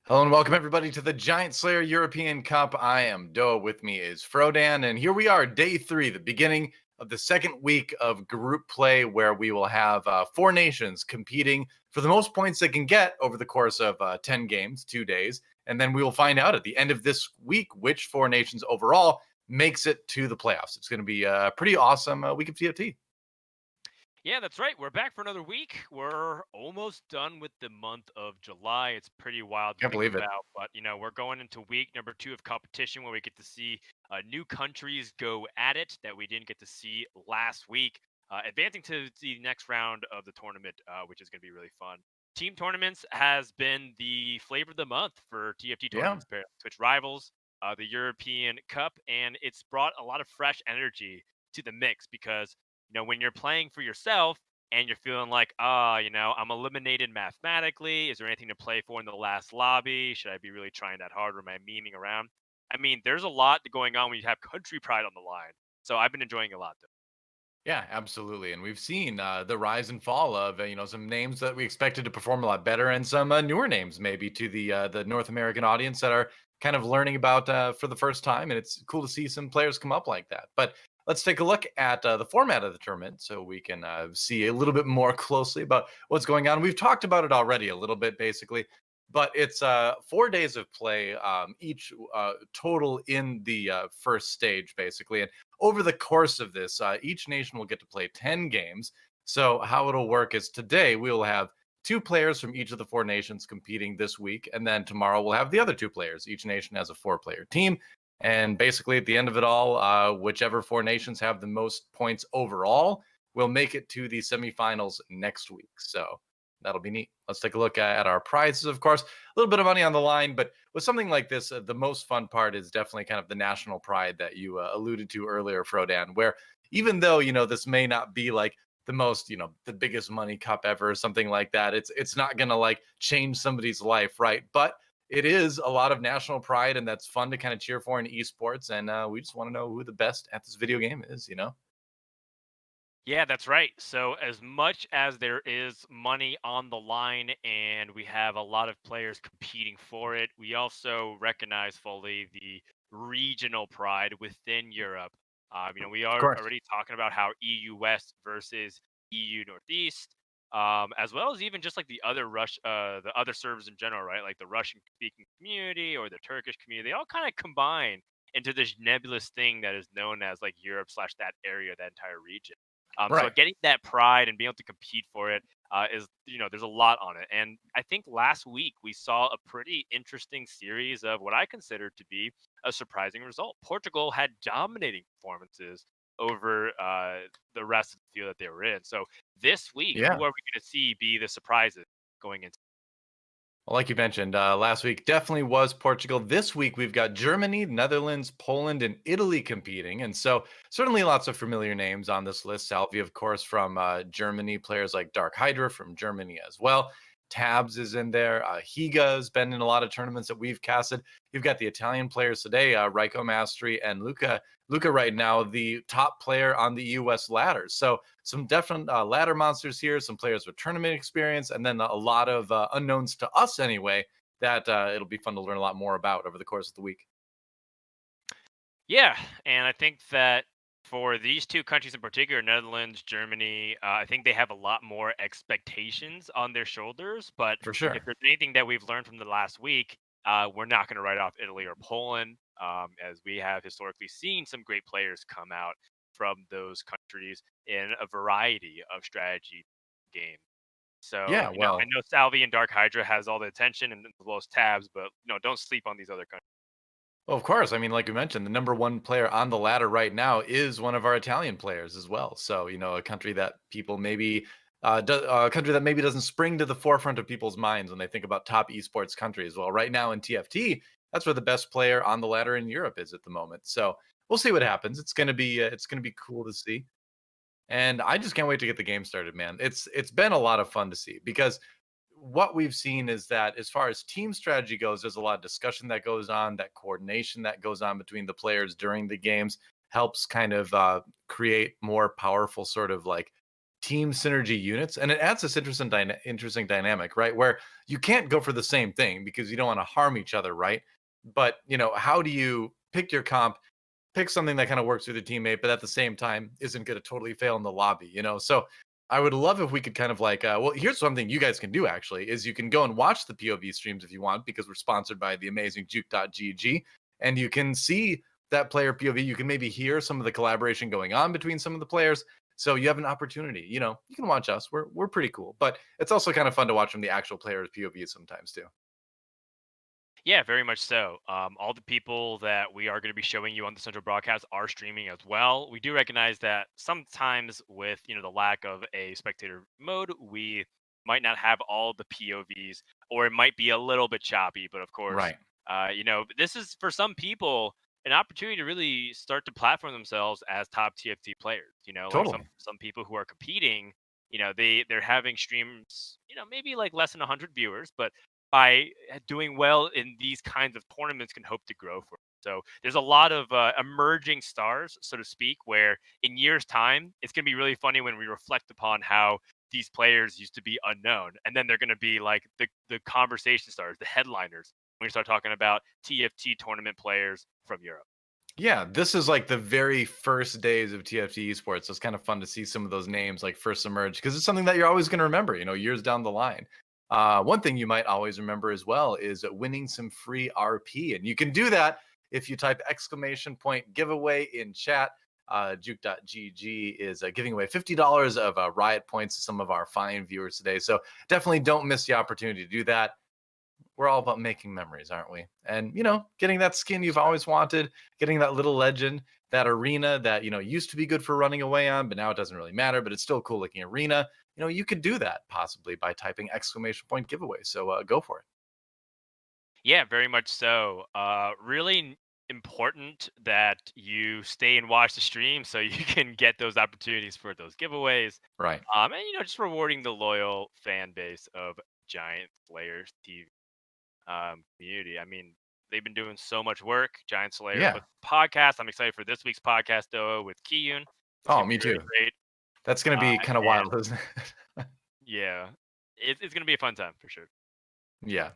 Hello and welcome everybody to the Giant Slayer European Cup. I am DoA. With me is Frodan, and here we are, day 3, the beginning of the second week of group play, where we will have 4 nations competing for the most points they can get over the course of 10 games, 2 days, and then we will find out at the end of this week which 4 nations overall makes it to the playoffs. It's going to be a pretty awesome week of TFT. Yeah, that's right. We're back for another week. We're almost done with the month of July. It's pretty wild to Can't think believe it. about, but we're going into week number 2 of competition where we get to see new countries go at it that we didn't get to see last week, advancing to the next round of the tournament, which is going to be really fun. Team tournaments has been the flavor of the month for TFT Yeah. tournaments, Twitch rivals, the European Cup, and it's brought a lot of fresh energy to the mix because when you're playing for yourself and you're feeling like, I'm eliminated mathematically. Is there anything to play for in the last lobby? Should I be really trying that hard or am I memeing around? I mean, there's a lot going on when you have country pride on the line. So I've been enjoying it a lot, though. Yeah, absolutely. And we've seen the rise and fall of some names that we expected to perform a lot better, and some newer names maybe to the North American audience that are kind of learning about for the first time. And it's cool to see some players come up like that. But let's take a look at the format of the tournament so we can see a little bit more closely about what's going on. We've talked about it already a little bit, basically. But it's 4 days of play, each total in the first stage, basically. And over the course of this, each nation will get to play 10 games. So, how it'll work is today we will have 2 players from each of the 4 nations competing this week. And then tomorrow we'll have the other 2 players. Each nation has a 4-player team. And basically, at the end of it all, whichever 4 nations have the most points overall will make it to the semifinals next week. So, that'll be neat. Let's take a look at our prizes, of course. A little bit of money on the line, but with something like this, the most fun part is definitely kind of the national pride that you alluded to earlier, Frodan, where even though, this may not be like the most, the biggest money cup ever or something like that, it's not going to like change somebody's life, right? But it is a lot of national pride, and that's fun to kind of cheer for in esports. And we just want to know who the best at this video game is. Yeah, that's right. So, as much as there is money on the line and we have a lot of players competing for it, we also recognize fully the regional pride within Europe. We Of are course. already talking about how EU West versus EU Northeast, as well as even just like the other servers in general, right? Like the Russian-speaking community or the Turkish community, they all kind of combine into this nebulous thing that is known as like Europe slash that area, that entire region. So Right. getting that pride and being able to compete for it is, there's a lot on it. And I think last week we saw a pretty interesting series of what I consider to be a surprising result. Portugal had dominating performances over the rest of the field that they were in. So this week, who Yeah. are we going to see be the surprises going into? Well, like you mentioned, last week definitely was Portugal. This week we've got Germany, Netherlands, Poland, and Italy competing. And so certainly lots of familiar names on this list. Salvyyy, of course, from Germany, players like DarkHydra from Germany as well. Tabzz is in there. Higa has been in a lot of tournaments that we've casted. You've got the Italian players today, RyKo Mastery and Luque. Luque right now, the top player on the US ladders. So some definite ladder monsters here, some players with tournament experience, and then a lot of unknowns to us anyway that it'll be fun to learn a lot more about over the course of the week. Yeah, and I think that for these two countries in particular, Netherlands, Germany, I think they have a lot more expectations on their shoulders. But For if sure. there's anything that we've learned from the last week, we're not going to write off Italy or Poland, as we have historically seen some great players come out from those countries in a variety of strategy games. So, Yeah, I well, know Salvyyy and DarkHydra has all the attention and as well as Tabzz, but don't sleep on these other countries. well, of course. I mean, like we mentioned, the number one player on the ladder right now is one of our Italian players as well. So, a country that people maybe a country that maybe doesn't spring to the forefront of people's minds when they think about top esports countries. Well, right now in TFT, that's where the best player on the ladder in Europe is at the moment. So we'll see what happens. It's gonna be cool to see. And I just can't wait to get the game started, man. It's been a lot of fun to see because what we've seen is that as far as team strategy goes, there's a lot of discussion that goes on, that coordination that goes on between the players during the games helps kind of create more powerful sort of like team synergy units, and it adds this interesting dynamic, right? Where you can't go for the same thing because you don't want to harm each other, right? But how do you pick your comp, pick something that kind of works with your teammate, but at the same time isn't going to totally fail in the lobby? So I would love if we could kind of like, well, here's something you guys can do actually, is you can go and watch the POV streams if you want, because we're sponsored by the amazing juke.gg, and you can see that player POV. You can maybe hear some of the collaboration going on between some of the players. So you have an opportunity, you can watch us. We're pretty cool, but it's also kind of fun to watch from the actual players POV sometimes too. Yeah, very much so. All the people that we are going to be showing you on the central broadcast are streaming as well. We do recognize that sometimes with the lack of a spectator mode, we might not have all the POVs, or it might be a little bit choppy. But of course, Right. this is for some people an opportunity to really start to platform themselves as top TFT players. Like Totally. some people who are competing, they're having streams, maybe like less than 100 viewers, but by doing well in these kinds of tournaments can hope to grow for it. So there's a lot of emerging stars, so to speak, where in years' time, it's going to be really funny when we reflect upon how these players used to be unknown. And then they're going to be like the conversation stars, the headliners, when we start talking about TFT tournament players from Europe. Yeah, this is like the very first days of TFT esports. So it's kind of fun to see some of those names like first emerge, because it's something that you're always going to remember, years down the line. One thing you might always remember as well is winning some free RP. And you can do that if you type !giveaway in chat. Juke.gg is giving away $50 of Riot points to some of our fine viewers today. So definitely don't miss the opportunity to do that. We're all about making memories, aren't we? And getting that skin you've always wanted, getting that little legend, that arena that used to be good for running away on, but now it doesn't really matter, but it's still cool looking arena. You could do that possibly by typing !giveaway. So go for it. Yeah, very much so. Really important that you stay and watch the stream so you can get those opportunities for those giveaways. Right. And just rewarding the loyal fan base of Giant Slayers TV community. I mean, they've been doing so much work. Giant Slayer Yeah. put the podcast. I'm excited for this week's podcast, DoA, with Kiyun. It's Oh, gonna me be really too. great. That's going to be kind of And wild, isn't it? yeah, it's gonna be a fun time for sure. Yeah.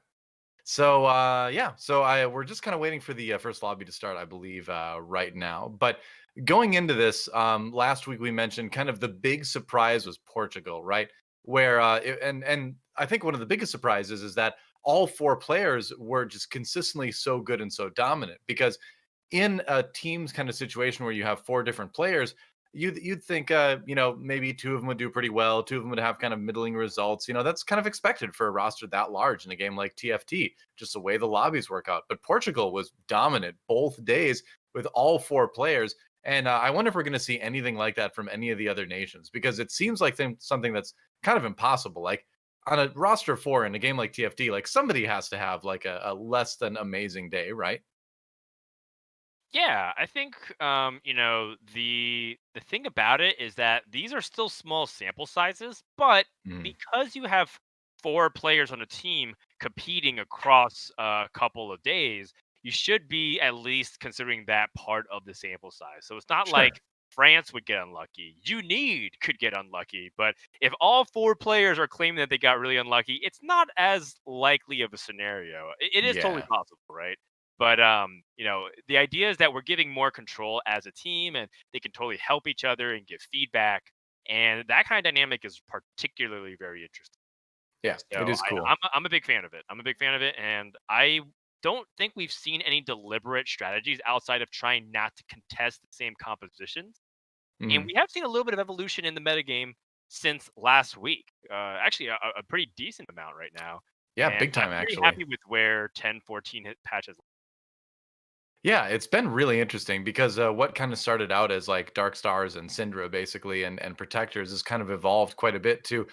So yeah, so we're just kind of waiting for the first lobby to start, I believe, right now. But going into this, last week we mentioned kind of the big surprise was Portugal, right? Where and I think one of the biggest surprises is that all four players were just consistently so good and so dominant. Because in a team's kind of situation where you have four different players, you'd think maybe two of them would do pretty well, two of them would have kind of middling results. That's kind of expected for a roster that large in a game like TFT, just the way the lobbies work out. But Portugal was dominant both days with all four players. And I wonder if we're going to see anything like that from any of the other nations, because it seems like something that's kind of impossible. Like on a roster of four in a game like TFT, like somebody has to have like a less than amazing day, right? Yeah, I think the thing about it is that these are still small sample sizes, but Mm, because you have four players on a team competing across a couple of days, you should be at least considering that part of the sample size. So it's not sure. like France would get unlucky. You need could get unlucky, but if all four players are claiming that they got really unlucky, it's not as likely of a scenario. It is totally Yeah. possible, right? But the idea is that we're giving more control as a team, and they can totally help each other and give feedback. And that kind of dynamic is particularly very interesting. Yeah. It So is cool. I'm a big fan of it. I'm a big fan of it, and I don't think we've seen any deliberate strategies outside of trying not to contest the same compositions. And Mhm. we have seen a little bit of evolution in the metagame since last week. Actually, a pretty decent amount right now. Yeah, And big time I'm pretty actually. happy with where 10.14 hit patches. Yeah, it's been really interesting because what kind of started out as like Dark Stars and Syndra basically and Protectors has kind of evolved quite a bit to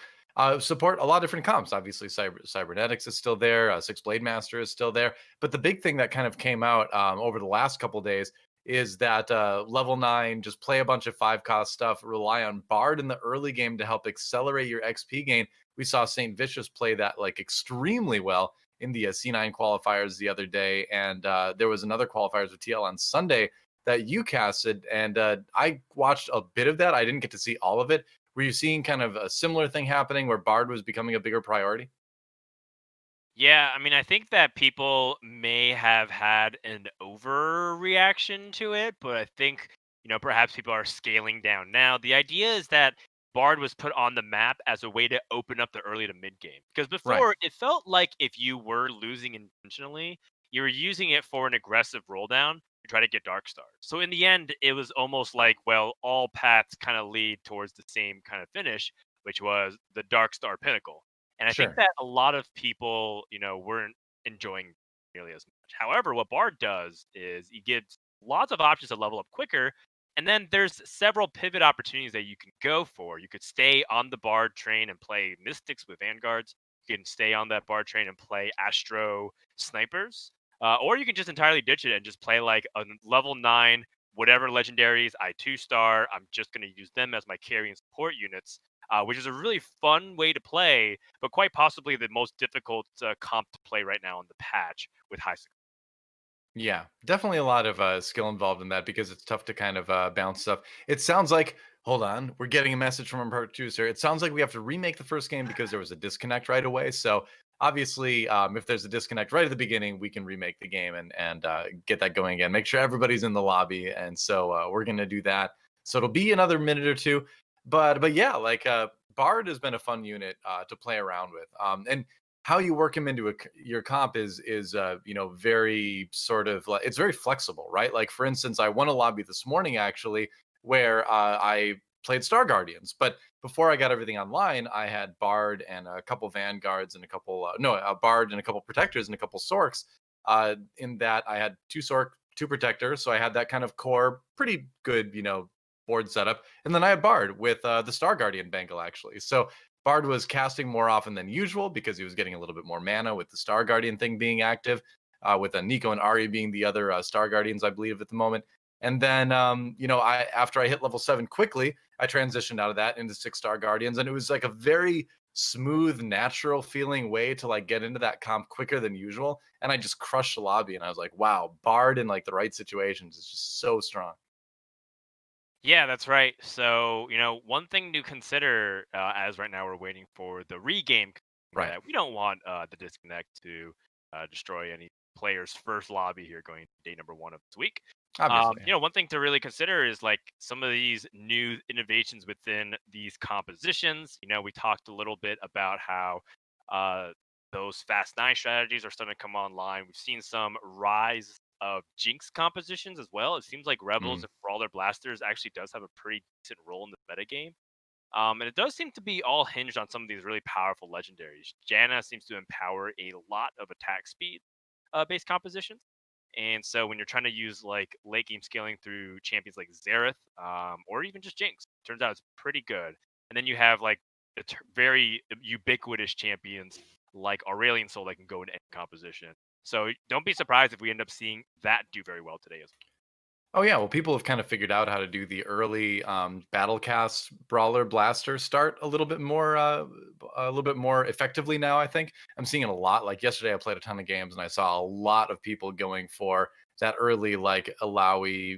support a lot of different comps. Obviously, Cybernetics is still there, Six Blade Master is still there. But the big thing that kind of came out over the last couple days is that level 9, just play a bunch of 5 cost stuff, rely on Bard in the early game to help accelerate your XP gain. We saw St. Vicious play that like extremely well in the C9 qualifiers the other day, and there was another qualifiers with TL on Sunday that you casted, and I watched a bit of that. I didn't get to see all of it, Were you seeing kind of a similar thing happening where Bard was becoming a bigger priority? Yeah, I mean, I think that people may have had an overreaction to it, but I think, perhaps people are scaling down now. The idea is that Bard was put on the map as a way to open up the early to mid game. Because Right. before, it felt like if you were losing intentionally, you were using it for an aggressive roll down to try to get Dark Stars. So in the end, it was almost like, well, all paths kind of lead towards the same kind of finish, which was the Dark Star pinnacle. And I think Sure. that a lot of people, weren't enjoying nearly as much. However, what Bard does is he gives lots of options to level up quicker. And then there's several pivot opportunities that you can go for. You could stay on the Bard train and play Mystics with Vanguards. You can stay on that Bard train and play Astro Snipers. Or you can just entirely ditch it and just play like a level 9, whatever legendaries I 2-star. I'm just going to use them as my carry and support units, which is a really fun way to play, but quite possibly the most difficult comp to play right now on the patch with high success. Yeah, definitely a lot of skill involved in that because it's tough to kind of bounce stuff. It sounds like, hold on, we're getting a message from our producer. It sounds like we have to remake the first game because there was a disconnect right away. So obviously, if there's a disconnect right at the beginning, we can remake the game and get that going again. Make sure everybody's in the lobby, and so we're gonna do that. So it'll be another minute or two, but yeah, like Bard has been a fun unit to play around with. And how you work him into your comp is very sort of like it's very flexible, right? Like for instance, I won a lobby this morning actually where I played Star Guardians, but before I got everything online, I had Bard and a couple Vanguards and a couple no a Bard and a couple Protectors and a couple Sorks. In that I had two Sork, two Protectors, so I had that kind of core, pretty good, board setup, and then I had Bard with the Star Guardian Bangle actually. So Bard was casting more often than usual because he was getting a little bit more mana with the Star Guardian thing being active, with Nico and Ari being the other Star Guardians, I believe, at the moment. And then, I after I hit level 7 quickly, I transitioned out of that into 6-star Guardians, and it was like a very smooth, natural feeling way to like get into that comp quicker than usual. And I just crushed the lobby, and I was like, wow, Bard in like the right situations is just so strong. Yeah, that's right. So, one thing to consider, as right now we're waiting for the regame, Right. that we don't want the disconnect to destroy any player's first lobby here going day number 1 of this week. Obviously. One thing to really consider is like some of these new innovations within these compositions. We talked a little bit about how uh, those Fast 9 strategies are starting to come online. We've seen some rise of Jinx compositions as well. It seems like Rebels Mm. and Brawler Blasters actually does have a pretty decent role in the metagame. And it does seem to be all hinged on some of these really powerful legendaries. Janna seems to empower a lot of attack speed based compositions. And so when you're trying to use like late game scaling through champions like Xerath, or even just Jinx, turns out it's pretty good. And then you have like very ubiquitous champions like Aurelion Soul that can go into any composition. So don't be surprised if we end up seeing that do very well today as well. Oh yeah, well, people have kind of figured out how to do the early battle cast brawler blaster start a little bit more effectively now. I think I'm seeing it a lot. Like yesterday, I played a ton of games and I saw a lot of people going for that early like Alawi,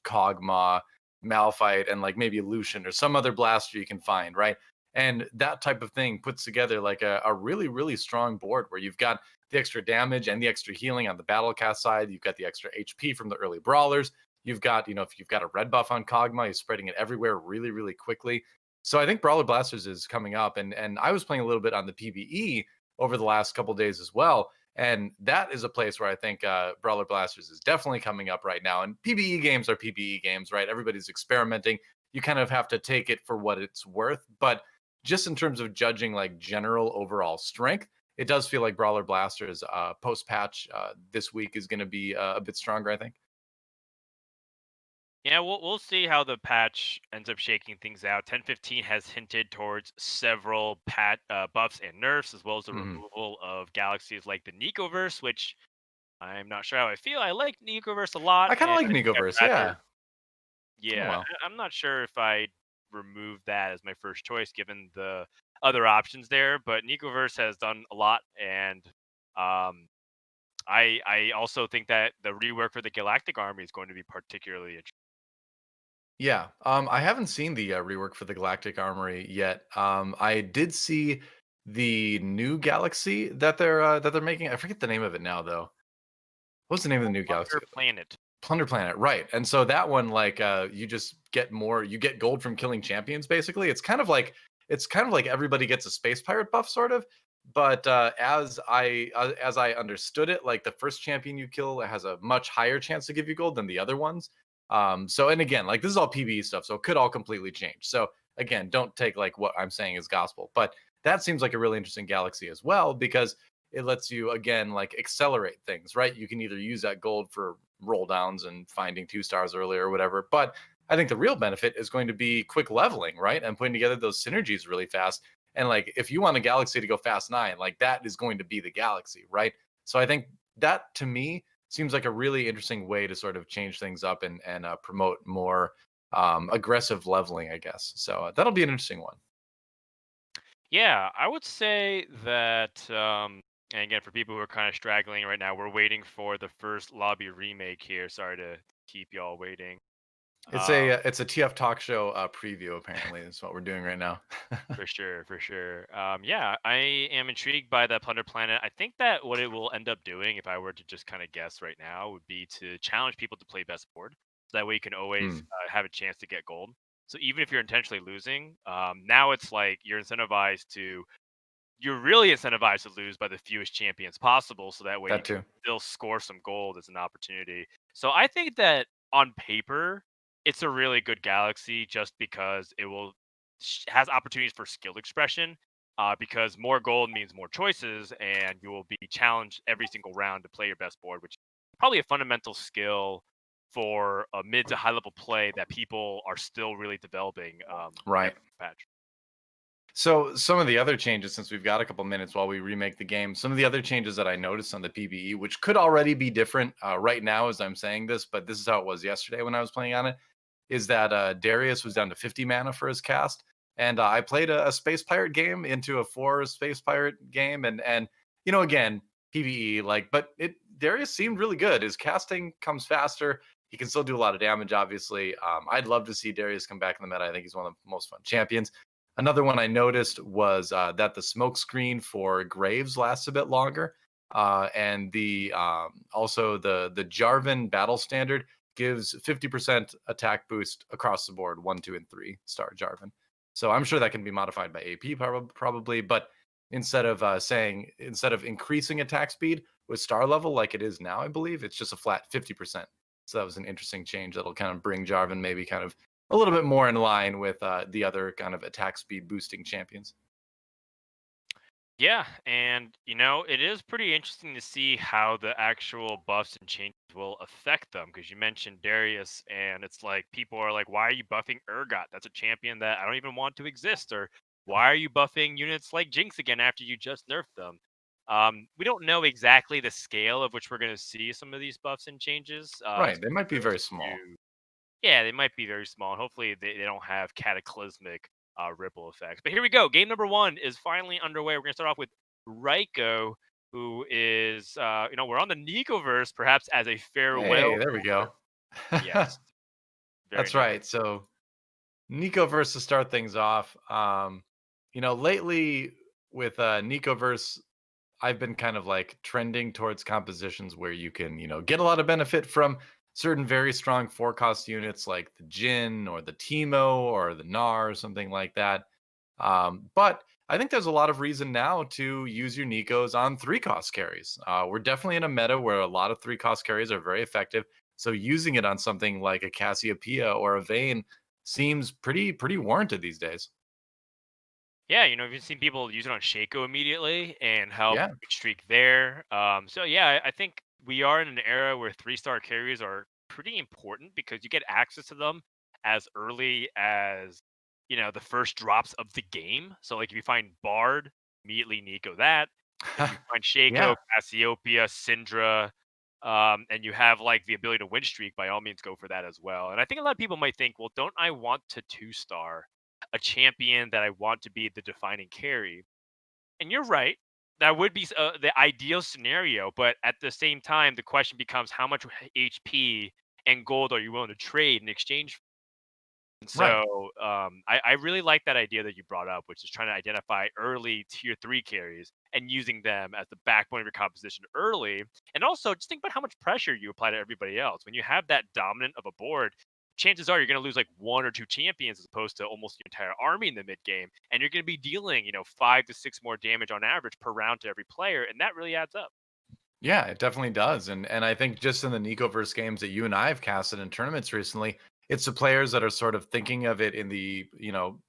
Kog'Maw, Malphite, and like maybe Lucian or some other blaster you can find, right? And that type of thing puts together like a really really strong board where you've got the extra damage and the extra healing on the battle cast side. You've got the extra HP from the early brawlers. You've got, if you've got a red buff on Kog'Maw, you're spreading it everywhere really, really quickly. So I think Brawler Blasters is coming up, and I was playing a little bit on the PvE over the last couple days as well, and that is a place where I think Brawler Blasters is definitely coming up right now. And PvE games are PvE games, right? Everybody's experimenting. You kind of have to take it for what it's worth, but just in terms of judging like general overall strength, it does feel like Brawler Blasters post patch this week is going to be a bit stronger, I think. Yeah, we'll see how the patch ends up shaking things out. 10.15 has hinted towards several buffs and nerfs, as well as the Hmm. removal of galaxies like the Nicoverse, which I'm not sure how I feel. I like Nicoverse a lot, I kind of and like I think I'd Nicoverse, rather. yeah. Oh Yeah, well. I'm not sure if I'd remove that as my first choice given the other options there, but Nicoverse has done a lot, and um, I also think that the rework for the Galactic Army is going to be particularly interesting. Yeah. I haven't seen the rework for the Galactic Armory yet. I did see the new galaxy that they're making. I forget the name of it now though. What's the name of the new galaxy? Plunder Planet. Plunder Planet, right. And so that one, like, you just get more, you get gold from killing champions, basically. It's kind of like everybody gets a space pirate buff, sort of. But as I understood it, like the first champion you kill has a much higher chance to give you gold than the other ones. So and again, like this is all PvE stuff, so it could all completely change. So again, don't take like what I'm saying as gospel. But that seems like a really interesting galaxy as well, because it lets you again like accelerate things, right? You can either use that gold for roll downs and finding 2 stars earlier or whatever. But I think the real benefit is going to be quick leveling, right? And putting together those synergies really fast. And like if you want a galaxy to go fast 9, like that is going to be the galaxy, right? So I think that to me seems like a really interesting way to sort of change things up and promote more aggressive leveling, I guess. So that'll be an interesting one. Yeah, I would say that, and again, for people who are kind of straggling right now, we're waiting for the first lobby remake here. Sorry to keep y'all waiting. Um, It's a TF talk show preview. Apparently, is what we're doing right now. for sure, for sure. Yeah, I am intrigued by that Plunder Planet. I think that what it will end up doing, if I were to just kind of guess right now, would be to challenge people to play best board. So that way you can always Hmm. have a chance to get gold. So even if you're intentionally losing, now it's like you're really incentivized to lose by the fewest champions possible, so that way you That can too. still score some gold as an opportunity. So I think that on paper, it's a really good galaxy just because it will has opportunities for skill expression. Because more gold means more choices, and you will be challenged every single round to play your best board, which is probably a fundamental skill for a mid to high level play that people are still really developing Right. every patch. So some of the other changes, since we've got a couple minutes while we remake the game, some of the other changes that I noticed on the PBE, which could already be different right now as I'm saying this, but this is how it was yesterday when I was playing on it, is that Darius was down to 50 mana for his cast, and I played a space pirate game into a 4 space pirate game, and again PBE like, but it Darius seemed really good. His casting comes faster. He can still do a lot of damage, obviously. I'd love to see Darius come back in the meta. I think he's one of the most fun champions. Another one I noticed was that the smoke screen for Graves lasts a bit longer, and the also the Jarvan battle standard gives 50% attack boost across the board, 1, 2, and 3 star Jarvan. So I'm sure that can be modified by AP probably, but instead of increasing attack speed with star level like it is now, I believe it's just a flat 50%. So that was an interesting change that'll kind of bring Jarvan maybe kind of a little bit more in line with the other kind of attack speed boosting champions. Yeah, and it is pretty interesting to see how the actual buffs and changes will affect them because you mentioned Darius, and it's like people are like, why are you buffing Urgot? That's a champion that I don't even want to exist. Or why are you buffing units like Jinx again after you just nerfed them? We don't know exactly the scale of which we're going to see some of these buffs and changes. Right. They might be very small. Yeah, they might be very small, and hopefully they don't have cataclysmic ripple effects. But here we go. Game number one is finally underway. We're going to start off with RyKo, who is, we're on the Nicoverse, perhaps as a Hey, farewell there we tour. go. Yes, very That's nice. right. So Nicoverse to start things off. Lately with Nicoverse, I've been kind of like trending towards compositions where you can, get a lot of benefit from certain very strong forecast units like the Jin or the Timo or the Gnar or something like that. But I think there's a lot of reason now to use your Nikos on 3 cost carries. We're definitely in a meta where a lot of 3 cost carries are very effective. So using it on something like a Cassiopeia or a Vayne seems pretty warranted these days. Yeah, you've seen people use it on Shaco immediately and help Yeah. streak there. So yeah, I think we are in an era where 3-star carries are pretty important because you get access to them as early as the first drops of the game. So like if you find Bard, immediately Nico that. If you find Shaco, Yeah. Cassiopeia, Syndra, and you have like the ability to win streak, by all means go for that as well. And I think a lot of people might think, well, don't I want to 2-star a champion that I want to be the defining carry? And you're right. That would be the ideal scenario, but at the same time, the question becomes how much HP and gold are you willing to trade in exchange? And Right. so I really like that idea that you brought up, which is trying to identify early tier 3 carries and using them as the backbone of your composition early. And also just think about how much pressure you apply to everybody else. When you have that dominant of a board, chances are you're going to lose like one or two champions as opposed to almost your entire army in the mid game. And you're going to be dealing, 5 to 6 more damage on average per round to every player. And that really adds up. Yeah, it definitely does. And I think just in the Nicoverse games that you and I have casted in tournaments recently, it's the players that are sort of thinking of it in the,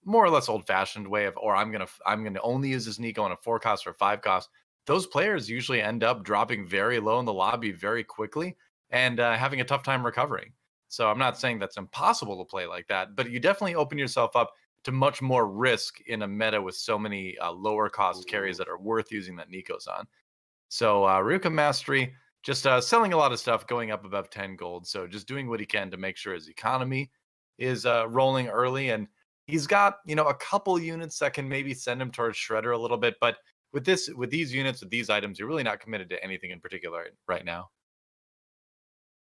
more or less old-fashioned way of, or I'm gonna only use this Nico on a 4 cost or 5 cost. Those players usually end up dropping very low in the lobby very quickly and having a tough time recovering. So I'm not saying that's impossible to play like that, but you definitely open yourself up to much more risk in a meta with so many lower cost carries that are worth using that Nico's on. So Ruka Mastery, just selling a lot of stuff, going up above 10 gold. So just doing what he can to make sure his economy is rolling early. And he's got, a couple units that can maybe send him towards Shredder a little bit. But with these units, with these items, you're really not committed to anything in particular right now.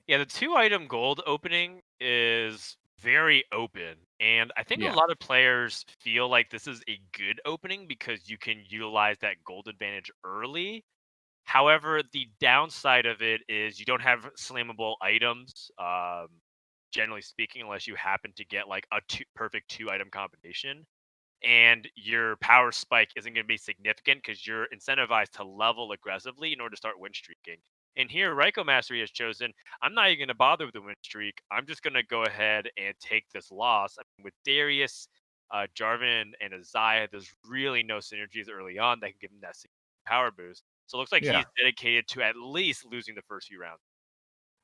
Yeah, the 2 item gold opening is very open. And I think a Yeah. lot of players feel like this is a good opening because you can utilize that gold advantage early. However, the downside of it is you don't have slammable items, generally speaking, unless you happen to get like a perfect 2 item combination. And your power spike isn't going to be significant because you're incentivized to level aggressively in order to start win streaking. And here, RyKo Mastery has chosen, I'm not even going to bother with the win streak. I'm just going to go ahead and take this loss. I mean, with Darius, Jarvan, and Isaiah, there's really no synergies early on that can give him that power boost. So it looks like Yeah. he's dedicated to at least losing the first few rounds.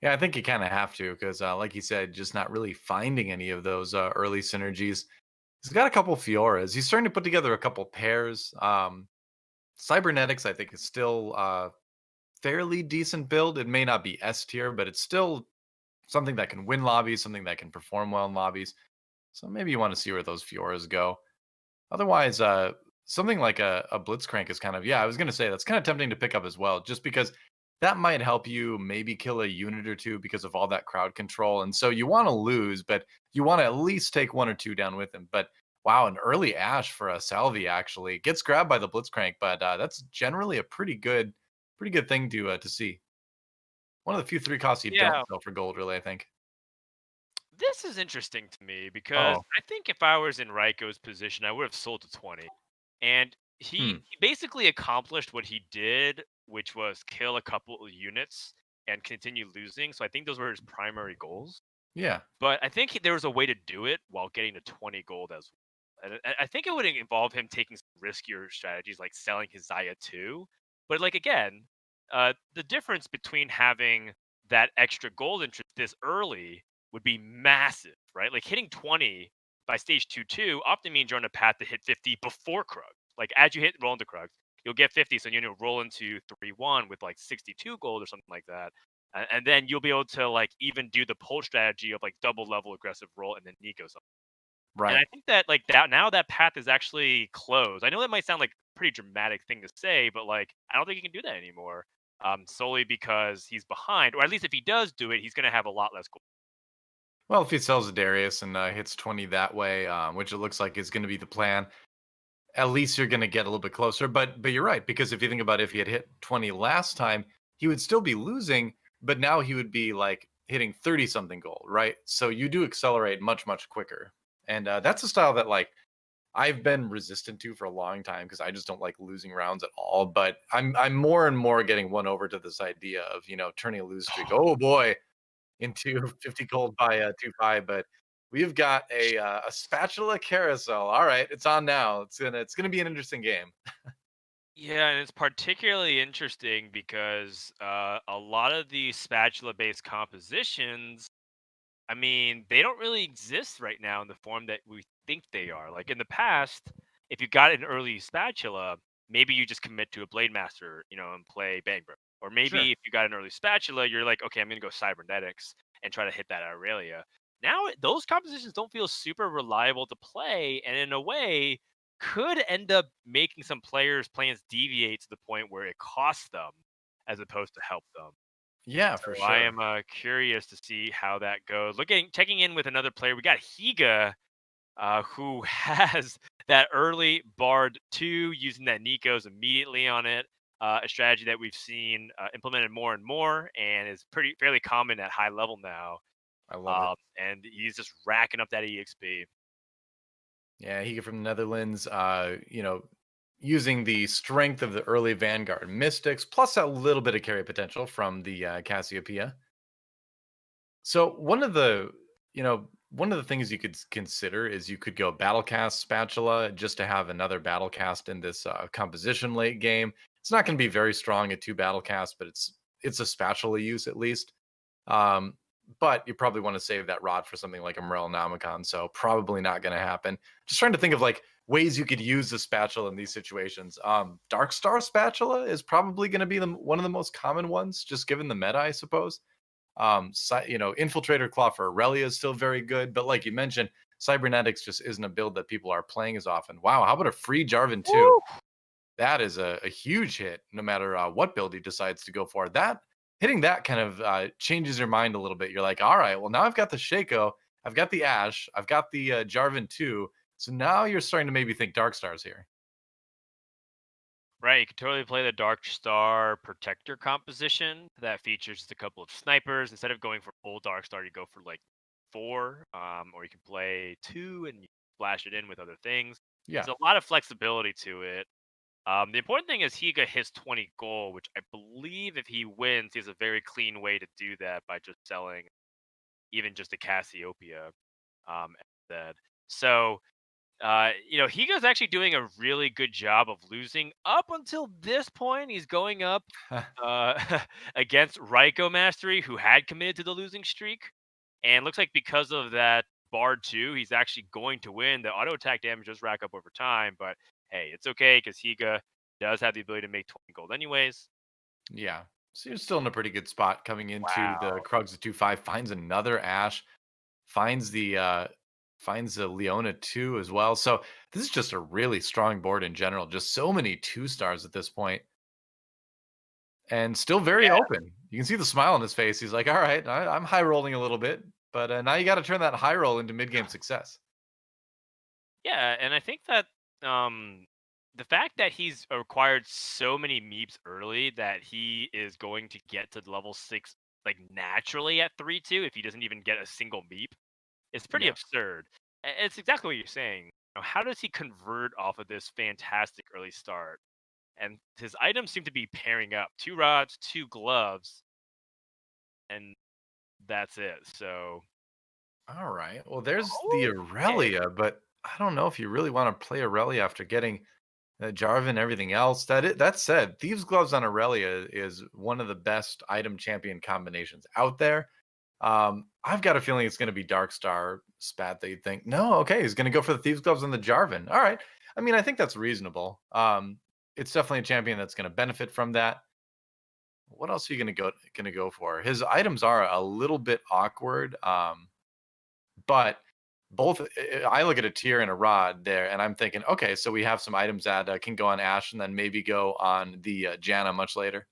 Yeah, I think you kind of have to because, like you said, just not really finding any of those early synergies. He's got a couple Fioras. He's starting to put together a couple pairs. Cybernetics, I think, is still fairly decent build. It may not be S tier, but it's still something that can win lobbies, something that can perform well in lobbies. So maybe you want to see where those Fioras go. Otherwise, something like a Blitzcrank is kind of, yeah, I was going to say that's kind of tempting to pick up as well, just because that might help you maybe kill a unit or two because of all that crowd control. And so you want to lose, but you want to at least take one or two down with him. But wow, an early Ash for a Salvyyy actually gets grabbed by the Blitzcrank, but that's generally a pretty good thing to see. One of the few 3 costs you don't Yeah, sell for gold, really, I think. this is interesting to me because Oh, I think if I was in RyKo's position, I would have sold to 20. And he, hmm. he basically accomplished what he did, which was kill a couple of units and continue losing. So I think those were his primary goals. Yeah, But I think there was a way to do it while getting to 20 gold as well. And I think it would involve him taking some riskier strategies like selling his Zaya too. But like again, the difference between having that extra gold interest this early would be massive, right? Like hitting 20 by stage 2 often means you're on a path to hit 50 before Krug. Like as you hit roll into Krug, you'll get 50, so roll into 3-1 with like 62 gold or something like that, and then you'll be able to like even do the pull strategy of like double level aggressive roll and then Nico something. And right. I think that like that now that path is actually closed. I know that might sound like a pretty dramatic thing to say, but like I don't think he can do that anymore. Solely because he's behind, or at least if he does do it, he's going to have a lot less gold. Well, if he sells a Darius and hits 20 that way, which it looks like is going to be the plan, at least you're going to get a little bit closer. But you're right, because if you think about if he had hit 20 last time, he would still be losing, but now he would be like hitting 30 something gold, right? So you do accelerate much quicker. And that's a style that like I've been resistant to for a long time because I just don't like losing rounds at all. But I'm more and more getting won over to this idea of turning a lose streak. Oh boy, into 50 gold by 2-5, but we've got a spatula carousel. All right, it's on now. It's gonna be an interesting game. Yeah, and it's particularly interesting because a lot of these spatula-based compositions, I mean, they don't really exist right now in the form that we think they are. Like in the past, if you got an early spatula, maybe you just commit to a blade master, and play Bang Bro. Or maybe Sure. if you got an early spatula, you're like, okay, I'm gonna go cybernetics and try to hit that Aurelia. Now those compositions don't feel super reliable to play, and in a way, could end up making some players' plans deviate to the point where it costs them as opposed to help them. Yeah, for So I sure. am curious to see how that goes. Checking in with another player. We got Higa. who has that early Bard 2 using that Nico's immediately on it. A strategy that we've seen implemented more and more and is pretty fairly common at high level now. I love it. And he's just racking up that EXP. Yeah, Higa from the Netherlands, using the strength of the early Vanguard Mystics, plus a little bit of carry potential from the Cassiopeia. So one of the things you could consider is you could go Battlecast Spatula just to have another Battlecast in this composition late game. It's not going to be very strong at 2 Battlecasts, but it's a Spatula use at least. Um, but you probably want to save that rod for something like a Morel Nomicon, so probably not going to happen. Just trying to think of like ways you could use the spatula in these situations. Dark Star Spatula is probably going to be one of the most common ones, just given the meta, I suppose. Infiltrator Claw for Aurelia is still very good, but like you mentioned, Cybernetics just isn't a build that people are playing as often. Wow, how about a free Jarvan 2? That is a huge hit, no matter what build he decides to go for. That hitting that kind of changes your mind a little bit. You're like, all right, well now I've got the Shaco, I've got the Ash, I've got the Jarvan 2. So now you're starting to maybe think Dark Stars here. Right, you could totally play the Dark Star Protector composition that features just a couple of snipers. Instead of going for full Dark Star, you go for like 4, or you can play 2 and you flash it in with other things. Yeah. There's a lot of flexibility to it. The important thing is Higa hits 20 gold, which I believe if he wins, he has a very clean way to do that by just selling even just a Cassiopeia instead. So Higa's actually doing a really good job of losing up until this point. He's going up against RyKo Mastery, who had committed to the losing streak, and looks like because of that Bard 2, he's actually going to win. The auto attack damage does rack up over time, but hey, it's okay because Higa does have the ability to make 20 gold anyways. Yeah. So you're still in a pretty good spot coming into the Wow. Krugs of 2-5. Finds another Ash, finds the Leona 2 as well. So this is just a really strong board in general. Just so many 2-stars at this point. And still very Yeah. open. You can see the smile on his face. He's like, all right, I'm high rolling a little bit, but now you got to turn that high roll into mid game success. Yeah, and I think that the fact that he's acquired so many meeps early that he is going to get to level 6 like naturally at 3-2 if he doesn't even get a single meep is pretty Yeah. absurd. It's exactly what you're saying. How does he convert off of this fantastic early start? And his items seem to be pairing up: 2 rods, 2 gloves, and that's it. So, All right. Well, there's the okay. Aurelia, but I don't know if you really want to play Aurelia after getting Jarvan and everything else. That said, Thieves Gloves on Aurelia is one of the best item champion combinations out there. I've got a feeling it's going to be Dark Star Spat that you think, no, okay, he's going to go for the Thieves Gloves on the Jarvan. All right. I mean, I think that's reasonable. It's definitely a champion that's going to benefit from that. What else are you going to go for? His items are a little bit awkward. But both I look at a tier and a rod there, and I'm thinking, okay, so we have some items that can go on Ash and then maybe go on the Janna much later.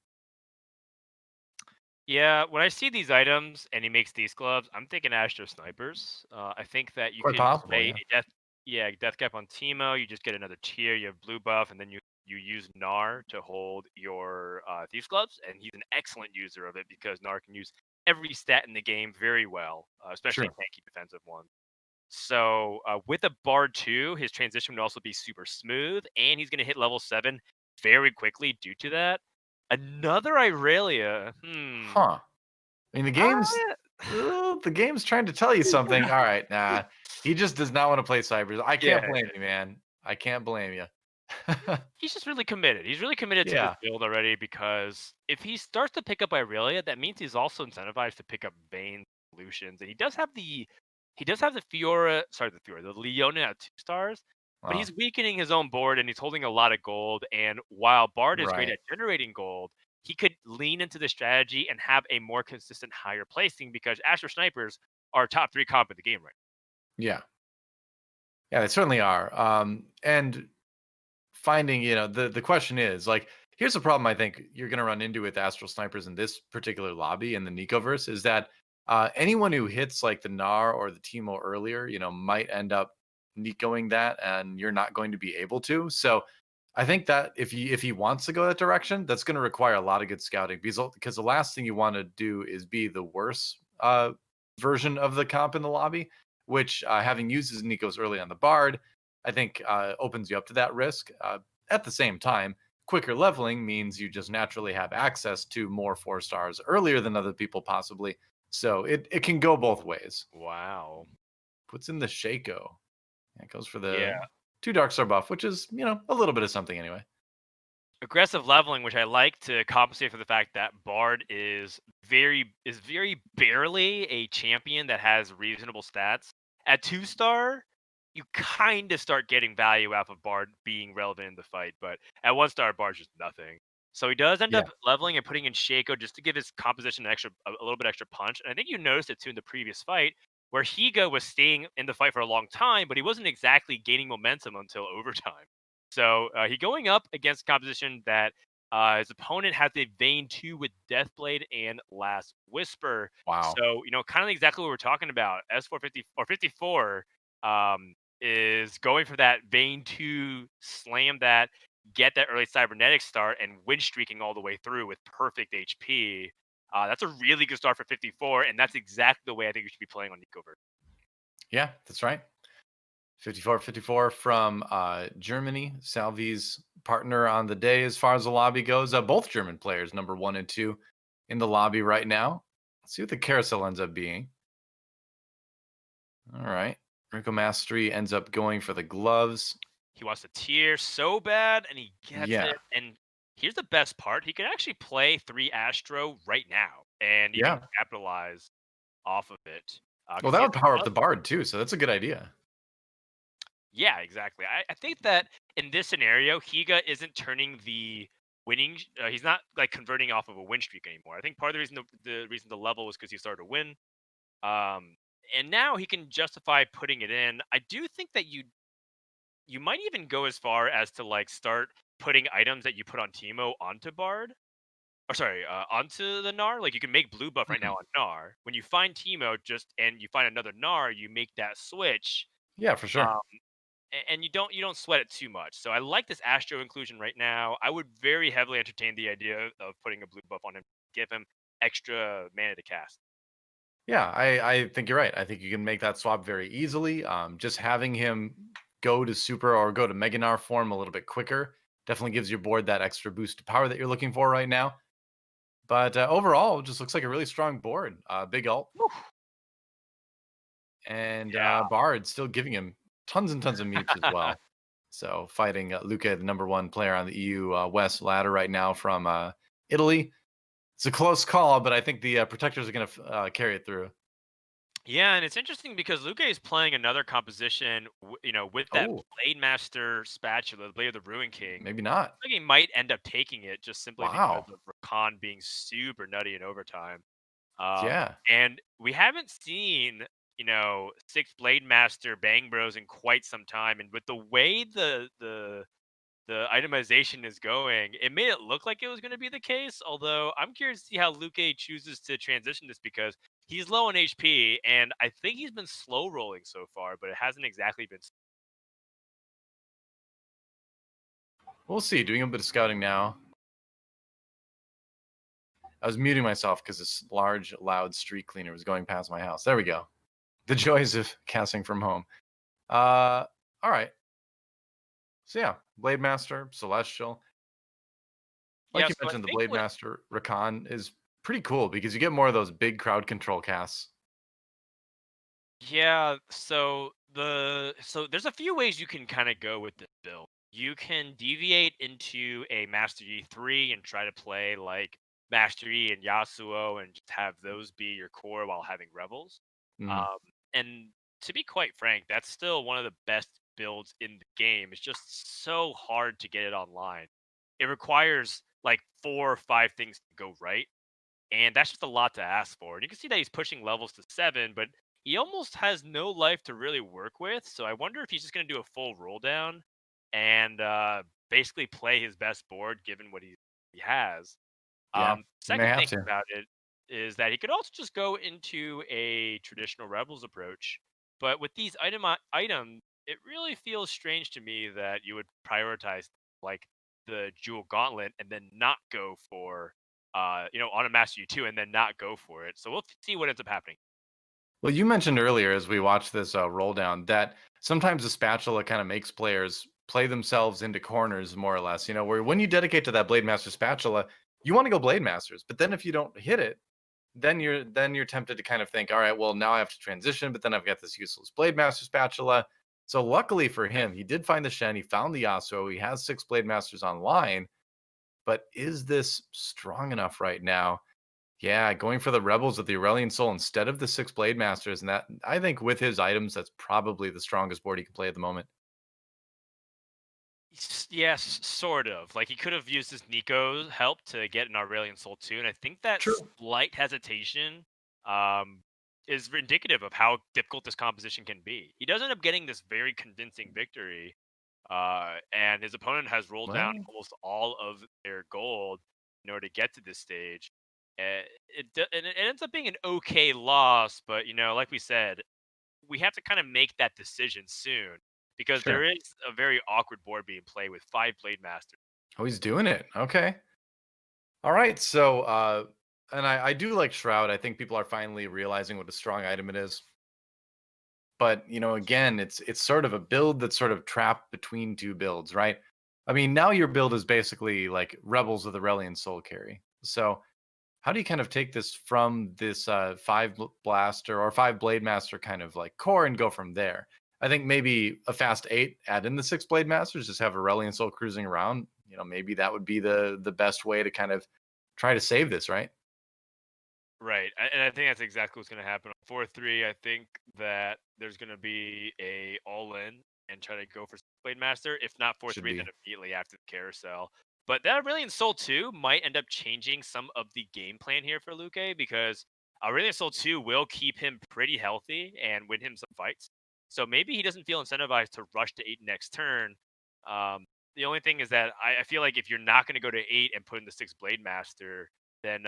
Yeah, when I see these items and he makes these gloves, I'm thinking Astro Snipers. I think that you Quite can possible, play yeah. death cap on Teemo. You just get another tier. You have blue buff, and then you use Gnar to hold your Thieves Gloves, and he's an excellent user of it because Gnar can use every stat in the game very well, especially Sure. tanky defensive ones. So with a Bard 2, his transition would also be super smooth, and he's going to hit level 7 very quickly due to that. Another Irelia. Huh. I mean, Uh, the game's trying to tell you something. All right, nah. He just does not want to play Cybers. I yeah, can't blame you, man. I can't blame you. he's just really committed. He's really committed to this Yeah, build already because if he starts to pick up Irelia, that means he's also incentivized to pick up Vayne solutions, and he does have the the Leona at 2 stars, but well, he's weakening his own board and he's holding a lot of gold. And while Bard is great right. at generating gold, he could lean into the strategy and have a more consistent higher placing because Astro Snipers are top 3 comp in the game right Yeah. Yeah, they certainly are. And finding, the question is like, here's the problem I think you're going to run into with Astral Snipers in this particular lobby in the Nicoverse is that anyone who hits like the Gnar or the Teemo earlier, might end up Nicoing that, and you're not going to be able to. So I think that if he wants to go that direction, that's going to require a lot of good scouting because the last thing you want to do is be the worst version of the comp in the lobby, which having used his Nikos early on the Bard, I think opens you up to that risk. At the same time, quicker leveling means you just naturally have access to more 4 stars earlier than other people possibly. So it can go both ways. Wow. Puts in the Shaco. It goes for Yeah. the 2 Dark Star buff, which is, a little bit of something anyway. Aggressive leveling, which I like to compensate for the fact that Bard is very barely a champion that has reasonable stats. At 2 star, you kind of start getting value out of Bard being relevant in the fight, but at 1 star, Bard's just nothing. So he does end Yeah. up leveling and putting in Shaco just to give his composition a little bit extra punch. And I think you noticed it too in the previous fight, where Higa was staying in the fight for a long time, but he wasn't exactly gaining momentum until overtime. So he going up against composition that his opponent has a Vayne 2 with Deathblade and Last Whisper. Wow. So, kind of exactly what we're talking about. S450 or 54 is going for that Vayne 2, slam that, get that early cybernetic start, and win streaking all the way through with perfect HP. That's a really good start for 54, and that's exactly the way I think we should be playing on Nicover. Yeah, that's right. 54 from Germany. Salvyy's partner on the day as far as the lobby goes. Both German players, number 1 and 2 in the lobby right now. Let's see what the carousel ends up being. All right. RyKo Mastery ends up going for the gloves. He wants to tier so bad, and he gets Yeah. it. And here's the best part: he could actually play 3 Astro right now, and even Yeah. capitalize off of it. Well, 'Cause that he has would power up a the Bard too, so that's a good idea. Yeah, exactly. I think that in this scenario, Higa isn't turning the winning. He's not like converting off of a win streak anymore. I think part of the reason the level was because he started to win. Um, and now he can justify putting it in. I do think that you might even go as far as to like start putting items that you put on Teemo onto Bard. Or sorry, onto the Gnar. Like you can make blue buff right now Mhm. on Gnar. When you find Teemo, and you find another Gnar, you make that switch. Yeah, for sure. Um, and you don't sweat it too much. So I like this Astro inclusion right now. I would very heavily entertain the idea of putting a blue buff on him, give him extra mana to cast. Yeah, I think you're right. I think you can make that swap very easily. Just having him go to super or go to Meganar form a little bit quicker definitely gives your board that extra boost of power that you're looking for right now. But overall, it just looks like a really strong board. Big ult Woo. and Yeah. Bard still giving him tons and tons of meeps as well. So fighting Luque, the number 1 player on the EU West ladder right now from Italy. It's a close call, but I think the protectors are going to carry it through. Yeah, and it's interesting because Luque is playing another composition, with that Oh, Blade Master spatula, the Blade of the Ruin King. maybe not. I think he might end up taking it just simply because Wow. of Rakan being super nutty in overtime. Yeah. And we haven't seen, 6 Blade Master Bang Bros in quite some time. And with the way the itemization is going, it made it look like it was going to be the case. Although I'm curious to see how Luque chooses to transition this because he's low on HP, and I think he's been slow rolling so far, but it hasn't exactly been. We'll see. Doing a bit of scouting now. I was muting myself because this large, loud street cleaner was going past my house. There we go. The joys of casting from home. All right. So yeah, Blade Master, Celestial. Yeah, Like you so I mentioned, the think Blade what Master Rakan is pretty cool because you get more of those big crowd control casts. Yeah, so there's a few ways you can kind of go with this build. You can deviate into a Master Yi 3 and try to play like Master Yi and Yasuo and just have those be your core while having Rebels. Mhm. Um, and to be quite frank, that's still one of the best builds in the game. It's just so hard to get it online. It requires like 4 or 5 things to go right, and that's just a lot to ask for. And you can see that he's pushing levels to 7, but he almost has no life to really work with. So I wonder if he's just going to do a full roll down and basically play his best board given what he has. Yeah, you may Second have thing to. about it is that he could also just go into a traditional Rebels approach. But with these items, it really feels strange to me that you would prioritize like the Jewel Gauntlet and then not go for on a Master U2 and then not go for it. So we'll see what ends up happening. Well, you mentioned earlier as we watched this roll down that sometimes the spatula kind of makes players play themselves into corners more or less. Where when you dedicate to that Blade Master spatula, you want to go Blade Masters, but then if you don't hit it, then you're tempted to kind of think, all right, well now I have to transition, but then I've got this useless Blade Master spatula. So luckily for him, he did find the Shen, he found the Yasuo, he has 6 Blade Masters online, but is this strong enough right now? Yeah, going for the Rebels with the Aurelion Soul instead of the 6 Blade Masters, and that I think with his items, that's probably the strongest board he can play at the moment. Yes, sort of. Like he could have used his Nico help to get an Aurelion Soul too, and I think that True. slight hesitation um, is indicative of how difficult this composition can be. He does end up getting this very convincing victory, and his opponent has rolled down Well, almost all of their gold in order to get to this stage. And it ends up being an okay loss, but like we said, we have to kind of make that decision soon because there sure. is a very awkward board being played with 5 Blade Masters. Oh, he's doing it. Okay. All right. So, and I do like Shroud. I think people are finally realizing what a strong item it is. But again, it's sort of a build that's sort of trapped between two builds, right? I mean, now your build is basically like Rebels with Aurelion Soul carry. So how do you kind of take this from this blaster or 5 Blade Master kind of like core and go from there? I think maybe a fast 8, add in the 6 Blade Masters, just have Aurelion Soul cruising around. Maybe that would be the best way to kind of try to save this, right? Right, and I think that's exactly what's going to happen. On 4-3, I think that there's going to be a all-in and try to go for Blade Master. If not Should 4-3, then be. immediately after the carousel. But that Aurelion Soul 2 might end up changing some of the game plan here for Luque because Aurelion Soul 2 will keep him pretty healthy and win him some fights. So maybe he doesn't feel incentivized to rush to 8 next turn. The only thing is that I feel like if you're not going to go to 8 and put in the 6 Blade Master, then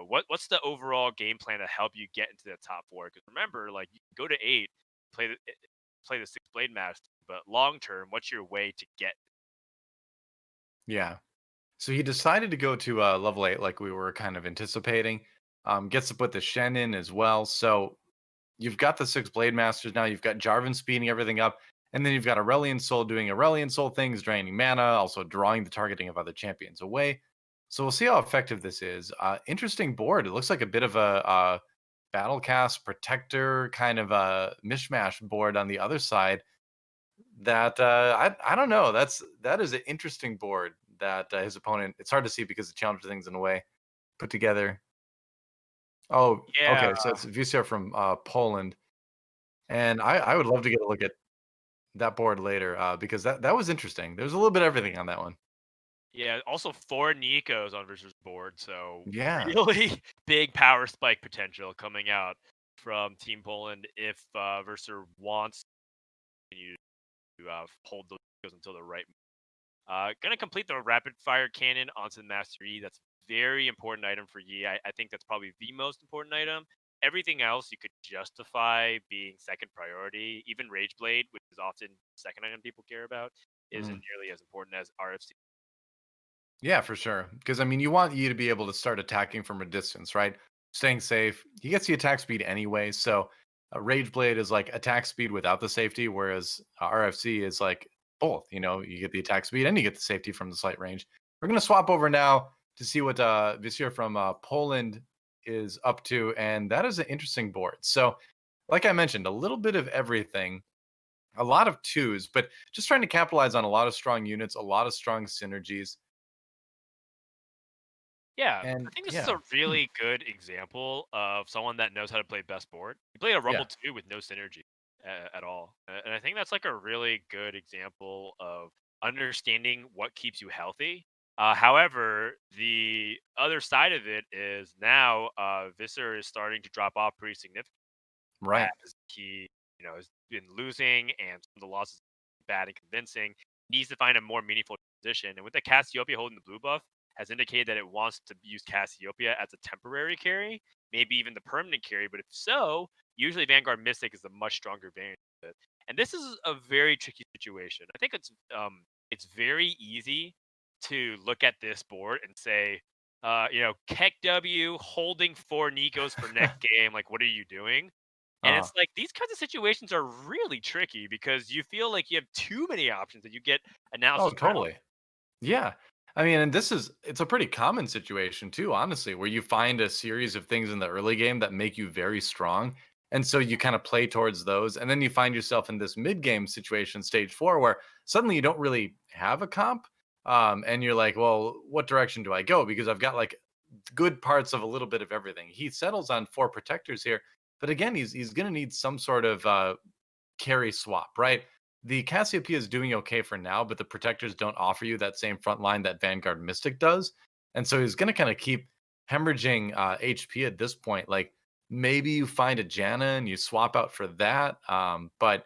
what's the overall game plan to help you get into the top 4? Because remember, like you can go to 8, play the 6 Blade Master, but long term, what's your way to get? Yeah. So he decided to go to level 8 like we were kind of anticipating. Gets to put the Shen in as well. So you've got the 6 Blade Masters now. You've got Jarvan speeding everything up. And then you've got Aurelion Soul doing Aurelion Soul things, draining mana, also drawing the targeting of other champions away. So we'll see how effective this is. Interesting board. It looks like a bit of a battle cast protector kind of a mishmash board on the other side. That I don't know. That is an interesting board that his opponent. It's hard to see because the challenger things in a way put together. Oh, Yeah, okay. So it's VCR from Poland, and I would love to get a look at that board later because that was interesting. There's a little bit of everything on that one. yeah. Also, 4 Nikos on versus board, so Yeah. really big power spike potential coming out from Team Poland if Verser wants you to hold those Nikos until the right. Gonna complete the rapid fire cannon onto the Master Yi. That's very important item for Yi. I think that's probably the most important item. Everything else you could justify being second priority. Even Rage Blade, which is often second item people care about, isn't Mm. nearly as important as RFC. Yeah, for sure. Because I mean, you want you to be able to start attacking from a distance, right? Staying safe. He gets the attack speed anyway, so Rage Blade is like attack speed without the safety, whereas RFC is like both. You get the attack speed and you get the safety from the slight range. We're gonna swap over now to see what Visir from Poland is up to, and that is an interesting board. So, like I mentioned, a little bit of everything, a lot of twos, but just trying to capitalize on a lot of strong units, a lot of strong synergies, Yeah, I and think this is yeah. a really good example of someone that knows how to play best board. He played a Yeah. Rumble 2 with no synergy at all. And I think that's like a really good example of understanding what keeps you healthy. However, the other side of it is now Visser is starting to drop off pretty significantly Right. as he, has been losing and some of the losses bad and convincing. Needs to find a more meaningful position. And with the Cassiopeia holding the blue buff, has indicated that it wants to use Cassiopeia as a temporary carry, maybe even the permanent carry. But if so, usually Vanguard Mystic is a much stronger variant of it. And this is a very tricky situation. I think it's very easy to look at this board and say, Keck W holding 4 Nikos for next game. Like, what are you doing? And Uh, it's like these kinds of situations are really tricky because you feel like you have too many options and you get announced oh, as ground. totally. Yeah. I mean, and it's a pretty common situation too, honestly, where you find a series of things in the early game that make you very strong. And so you kind of play towards those. And then you find yourself in this mid game situation, stage 4, where suddenly you don't really have a comp. And you're like, well, what direction do I go? Because I've got like good parts of a little bit of everything. He settles on 4 protectors here. But again, he's going to need some sort of carry swap, right? The Cassiopeia is doing okay for now, but the protectors don't offer you that same front line that Vanguard Mystic does. And so he's going to kind of keep hemorrhaging HP at this point. Like maybe you find a Janna and you swap out for that. But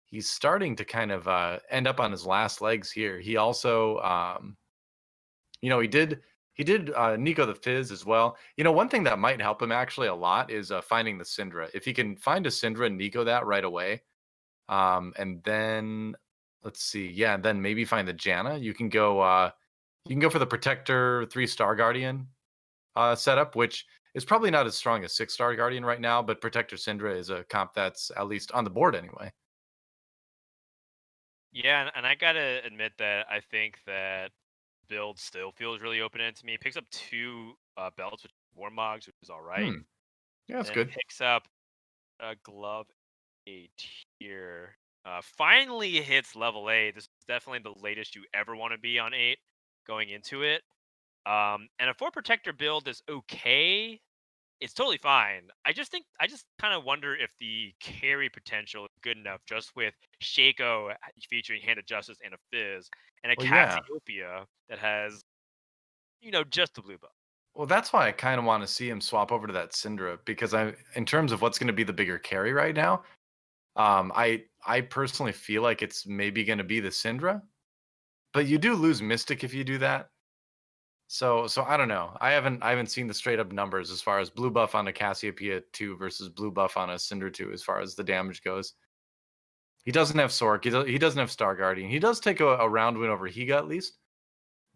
he's starting to kind of end up on his last legs here. He also, he did Nico the Fizz as well. One thing that might help him actually a lot is finding the Syndra. If he can find a Syndra and Nico that right away, and then let's see. Yeah, and then maybe find the Janna. You can go for the Protector 3-star Guardian setup, which is probably not as strong as 6-star Guardian right now, but Protector Syndra is a comp that's at least on the board anyway. Yeah, and I gotta admit that I think that build still feels really open ended to me. It picks up 2 belts, which Warmogs, which is all right. Hmm. Yeah, that's And it good. picks up a glove A tier. Finally hits level 8. This is definitely the latest you ever want to be on 8 going into it. And a 4 protector build is okay. It's totally fine. I just kind of wonder if the carry potential is good enough just with Shaco featuring Hand of Justice and a Fizz and a Well, yeah. Cassiopeia that has, just the blue buff. Well, that's why I kind of want to see him swap over to that Syndra because in terms of what's going to be the bigger carry right now, I personally feel like it's maybe going to be the Syndra, but you do lose Mystic if you do that. So I don't know. I haven't seen the straight up numbers as far as blue buff on a Cassiopeia 2 versus blue buff on a Cinder 2 as far as the damage goes. He doesn't have Sork. He doesn't have Star Guardian. He does take a round win over Higa at least,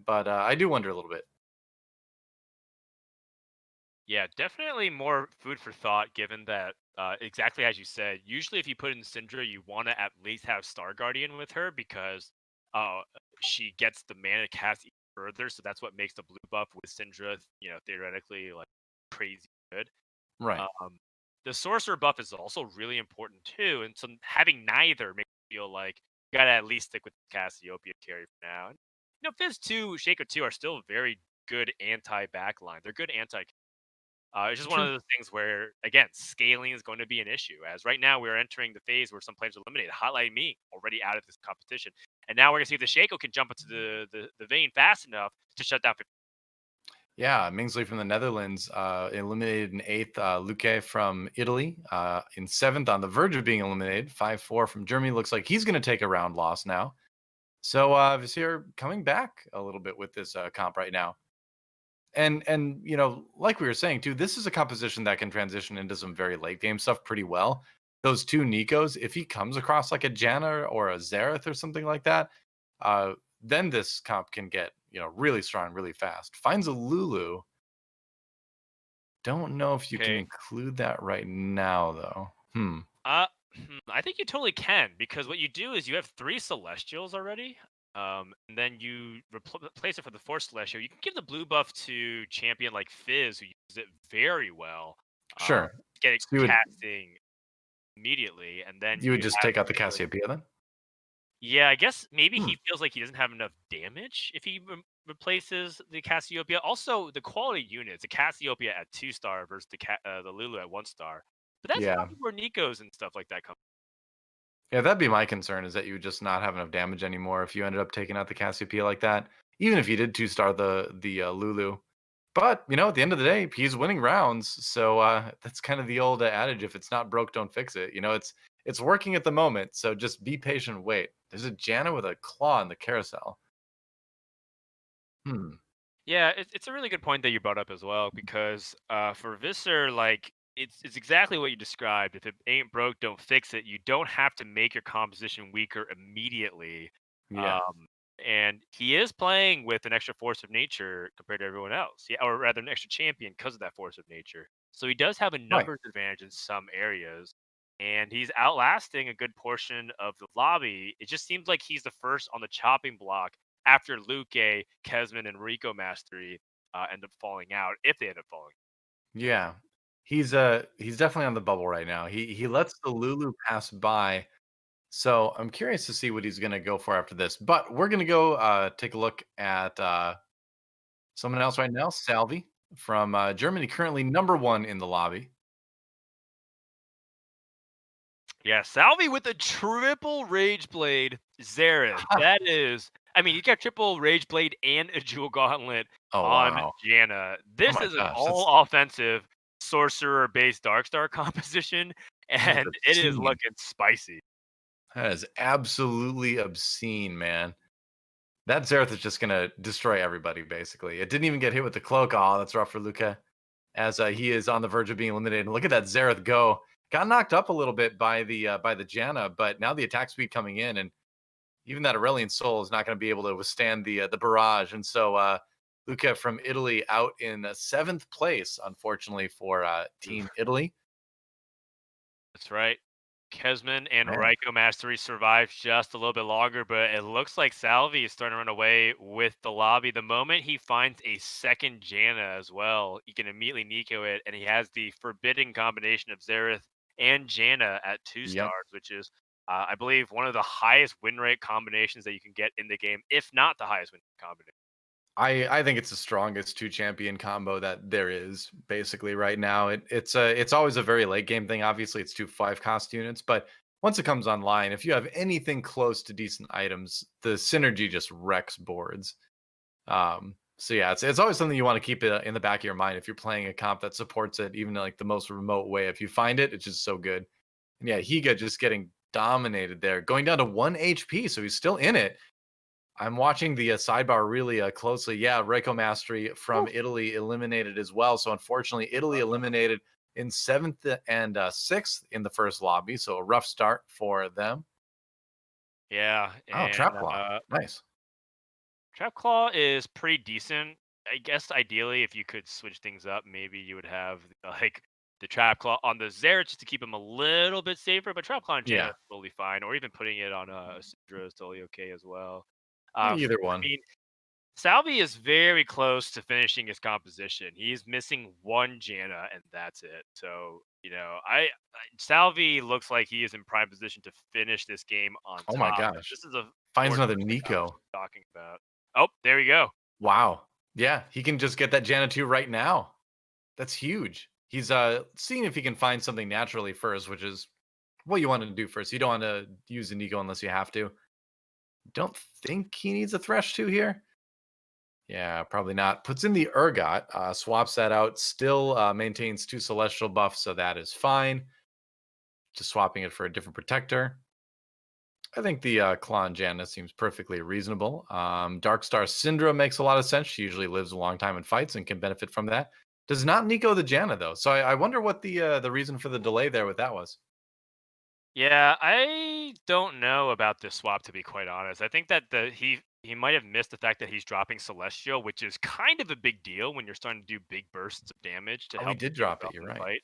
but I do wonder a little bit. Yeah, definitely more food for thought given that, exactly as you said, usually if you put in Syndra, you want to at least have Star Guardian with her because uh, she gets the mana cast even further. So that's what makes the blue buff with Syndra, theoretically like crazy good. Right. Um, the sorcerer buff is also really important too. And so having neither makes me feel like you gotta at least stick with Cassiopeia carry for now. And, Fizz 2, Shaco 2 are still very good anti backline. They're good anti it's just one of True. those things where, again, scaling is going to be an issue. As right now, we're entering the phase where some players are eliminated. Hotline Me already out of this competition, and now we're gonna see if the Shaco can jump into the vein fast enough to shut down. Yeah, Mingzli from the Netherlands eliminated in eighth. Luque from Italy in seventh, on the verge of being eliminated. 5-4 from Germany. Looks like he's going to take a round loss now. So Vizier coming back a little bit with this comp right now. And like we were saying too, this is a composition that can transition into some very late game stuff pretty well. Those 2 Nikos, if he comes across like a Janna or a Xerath or something like that, then this comp can get really strong really fast. Finds a Lulu. Don't know if you can Okay, include that right now though. uh, I think you totally can because what you do is you have 3 Celestials already. And then you replace it for the 4th Celestial. You can give the blue buff to champion like Fizz, who uses it very well. Um, Sure. get it So you would casting immediately, and then you would you just have take out the Shaco. Cassiopeia then? Yeah, I guess maybe Hmm. he feels like he doesn't have enough damage if he replaces the Cassiopeia. Also, the quality units, the Cassiopeia at 2-star versus the Lulu at 1-star. But that's Yeah. probably where Nico's and stuff like that come. Yeah, that'd be my concern is that you would just not have enough damage anymore if you ended up taking out the Cassiopeia like that. Even if you did 2-star the Lulu. But, at the end of the day, he's winning rounds, so that's kind of the old adage, if it's not broke, don't fix it. It's working at the moment, so just be patient and wait. There's a Janna with a claw in the carousel. Hmm. Yeah, it's a really good point that you brought up as well because for Visser, like It's exactly what you described. If it ain't broke, don't fix it. You don't have to make your composition weaker immediately. Yeah. Um, and he is playing with an extra force of nature compared to everyone else. Yeah, or rather, an extra champion because of that force of nature. So he does have a Right. numbers advantage in some areas, and he's outlasting a good portion of the lobby. It just seems like he's the first on the chopping block after Luque, Kezman, and RyKo Mastery end up falling out if they end up falling. Yeah. He's definitely on the bubble right now. He lets the Lulu pass by. So I'm curious to see what he's gonna go for after this. But we're gonna go take a look at someone else right now, Salvyyy from Germany, currently number one in the lobby. Yeah, Salvy with a triple Rage Blade Xerath. That is, I mean, you got triple Rage Blade and a Jewel Gauntlet Oh on wow. Janna. Oh This my is an gosh. all offensive sorcerer based Darkstar composition, That is and it is obscene. looking spicy. That is absolutely obscene, man. That Xerath is just gonna destroy everybody, basically. It didn't even get hit with the cloak. Oh, that's rough for Luque, as he is on the verge of being eliminated. And look at that Xerath go. Got knocked up a little bit by the Janna, but now the attack speed coming in, and even that Aurelian Soul is not going to be able to withstand the barrage. And so Luque from Italy out in seventh place, unfortunately for Team Oof. Italy. That's right. Kezman and Man, RyKo Mastery survived just a little bit longer, but it looks like Salvi is starting to run away with the lobby. The moment he finds a second Janna as well, he can immediately Nico it, and he has the forbidden combination of Xerath and Janna at two yep. stars, which is, I believe, one of the highest win rate combinations that you can get in the game, if not the highest win combination. I think it's the strongest two champion combo that there is basically right now. It's always a very late game thing. Obviously, it's 2 5 cost units, but once it comes online, if you have anything close to decent items, the synergy just wrecks boards. So yeah, it's always something you want to keep it in the back of your mind if you're playing a comp that supports it, even in like the most remote way. If you find it, it's just so good. And yeah, Higa just getting dominated there, going down to 1 HP, so he's still in it. I'm watching the sidebar really closely. Yeah, RyKo Mastery from Woo. Italy eliminated as well. So unfortunately, Italy eliminated in seventh and sixth in the first lobby. So a rough start for them. Yeah, Oh, and Trap Claw. Nice. Trap Claw is pretty decent. I guess ideally, if you could switch things up, maybe you would have like the Trap Claw on the Xerath just to keep him a little bit safer. But Trap Claw and Janna Yeah, is totally fine, or even putting it on a Syndra is totally okay as well. either I one. mean, Salvi is very close to finishing his composition. He's missing one Janna, and that's it. So Salvi looks like he is in prime position to finish this game on Oh my top. gosh. This is a Finds fortunate another I was Nico. talking about. Oh, there we go. Wow. Yeah, he can just get that Janna 2 right now. That's huge. He's seeing if he can find something naturally first, which is what you want to do first. You don't want to use a Nico unless you have to. Don't think he needs a Thresh 2 here. Yeah, probably not. Puts in the Urgot, swaps that out, still maintains 2 Celestial buffs, so that is fine. Just swapping it for a different protector. I think the Claw and Janna seems perfectly reasonable. Darkstar Syndra makes a lot of sense. She usually lives a long time in fights and can benefit from that. Does not Nico the Janna though, so I wonder what the reason for the delay there with that was. Yeah, I don't know about this swap to be quite honest. I think that he might have missed the fact that he's dropping Celestial, which is kind of a big deal when you're starting to do big bursts of damage to Oh, he help did keep drop it. yourself You're in the right. fight.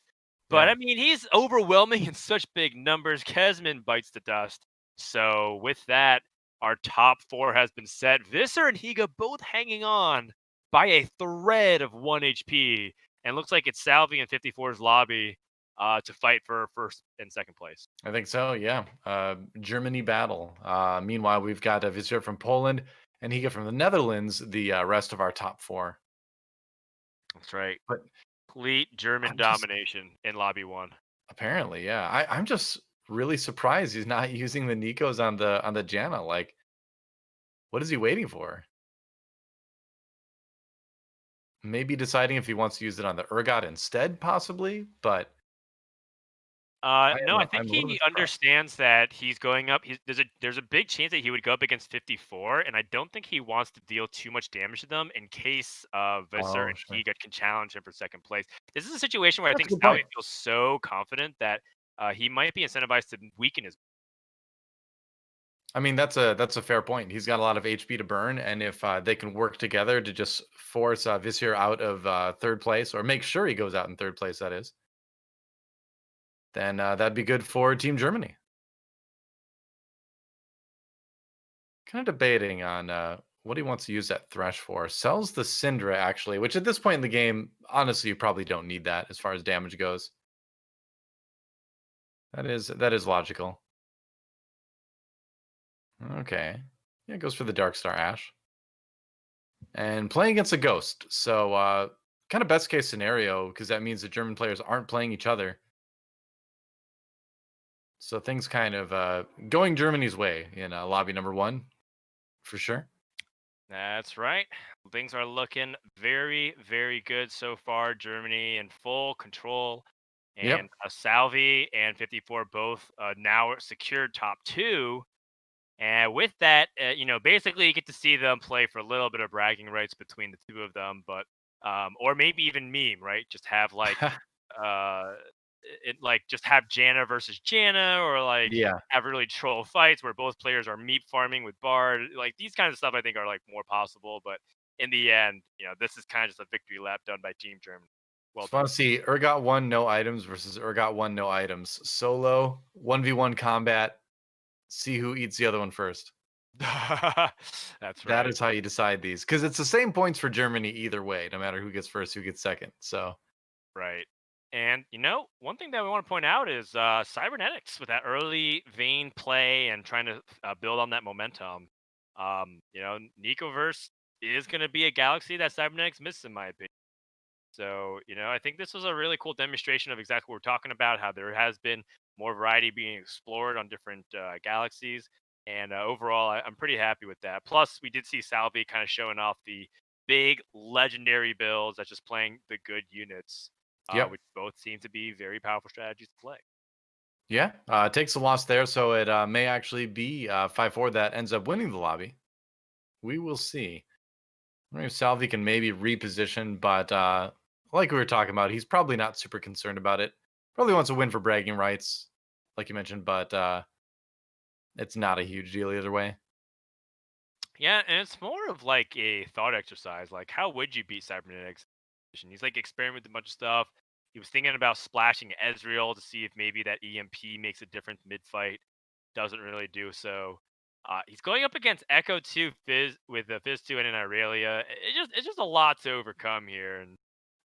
But Yeah. I mean, he's overwhelming in such big numbers. Kezman bites the dust. So with that, our top four has been set. Visser and Higa both hanging on by a thread of 1 HP. And looks like it's Salvi and 54's lobby to fight for first and second place. I think so. Yeah. Germany battle. Meanwhile, we've got a visitor from Poland and Higa from the Netherlands. The rest of our top four. That's right. But Complete German I'm just domination in lobby one. apparently, yeah. I'm just really surprised he's not using the Nikos on the Janna. Like, what is he waiting for? Maybe deciding if he wants to use it on the Urgot instead, possibly. But No, I think I'm a little he bit surprised. understands that he's going up. There's a big chance that he would go up against 54, and I don't think he wants to deal too much damage to them in case Visser Oh, and sure. Higa can challenge him for second place. This is a situation where I That's think a good Salvyyy point. feels so confident that he might be incentivized to weaken his. I mean, that's a fair point. He's got a lot of HP to burn, and if they can work together to just force Visir out of third place, or make sure he goes out in third place, that is, then that'd be good for Team Germany. Kind of debating on what he wants to use that Thresh for. Sells the Syndra actually, which at this point in the game, honestly, you probably don't need that as far as damage goes. That is logical. Okay, yeah, it goes for the Dark Star Ash and playing against a Ghost. So kind of best case scenario because that means the German players aren't playing each other. So things kind of going Germany's way in lobby number one for sure. That's right. Things are looking very, very good so far. Germany in full control, and Yep. Salvyyy and 54 both now secured top two. And with that, basically you get to see them play for a little bit of bragging rights between the two of them, but or maybe even meme, right? Just have like uh like just have Janna versus Janna, or like Yeah. have really troll fights where both players are meat farming with Bard. Like these kinds of stuff I think are like more possible, but in the end, this is kind of just a victory lap done by Team Germany. Well Just done. want to see Urgot one no items versus Urgot one no items. Solo 1v1 combat. See who eats the other one first. That's That right. is how you decide these because it's the same points for Germany either way, no matter who gets first, who gets second. So Right. And one thing that we want to point out is cybernetics with that early Vayne play and trying to build on that momentum. Nicoverse is going to be a galaxy that cybernetics missed, in my opinion. So, I think this was a really cool demonstration of exactly what we're talking about, how there has been more variety being explored on different galaxies. And overall, I'm pretty happy with that. Plus, we did see Salvyyy kind of showing off the big legendary builds that's just playing the good units, yep. which both seem to be very powerful strategies to play. Yeah. Takes a loss there, so it may actually be 5-4 that ends up winning the lobby. We will see. I don't know if Salvy can maybe reposition, but like we were talking about, he's probably not super concerned about it. Probably wants to win for bragging rights, like you mentioned, but it's not a huge deal either way. Yeah, and it's more of like a thought exercise. Like, how would you beat Cybernetics? He's like experimenting with a bunch of stuff. He was thinking about splashing Ezreal to see if maybe that EMP makes a difference mid fight. Doesn't really do so. He's going up against Echo 2 Fizz with the Fizz 2 and an Irelia. It's just a lot to overcome here. And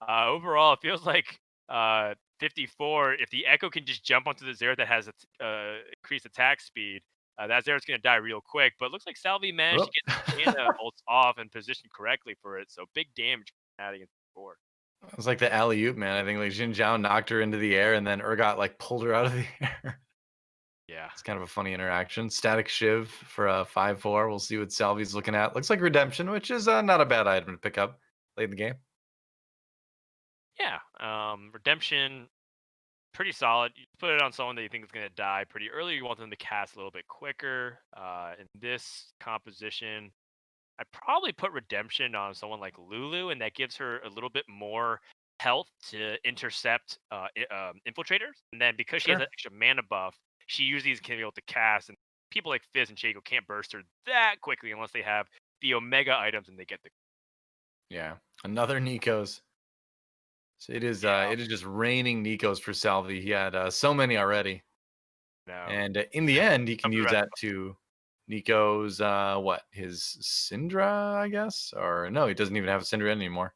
overall, it feels like 54. If the Echo can just jump onto the Zero that has increased attack speed, that Zero's going to die real quick. But it looks like Salvyyy managed to Whoop. get the Janna ults off and positioned correctly for it. So big damage adding against 4. It was like the alley oop, man. I think like Jin Zhao knocked her into the air and then Urgot like pulled her out of the air. Yeah. It's kind of a funny interaction. Static Shiv for a 5-4. We'll see what Salvy's looking at. Looks like Redemption, which is not a bad item to pick up late in the game. Yeah. Redemption, pretty solid. You put it on someone that you think is going to die pretty early. You want them to cast a little bit quicker. In this composition, I'd probably put Redemption on someone like Lulu, and that gives her a little bit more health to intercept infiltrators. And then because she has Sure. that extra mana buff, she usually can be able to cast. And people like Fizz and Shaco can't burst her that quickly unless they have the Omega items and they get the. Yeah. Another Nikos. So Yeah, it is just raining Nikos for Salvi. He had so many already. no. And in the end, he Up can the use rest that of us. to Nico's what? His Syndra, I guess? Or no, he doesn't even have a Syndra anymore.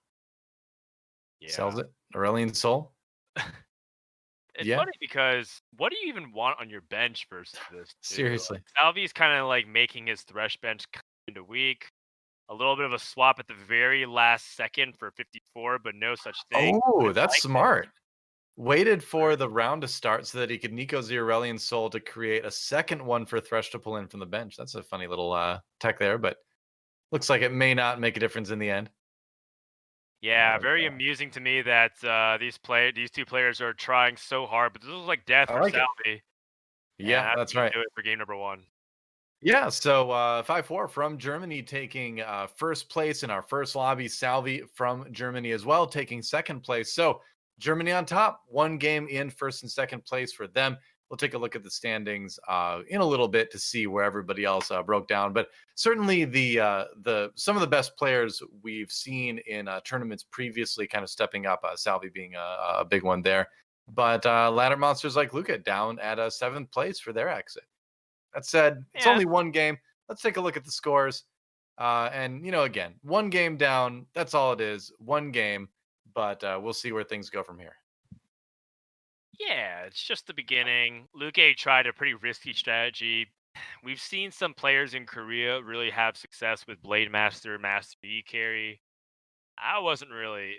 Yeah. Sells it. Aurelian Soul. It's Yeah. funny because what do you even want on your bench versus this too? Seriously. Salvy's kind of like making his Thresh bench kind of weak. A little bit of a swap at the very last second for 54, but no such thing. I Oh, that's like it. smart. Waited for Right. the round to start so that he could Nico's the Aurelian Soul to create a second one for Thresh to pull in from the bench. That's a funny little tech there, but looks like it may not make a difference in the end. Yeah, But very amusing to me that these two players are trying so hard, but this was like death I for like it. Salvyyy, and Yeah, that's that's gonna right. do it for game number one. Yeah, so 5-4 from Germany taking first place in our first lobby. Salvyyy from Germany as well taking second place. So Germany on top, one game in first and second place for them. We'll take a look at the standings in a little bit to see where everybody else broke down. But certainly the some of the best players we've seen in tournaments previously kind of stepping up. Salvyyy being a big one there. But ladder monsters like Luque down at seventh place for their exit. That said, it's Yeah, only one game. Let's take a look at the scores. And, again, one game down. That's all it is. One game. But we'll see where things go from here. yeah, it's just the beginning. Luque tried a pretty risky strategy. We've seen some players in Korea really have success with Blade Master, Master E carry. It wasn't really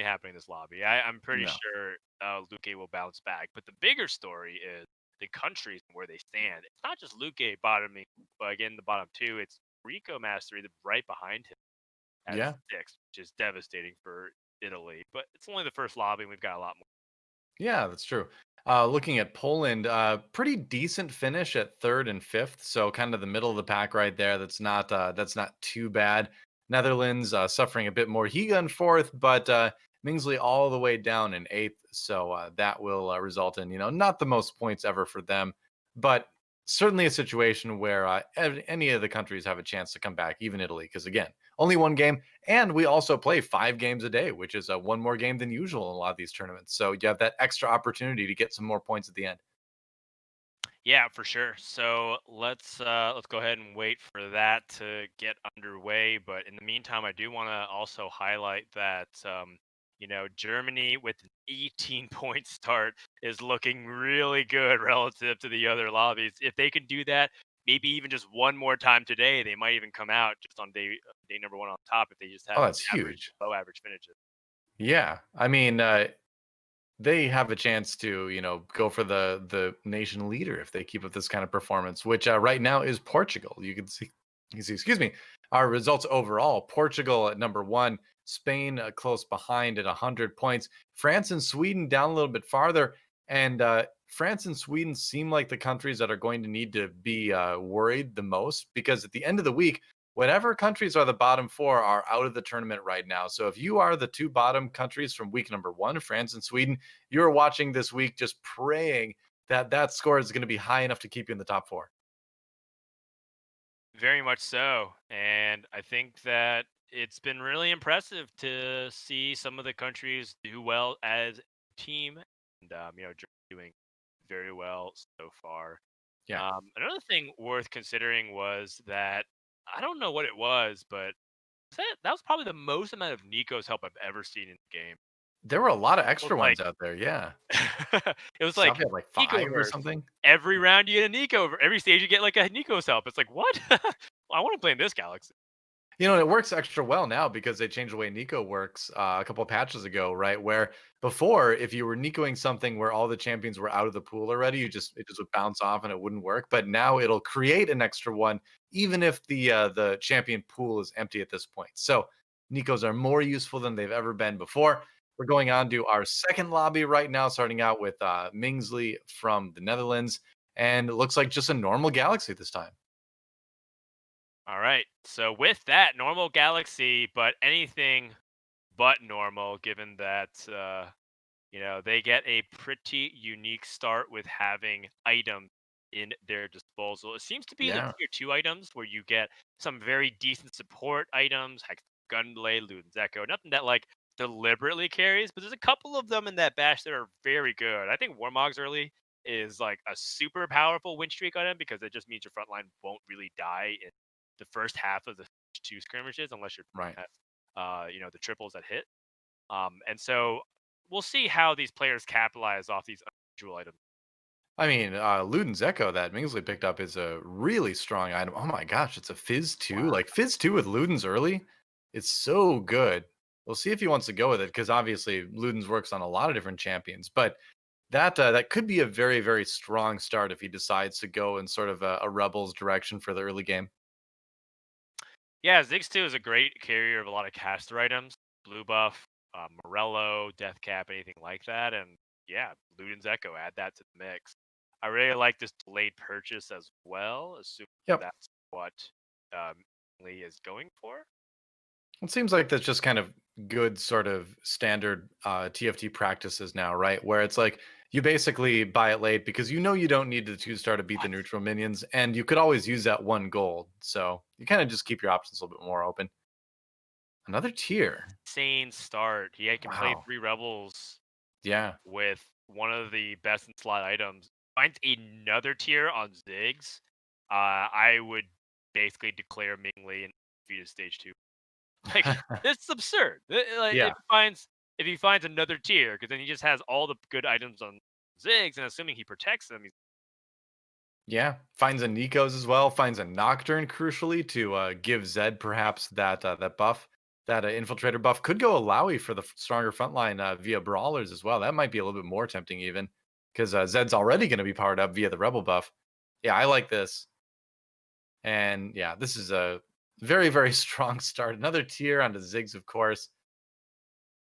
happening in this lobby. I'm pretty No. sure Luque will bounce back. But the bigger story is the countries and where they stand. It's not just Luque bottoming, but again, the bottom two. It's RyKo Mastery right behind him at Yeah. six, which is devastating for Italy. But it's only the first lobby, and we've got a lot more. Yeah, that's true. Looking at Poland, pretty decent finish at third and fifth, so kind of the middle of the pack right there. That's not too bad. Netherlands suffering a bit more. Higa in fourth, but Mingzli all the way down in eighth. So that will result in not the most points ever for them, but certainly a situation where any of the countries have a chance to come back, even Italy, because again, only one game. And we also play 5 games a day, which is one more game than usual in a lot of these tournaments. So you have that extra opportunity to get some more points at the end. Yeah, for sure. So let's go ahead and wait for that to get underway. But in the meantime, I do want to also highlight that Germany with an 18 point start is looking really good relative to the other lobbies. If they can do that, maybe even just one more time today, they might even come out just on day number one on top if they just Oh, have that's average, huge. low average finishes. Yeah. I mean, they have a chance to, go for the nation leader if they keep up this kind of performance, which right now is Portugal. You can see, excuse me, our results overall. Portugal at number one, Spain close behind at 100 points, France and Sweden down a little bit farther. And France and Sweden seem like the countries that are going to need to be worried the most because at the end of the week, whatever countries are the bottom four are out of the tournament right now. So if you are the two bottom countries from week number one, France and Sweden, you're watching this week just praying that that score is going to be high enough to keep you in the top four. Very much so. And I think that it's been really impressive to see some of the countries do well as a team. And, Germany doing very well so far. Yeah. Another thing worth considering was that I don't know what it was, but that was probably the most amount of Nico's help I've ever seen in the game. There were a lot of It was extra like ones out there. Yeah. it was like Salvy had like Nico five or verse. something. Every round you get a Nico. Every stage you get like a Nico's help. It's like what? I want to play in this galaxy. It works extra well now because they changed the way Nico works a couple of patches ago, right? Where before, if you were Nicoing something where all the champions were out of the pool already, it just would bounce off and it wouldn't work. But now it'll create an extra one, even if the champion pool is empty at this point. So Nicos are more useful than they've ever been before. We're going on to our second lobby right now, starting out with Mingzli from the Netherlands, and it looks like just a normal galaxy this time. All right. So with that, normal galaxy, but anything but normal, given that they get a pretty unique start with having items in their disposal. It seems to be the Yeah. tier two items where you get some very decent support items, like Gunblade, Luden's Echo. Nothing that like deliberately carries, but there's a couple of them in that bash that are very good. I think Warmog's early is like a super powerful win streak item because it just means your front line won't really die in the first half of the two skirmishes unless you're Right. at the triples that hit. And so we'll see how these players capitalize off these unusual items. I mean, Luden's Echo that Mingsley picked up is a really strong item. Oh my gosh, it's a Fizz 2. Wow. Like Fizz 2 with Luden's early. It's so good. We'll see if he wants to go with it because obviously Luden's works on a lot of different champions, but that could be a very, very strong start if he decides to go in sort of a Rebels direction for the early game. Yeah, Ziggs 2 is a great carrier of a lot of caster items. blue buff, Morello, death cap, anything like that, and yeah, Luden's Echo. Add that to the mix. I really like this delayed purchase as well, assuming Yep. that's what Lee is going for. It seems like that's just kind of good sort of standard TFT practices now, right? Where it's like you basically buy it late because you know you don't need the 2-star to beat the What? neutral minions, and you could always use that 1 gold. So you kind of just keep your options a little bit more open. Another tier. Insane start. He can play Wow. 3 rebels Yeah. with one of the best in slot items. Finds another tier on Ziggs. I would basically declare mingzli and defeat stage 2. Like, it's absurd. Like, Yeah. if he finds another tier, because then he just has all the good items on Ziggs, and assuming he protects them, Yeah. Finds a Nico's as well. Finds a Nocturne, crucially, to give Zed perhaps that buff. That infiltrator buff could go Alawi for the stronger frontline via brawlers as well. That might be a little bit more tempting even because Zed's already going to be powered up via the rebel buff. Yeah, I like this. And yeah, this is a very, very strong start. Another tier onto Ziggs, of course.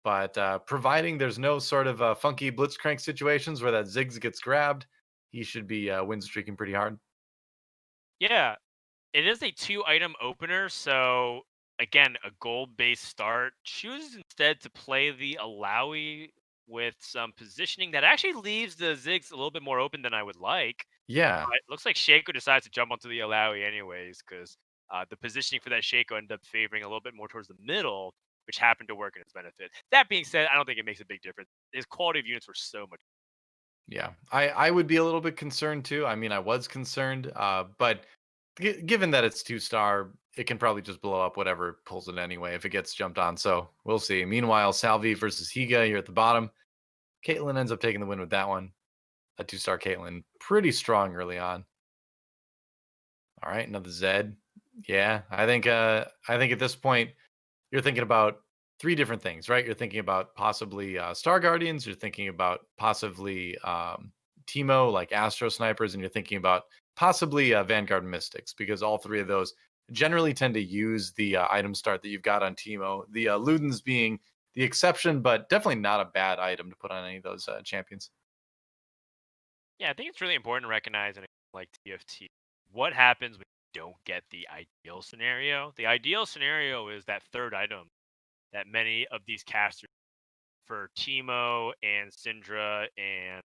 But providing there's no sort of funky blitzcrank situations where that Ziggs gets grabbed, he should be win streaking pretty hard. yeah, it is a 2-item opener, so again, a gold-based start. Choose instead to play the Alawi with some positioning that actually leaves the Ziggs a little bit more open than I would like. Yeah, But it looks like Shaco decides to jump onto the Alawi anyways, because the positioning for that Shaco ended up favoring a little bit more towards the middle, which happened to work in his benefit. That being said, I don't think it makes a big difference. His quality of units were so much. yeah. I would be a little bit concerned too. I mean, I was concerned, but given that it's 2-star, it can probably just blow up whatever pulls it anyway if it gets jumped on. So we'll see. Meanwhile, Salvyyy versus Higa here at the bottom. Caitlyn ends up taking the win with that one. A 2-star Caitlyn, pretty strong early on. All right, another Zed. Yeah, I think at this point you're thinking about 3 different things, right? You're thinking about possibly Star Guardians, you're thinking about possibly Teemo like Astro Snipers, and you're thinking about possibly Vanguard Mystics because all 3 of those generally tend to use the item start that you've got on Teemo. The Ludens being the exception, but definitely not a bad item to put on any of those champions. Yeah, I think it's really important to recognize in a game like TFT what happens when you don't get the ideal scenario. The ideal scenario is that third item that many of these casters for Teemo and Syndra and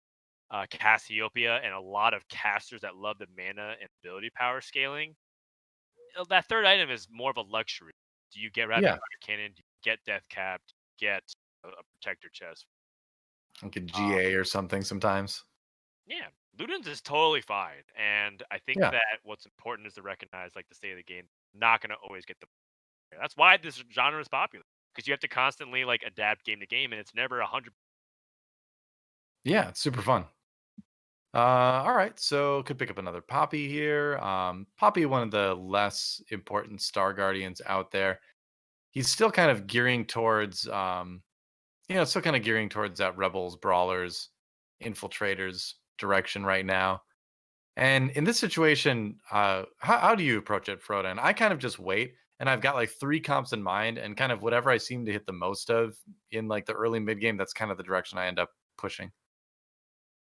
Cassiopeia and a lot of casters that love the mana and ability power scaling. That third item is more of a luxury. Do you get rapid Yeah, fire cannon? Do you get death cap? Do you get a protector chest? like a Uh, GA or something sometimes. yeah, Ludens is totally fine, and I think Yeah. that what's important is to recognize like the state of the game. Not gonna always get the. That's why this genre is popular because you have to constantly like adapt game to game, and it's never 100. Yeah, it's super fun. All right, so could pick up another Poppy here. Poppy, one of the less important Star Guardians out there. He's still kind of gearing towards, still kind of gearing towards that Rebels, Brawlers, Infiltrators direction right now. And in this situation, how do you approach it, Frodan? I kind of just wait, and I've got like 3 comps in mind, and kind of whatever I seem to hit the most of in like the early mid game, that's kind of the direction I end up pushing.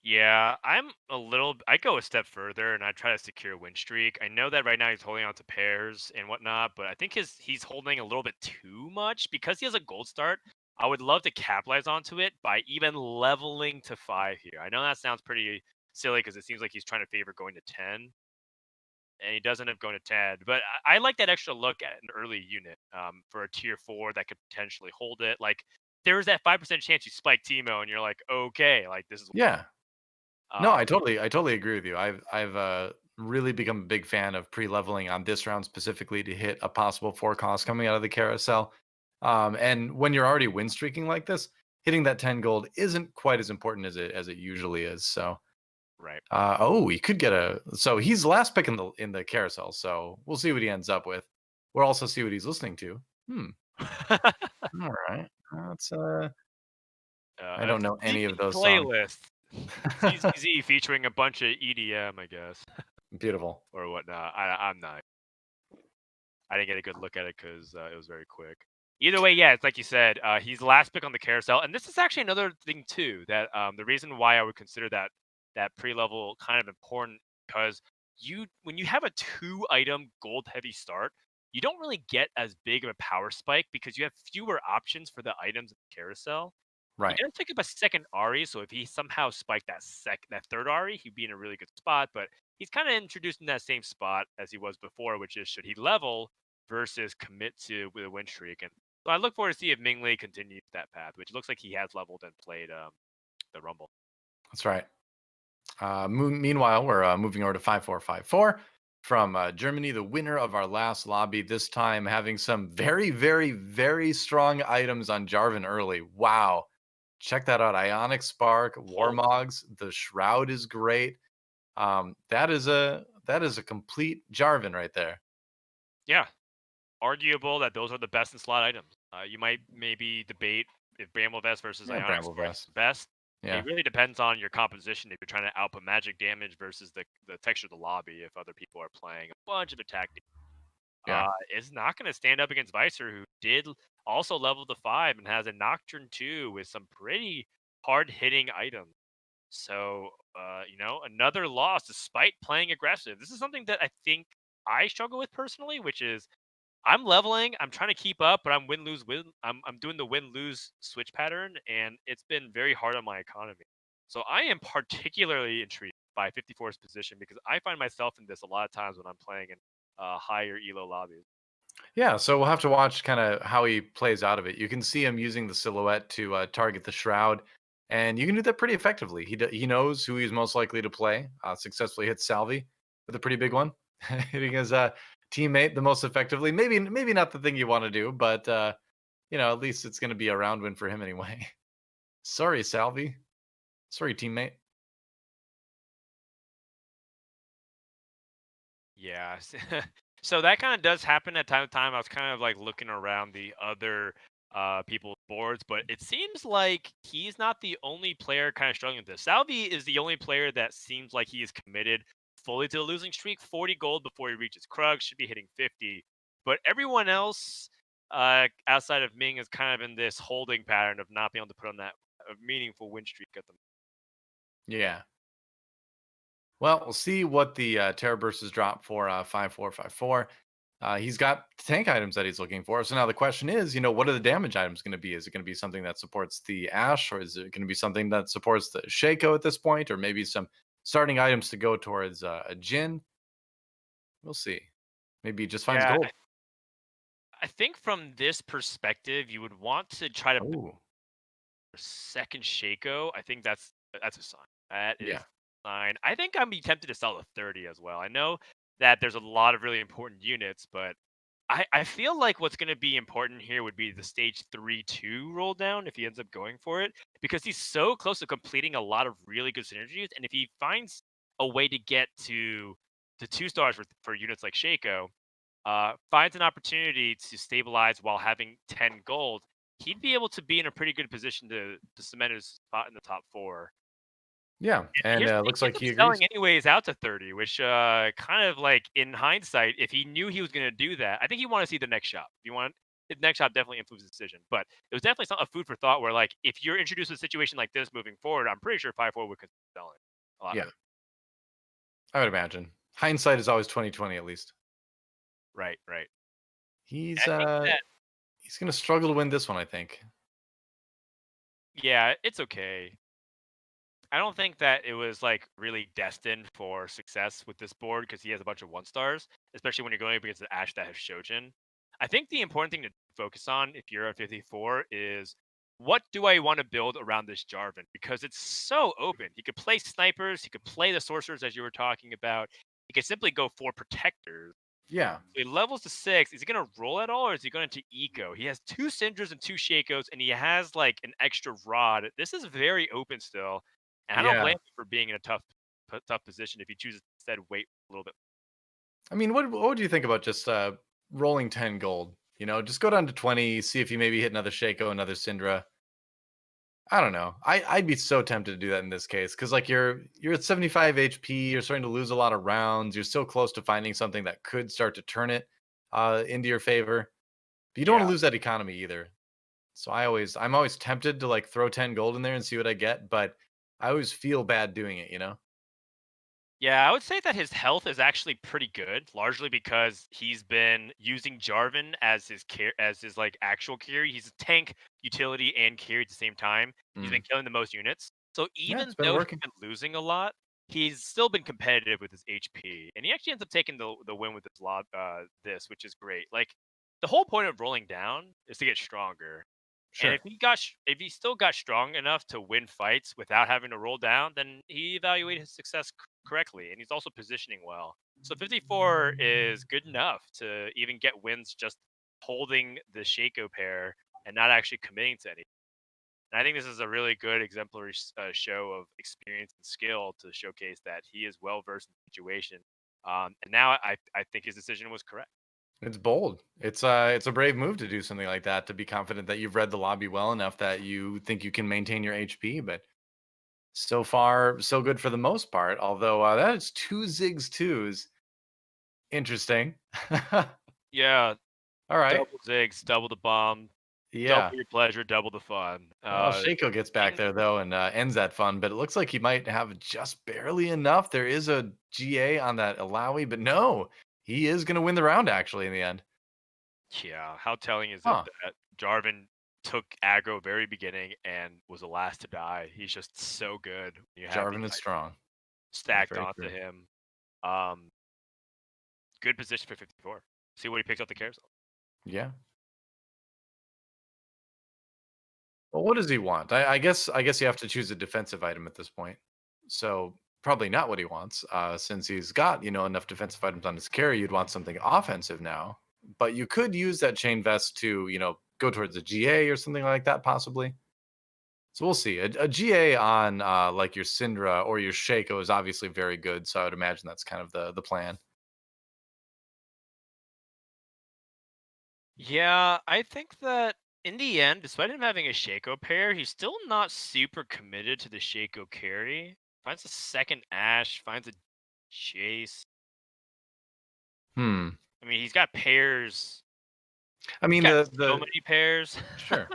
Yeah, I go a step further and I try to secure a win streak. I know that right now he's holding on to pairs and whatnot, but I think he's holding a little bit too much because he has a gold start. I would love to capitalize onto it by even leveling to 5 here. I know that sounds pretty silly because it seems like he's trying to favor going to 10, and he does end up going to 10. But I like that extra look at an early unit for a tier 4 that could potentially hold it. Like there's that 5% chance you spike Teemo and you're like, okay, like this is. Yeah. No, Uh, I totally agree with you. I've really become a big fan of pre-leveling on this round specifically to hit a possible 4 cost coming out of the carousel. And when you're already win streaking like this, hitting that 10 gold isn't quite as important as it usually is. So, right. he could get so he's last pick in the carousel. So we'll see what he ends up with. We'll also see what he's listening to. Hmm. All right. That's I A don't know any of secret those songs. playlist. ZZZ featuring a bunch of EDM, I guess, Beautiful. or whatnot. I'm not. I didn't get a good look at it because it was very quick. Either way, yeah, it's like you said, he's the last pick on the carousel, and this is actually another thing too that the reason why I would consider that pre-level kind of important because when you have a 2-item gold heavy start, you don't really get as big of a power spike because you have fewer options for the items in the carousel. He Right. does pick up a second Ari, so if he somehow spiked that third Ari, he'd be in a really good spot. But he's kind of introduced in that same spot as he was before, which is should he level versus commit to with a win streak. And so I look forward to see if Mingzli continues that path, which looks like he has leveled and played the Rumble. That's right. Meanwhile, we're moving over to 5454 from Germany, the winner of our last lobby, this time having some very, very, very strong items on Jarvan early. Wow. Check that out. Ionic Spark, Warmogs, the Shroud is great. That is a complete Jarvan right there. Yeah. Arguable that those are the best in slot items. You might maybe debate if Bramblevest versus Ionic Spark is the best. Yeah. It really depends on your composition if you're trying to output magic damage versus the texture of the lobby if other people are playing a bunch of attack. Yeah. It's not going to stand up against Visor, who did also level to 5 and has a Nocturne 2 with some pretty hard-hitting items. So, another loss despite playing aggressive. This is something that I think I struggle with personally, which is I'm leveling, I'm trying to keep up, but I'm win-lose-win. I'm doing the win-lose switch pattern, and it's been very hard on my economy. So I am particularly intrigued by 54's position because I find myself in this a lot of times when I'm playing in higher elo lobbies. Yeah, so we'll have to watch kind of how he plays out of it. You can see him using the silhouette to target the shroud, and you can do that pretty effectively. He knows who he's most likely to play. Successfully hit Salvyyy with a pretty big one, hitting his teammate the most effectively. Maybe not the thing you want to do, but at least it's going to be a round win for him anyway. Sorry, Salvyyy. Sorry, teammate. Yeah. So that kind of does happen at time to time. I was kind of like looking around the other people's boards, but it seems like he's not the only player kind of struggling with this. Salvyyy is the only player that seems like he is committed fully to the losing streak. 40 gold before he reaches Krug, should be hitting 50. But everyone else outside of Ming is kind of in this holding pattern of not being able to put on that meaningful win streak at the moment. Yeah. Well, we'll see what the Terror Bursts drop for 5454. He's got tank items that he's looking for. So now the question is, what are the damage items going to be? Is it going to be something that supports the Ashe, or is it going to be something that supports the Shaco at this point, or maybe some starting items to go towards a Jhin? We'll see. Maybe he just finds gold. I think from this perspective, you would want to try to Ooh. second Shaco. I think that's a sign. That is Yeah. a sign. I think I'd be tempted to sell a 30 as well. I know that there's a lot of really important units, but I feel like what's going to be important here would be the stage 3-2 roll down if he ends up going for it, because he's so close to completing a lot of really good synergies. And if he finds a way to get to the 2 stars for units like Shaco, finds an opportunity to stabilize while having 10 gold, he'd be able to be in a pretty good position to cement his spot in the top 4. Yeah, and looks like he agrees. Selling anyways out to 30, which kind of like in hindsight, if he knew he was going to do that, I think he wanted to see the next shop. If you want the next shop, definitely influenced the decision. But it was definitely a food for thought where, like, if you're introduced to a situation like this moving forward, I'm pretty sure 5-4 would consider selling a lot. Yeah, I would imagine. Hindsight is always 20/20, at least. Right. He's going to struggle to win this one, I think. Yeah, it's okay. I don't think that it was like really destined for success with this board because he has a bunch of 1 stars, especially when you're going up against the Ashe that has Shojin. I think the important thing to focus on if you're at 54 is what do I want to build around this Jarvan? Because it's so open. He could play snipers, he could play the sorcerers as you were talking about. He could simply go for protectors. Yeah. So he levels to 6. Is he going to roll at all, or is he going to eco? He has 2 Syndras and 2 Shakos, and he has like an extra rod. This is very open still. And I don't blame him for being in a tough position if he chooses to instead wait a little bit. I mean, what would you think about just rolling 10 gold? Just go down to 20, see if you maybe hit another Shaco, another Syndra. I don't know. I'd be so tempted to do that in this case because, like, you're at 75 HP, you're starting to lose a lot of rounds, you're so close to finding something that could start to turn it into your favor. But you don't want Yeah. to lose that economy either. So I'm always tempted to like throw 10 gold in there and see what I get, but I always feel bad doing it, you know? Yeah, I would say that his health is actually pretty good, largely because he's been using Jarvan as his like actual carry. He's a tank, utility, and carry at the same time. He's been Mm. killing the most units. So Yeah, even it's been though he's working. been losing a lot, he's still been competitive with his HP, and he actually ends up taking the win with which is great. Like the whole point of rolling down is to get stronger. And Sure. if he still got strong enough to win fights without having to roll down, then he evaluated his success correctly, and he's also positioning well. So 54 is good enough to even get wins just holding the Shaco pair and not actually committing to any. And I think this is a really good exemplary show of experience and skill to showcase that he is well versed in the situation. And now I think his decision was correct. It's bold. It's a brave move to do something like that, to be confident that you've read the lobby well enough that you think you can maintain your HP, but so far so good for the most part. Although that is two Ziggs twos. Interesting. Yeah, All right. double zigs, double the bomb, double Yeah. your pleasure, double the fun. Well, Shaco gets back there though and ends that fun, but it looks like he might have just barely enough. There is a GA on that Alawi, but no, he is going to win the round actually in the end. Yeah, how telling is it Huh. that Jarvan took aggro very beginning and was the last to die? He's just so good when you have these Jarvan is items strong. That's stacked very onto true. him. Um, Good position for 54. See what he picks up the carousel. Yeah. Well, what does he want? I guess you have to choose a defensive item at this point. So probably not what he wants, since he's got enough defensive items on his carry. You'd want something offensive now, but you could use that chain vest to go towards a GA or something like that, possibly. So we'll see. A GA on like your Syndra or your Shaco is obviously very good. So I would imagine that's kind of the plan. Yeah, I think that in the end, despite him having a Shaco pair, he's still not super committed to the Shaco carry. Finds a second Ashe, finds a Chase. Hmm. I mean, he's got pairs. I He's mean got so the many pairs. sure.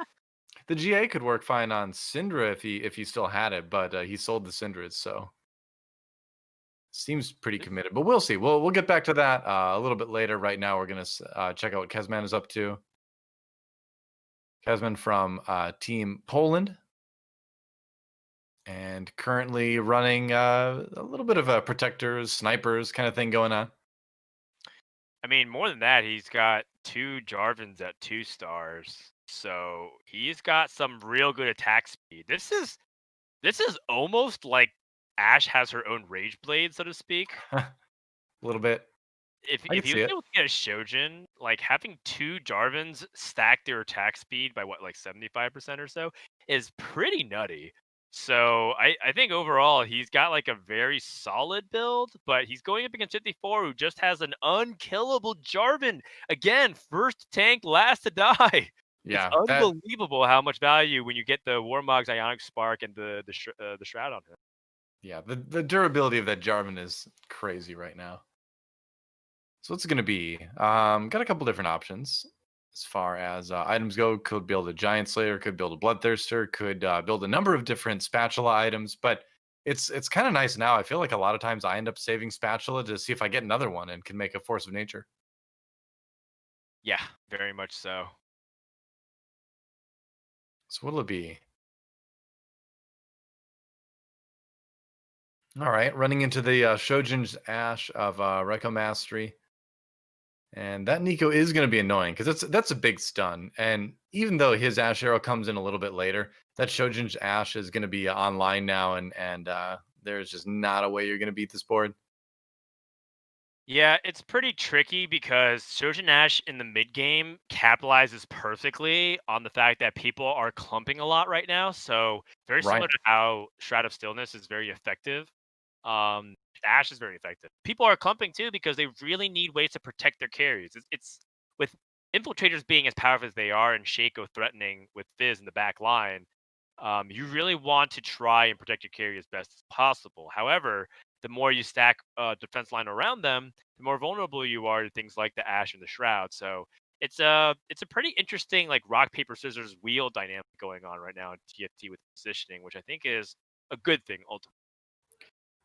The GA could work fine on Syndra if he still had it, but he sold the Syndras, so seems pretty committed. But we'll see. We'll get back to that a little bit later. Right now, we're gonna check out what Kezman is up to. Kezman from Team Poland, and currently running a little bit of a protectors, snipers kind of thing going on. I mean, more than that, he's got two Jarvans at 2 stars. So he's got some real good attack speed. This is almost like Ashe has her own Rage Blade, so to speak. A little bit. I If can he see was it. able to get a Shojin, like having two Jarvans stack their attack speed by what, like 75% or so, is pretty nutty. So I think overall he's got like a very solid build, but he's going up against 54 who just has an unkillable Jarvan. Again, first tank, last to die. It's Yeah, that. unbelievable how much value when you get the Warmog's Ionic Spark and the Shroud on him. Yeah, the durability of that Jarvan is crazy right now. So what's it going to be? Got a couple different options as far as items go. Could build a giant slayer, could build a bloodthirster, could build a number of different spatula items. But it's kind of nice now. I feel like a lot of times I end up saving spatula to see if I get another one and can make a force of nature. Yeah, very much so. So what'll it be? All right, running into the Shojin's Ash of RyKo Mastery. And that Nico is going to be annoying because that's a big stun. And even though his Ash Arrow comes in a little bit later, that Shojin's Ash is going to be online now, and there's just not a way you're going to beat this board. Yeah, it's pretty tricky because Shojin Ash in the mid game capitalizes perfectly on the fact that people are clumping a lot right now. So very Right. similar to how Shroud of Stillness is very effective. Um, Ash is very effective. People are clumping too because they really need ways to protect their carries. It's with infiltrators being as powerful as they are and Shaco threatening with Fizz in the back line. You really want to try and protect your carry as best as possible. However, the more you stack defense line around them, the more vulnerable you are to things like the Ash and the Shroud. So it's a pretty interesting like rock paper scissors wheel dynamic going on right now in TFT with positioning, which I think is a good thing ultimately.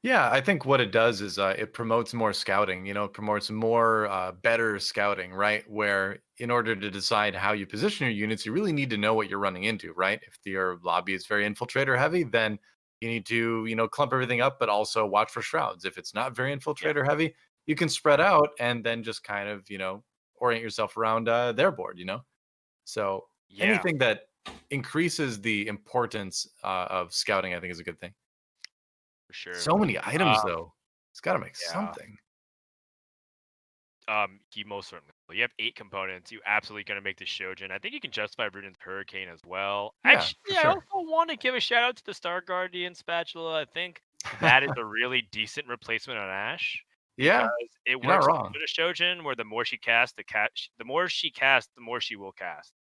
Yeah, I think what it does is it promotes more scouting. It promotes more better scouting, right? Where in order to decide how you position your units, you really need to know what you're running into, right? If your lobby is very infiltrator heavy, then you need to, clump everything up, but also watch for shrouds. If it's not very Yeah, infiltrator heavy, you can spread out and then just kind of, orient yourself around their board, So yeah, anything that increases the importance of scouting, I think, is a good thing. for sure. So many items, Um, though. It's gotta make yeah. something. You most certainly will. You have 8 components. You absolutely gonna make the Shojin. I think you can justify Ruden's Hurricane as well. Yeah, for Actually, I sure. also want to give a shout out to the Star Guardian Spatula. I think that is a really decent replacement on Ash because Yeah, it you're not works wrong. with a Shojin where the more she casts, the more she casts, the more she will cast.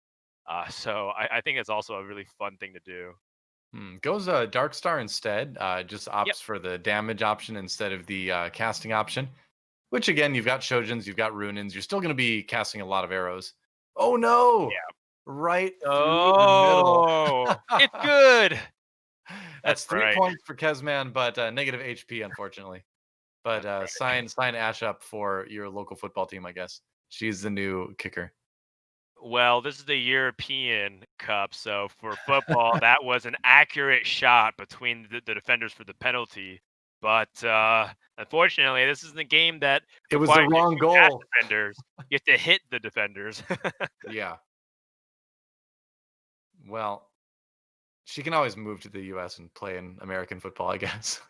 So I think it's also a really fun thing to do. Goes, Darkstar instead, just Yep. opts for the damage option instead of the, casting option, which again, you've got Shojins, you've got Runins, you're still gonna be casting a lot of arrows. Oh, no! Yeah. Right through the middle. Oh, it's good. That's That's 3 right. points for Kezman, but, negative HP, unfortunately. But, That's right. sign Ash up for your local football team, I guess. She's the new kicker. Well, this is the European Cup, so for football, that was an accurate shot between the defenders for the penalty. But unfortunately, this is the game that It was the requires you wrong to shoot past goal. defenders. You have to hit the defenders. Yeah. Well, she can always move to the US and play in American football, I guess.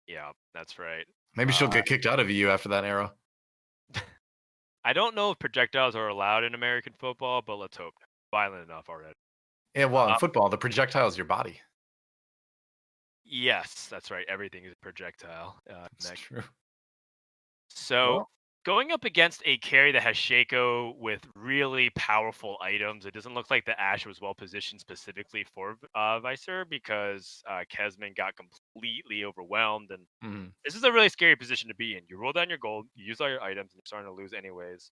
Yeah, that's right. Maybe she'll Uh, get kicked out of EU after that arrow. I don't know if projectiles are allowed in American football, but let's hope. Violent enough already. Yeah, well, in Uh, football, the projectile is your body. yes, that's right. Everything is a projectile. It's true. So Well, going up against a carry that has Shaco with really powerful items, it doesn't look like the Ashe was well positioned specifically for Visor because Kezman got completely overwhelmed. And mhm, this is a really scary position to be in. You roll down your gold, you use all your items, and you're starting to lose anyways.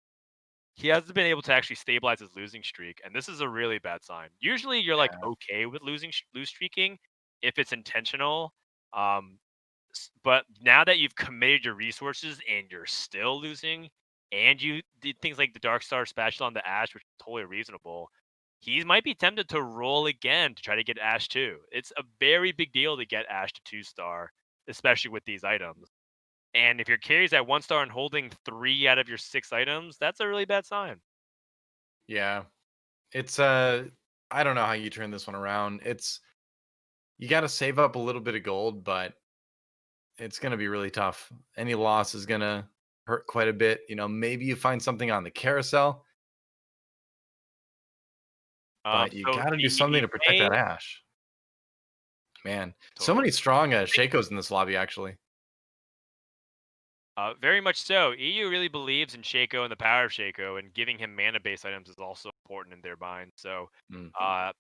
He hasn't been able to actually stabilize his losing streak, and this is a really bad sign. Usually, you're like yeah, okay with lose streaking if it's intentional. Um, but now that you've committed your resources and you're still losing, and you did things like the Dark Star Spatula on the Ash, which is totally reasonable, he might be tempted to roll again to try to get Ash 2. It's a very big deal to get Ash to 2-star, especially with these items. And if your carry's at 1 star and holding 3 out of your 6 items, that's a really bad sign. yeah. It's, I don't know how you turn this one around. You gotta save up a little bit of gold, but it's gonna be really tough. Any loss is gonna hurt quite a bit. Maybe you find something on the carousel, but you So gotta do something the to protect that main ash. Man, so totally. many strong, Shakos in this lobby, actually. Very much so. EU really believes in Shaco and the power of Shaco, and giving him mana based items is also important in their mind. So, Mm,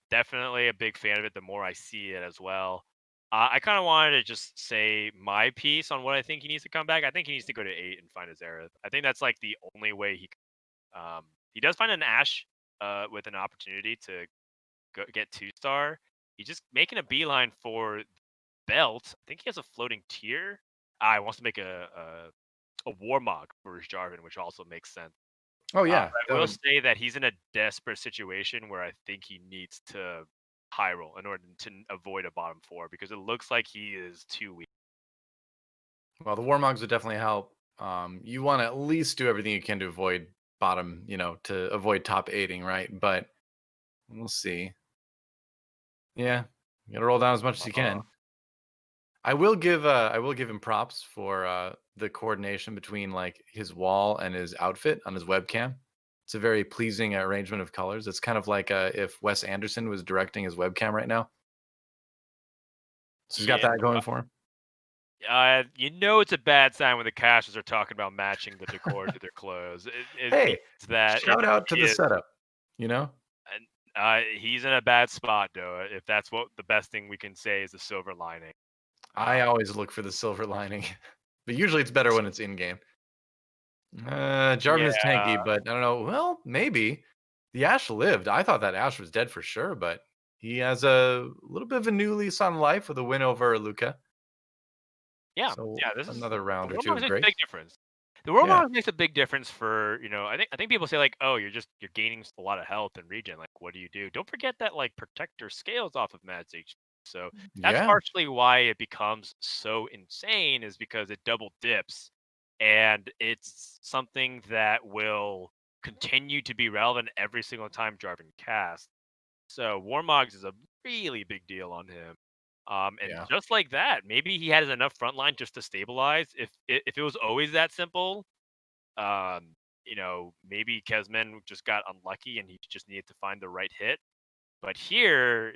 definitely a big fan of it the more I see it as well. I kind of wanted to just say my piece on what I think he needs to come back. I think he needs to go to 8 and find a Zareth. I think that's like the only way he does find an Ash with an opportunity to get 2-star. He's just making a beeline for belt. I think he has a floating tier. He wants to make a Warmog for his Jarvan, which also makes sense. oh, yeah, But I that will would say that he's in a desperate situation where I think he needs to high roll in order to avoid a bottom 4 because it looks like he is too weak. well, the Warmogs would definitely help. You wanna at least do everything you can to avoid bottom, to avoid top aiding, right? But we'll see. Yeah, you gotta roll down as much as you Uh, can. I will give him props for the coordination between like his wall and his outfit on his webcam. It's a very pleasing arrangement of colors. It's kind of like if Wes Anderson was directing his webcam right now. So he's got yeah. that going for him. It's a bad sign when the casters are talking about matching the decor to their clothes. It means Hey, that shout out to he the is, setup. You know, and he's in a bad spot, though. If that's what the best thing we can say is the silver lining. I Um, always look for the silver lining, but usually it's better when it's in game. Jarvan is tanky, but I don't know. Well, maybe the Ashe lived. I thought that Ashe was dead for sure, but he has a little bit of a new lease on life with a win over Luque. Yeah, So yeah. This is another the round or two Warmogs of makes a grace. big difference. The Yeah, Warmogs makes a big difference for I think people say like, oh, you're gaining a lot of health and regen. Like, what do you do? Don't forget that like Protector scales off of Mad's HP. So that's yeah, partially why it becomes so insane, is because it double dips, and it's something that will continue to be relevant every single time Jarvan casts. So Warmogs is a really big deal on him. And yeah. just like that, maybe he has enough frontline just to stabilize. If it was always that simple, maybe Kezman just got unlucky and he just needed to find the right hit. But here,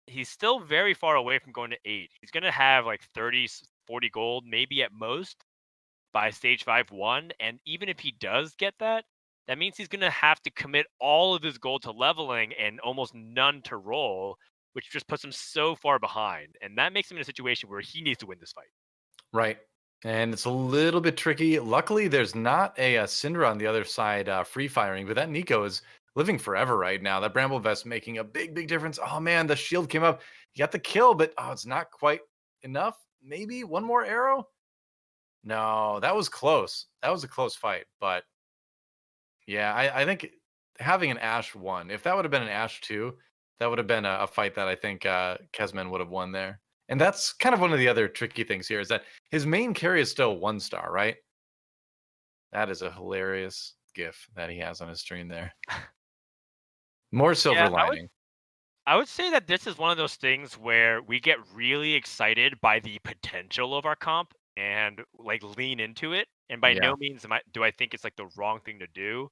he's still very far away from going to 8. He's going to have like 30, 40 gold, maybe at most, by stage 5-1. And even if he does get that, that means he's going to have to commit all of his gold to leveling and almost none to roll, which just puts him so far behind. And that makes him in a situation where he needs to win this fight. Right. And it's a little bit tricky. Luckily, there's not a Syndra on the other side free firing, but that Nico is living forever right now. That Bramble Vest making a big, big difference. Oh man, the shield came up. He got the kill, but it's not quite enough. Maybe one more arrow? No, that was close. That was a close fight. But yeah, I think having an Ashe 1, if that would have been an Ashe 2, that would have been a fight that I think Kezman would have won there. And that's kind of one of the other tricky things here is that his main carry is still 1 star, right? That is a hilarious gif that he has on his stream there. More silver Yeah, I would lining. I would say that this is one of those things where we get really excited by the potential of our comp and like lean into it. And by Yeah, no means do I think it's like the wrong thing to do.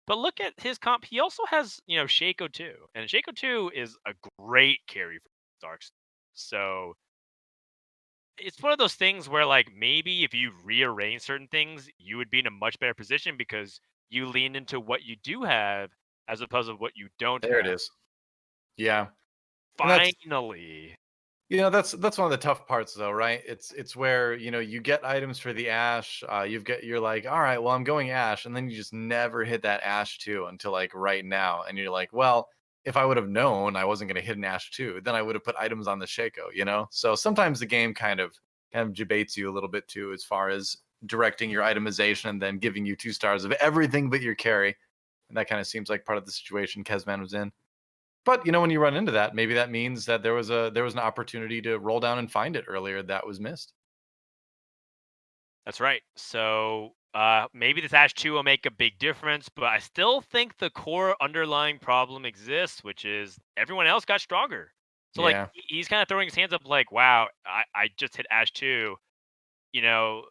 But look at his comp. He also has, Shaco too. And Shaco 2 is a great carry for Darks. So it's one of those things where like maybe if you rearrange certain things, you would be in a much better position because you lean into what you do have as opposed to what you don't there it have. is. Yeah. And that's Finally. that's one of the tough parts though, right? It's where, you get items for the Ashe, you're like, all right, well, I'm going Ashe, and then you just never hit that Ashe 2 until like right now. And you're like, well, if I would have known I wasn't gonna hit an Ashe 2, then I would have put items on the Shaco. So sometimes the game kind of debates you a little bit too, as far as directing your itemization and then giving you 2 stars of everything but your carry. And that kind of seems like part of the situation Kezman was in. But when you run into that, maybe that means that there was an opportunity to roll down and find it earlier that was missed. That's right. So maybe this Ash 2 will make a big difference, but I still think the core underlying problem exists, which is everyone else got stronger. So like Yeah, he's kind of throwing his hands up like, wow, I just hit Ash 2, you know,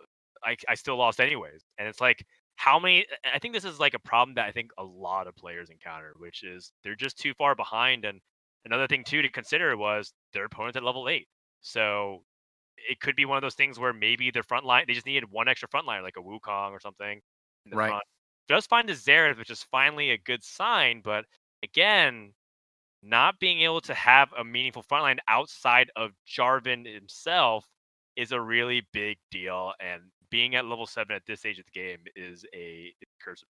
I still lost anyways. And it's like, how many I think this is like a problem that I think a lot of players encounter, which is they're just too far behind. And another thing too to consider was their opponent's at level 8. So it could be one of those things where maybe their front line, they just needed one extra front line, like a Wukong or something in the right. front. Just find a Xerath, which is finally a good sign. But again, not being able to have a meaningful front line outside of Jarvan himself is a really big deal. And being at level 7 at this stage of the game is a curse.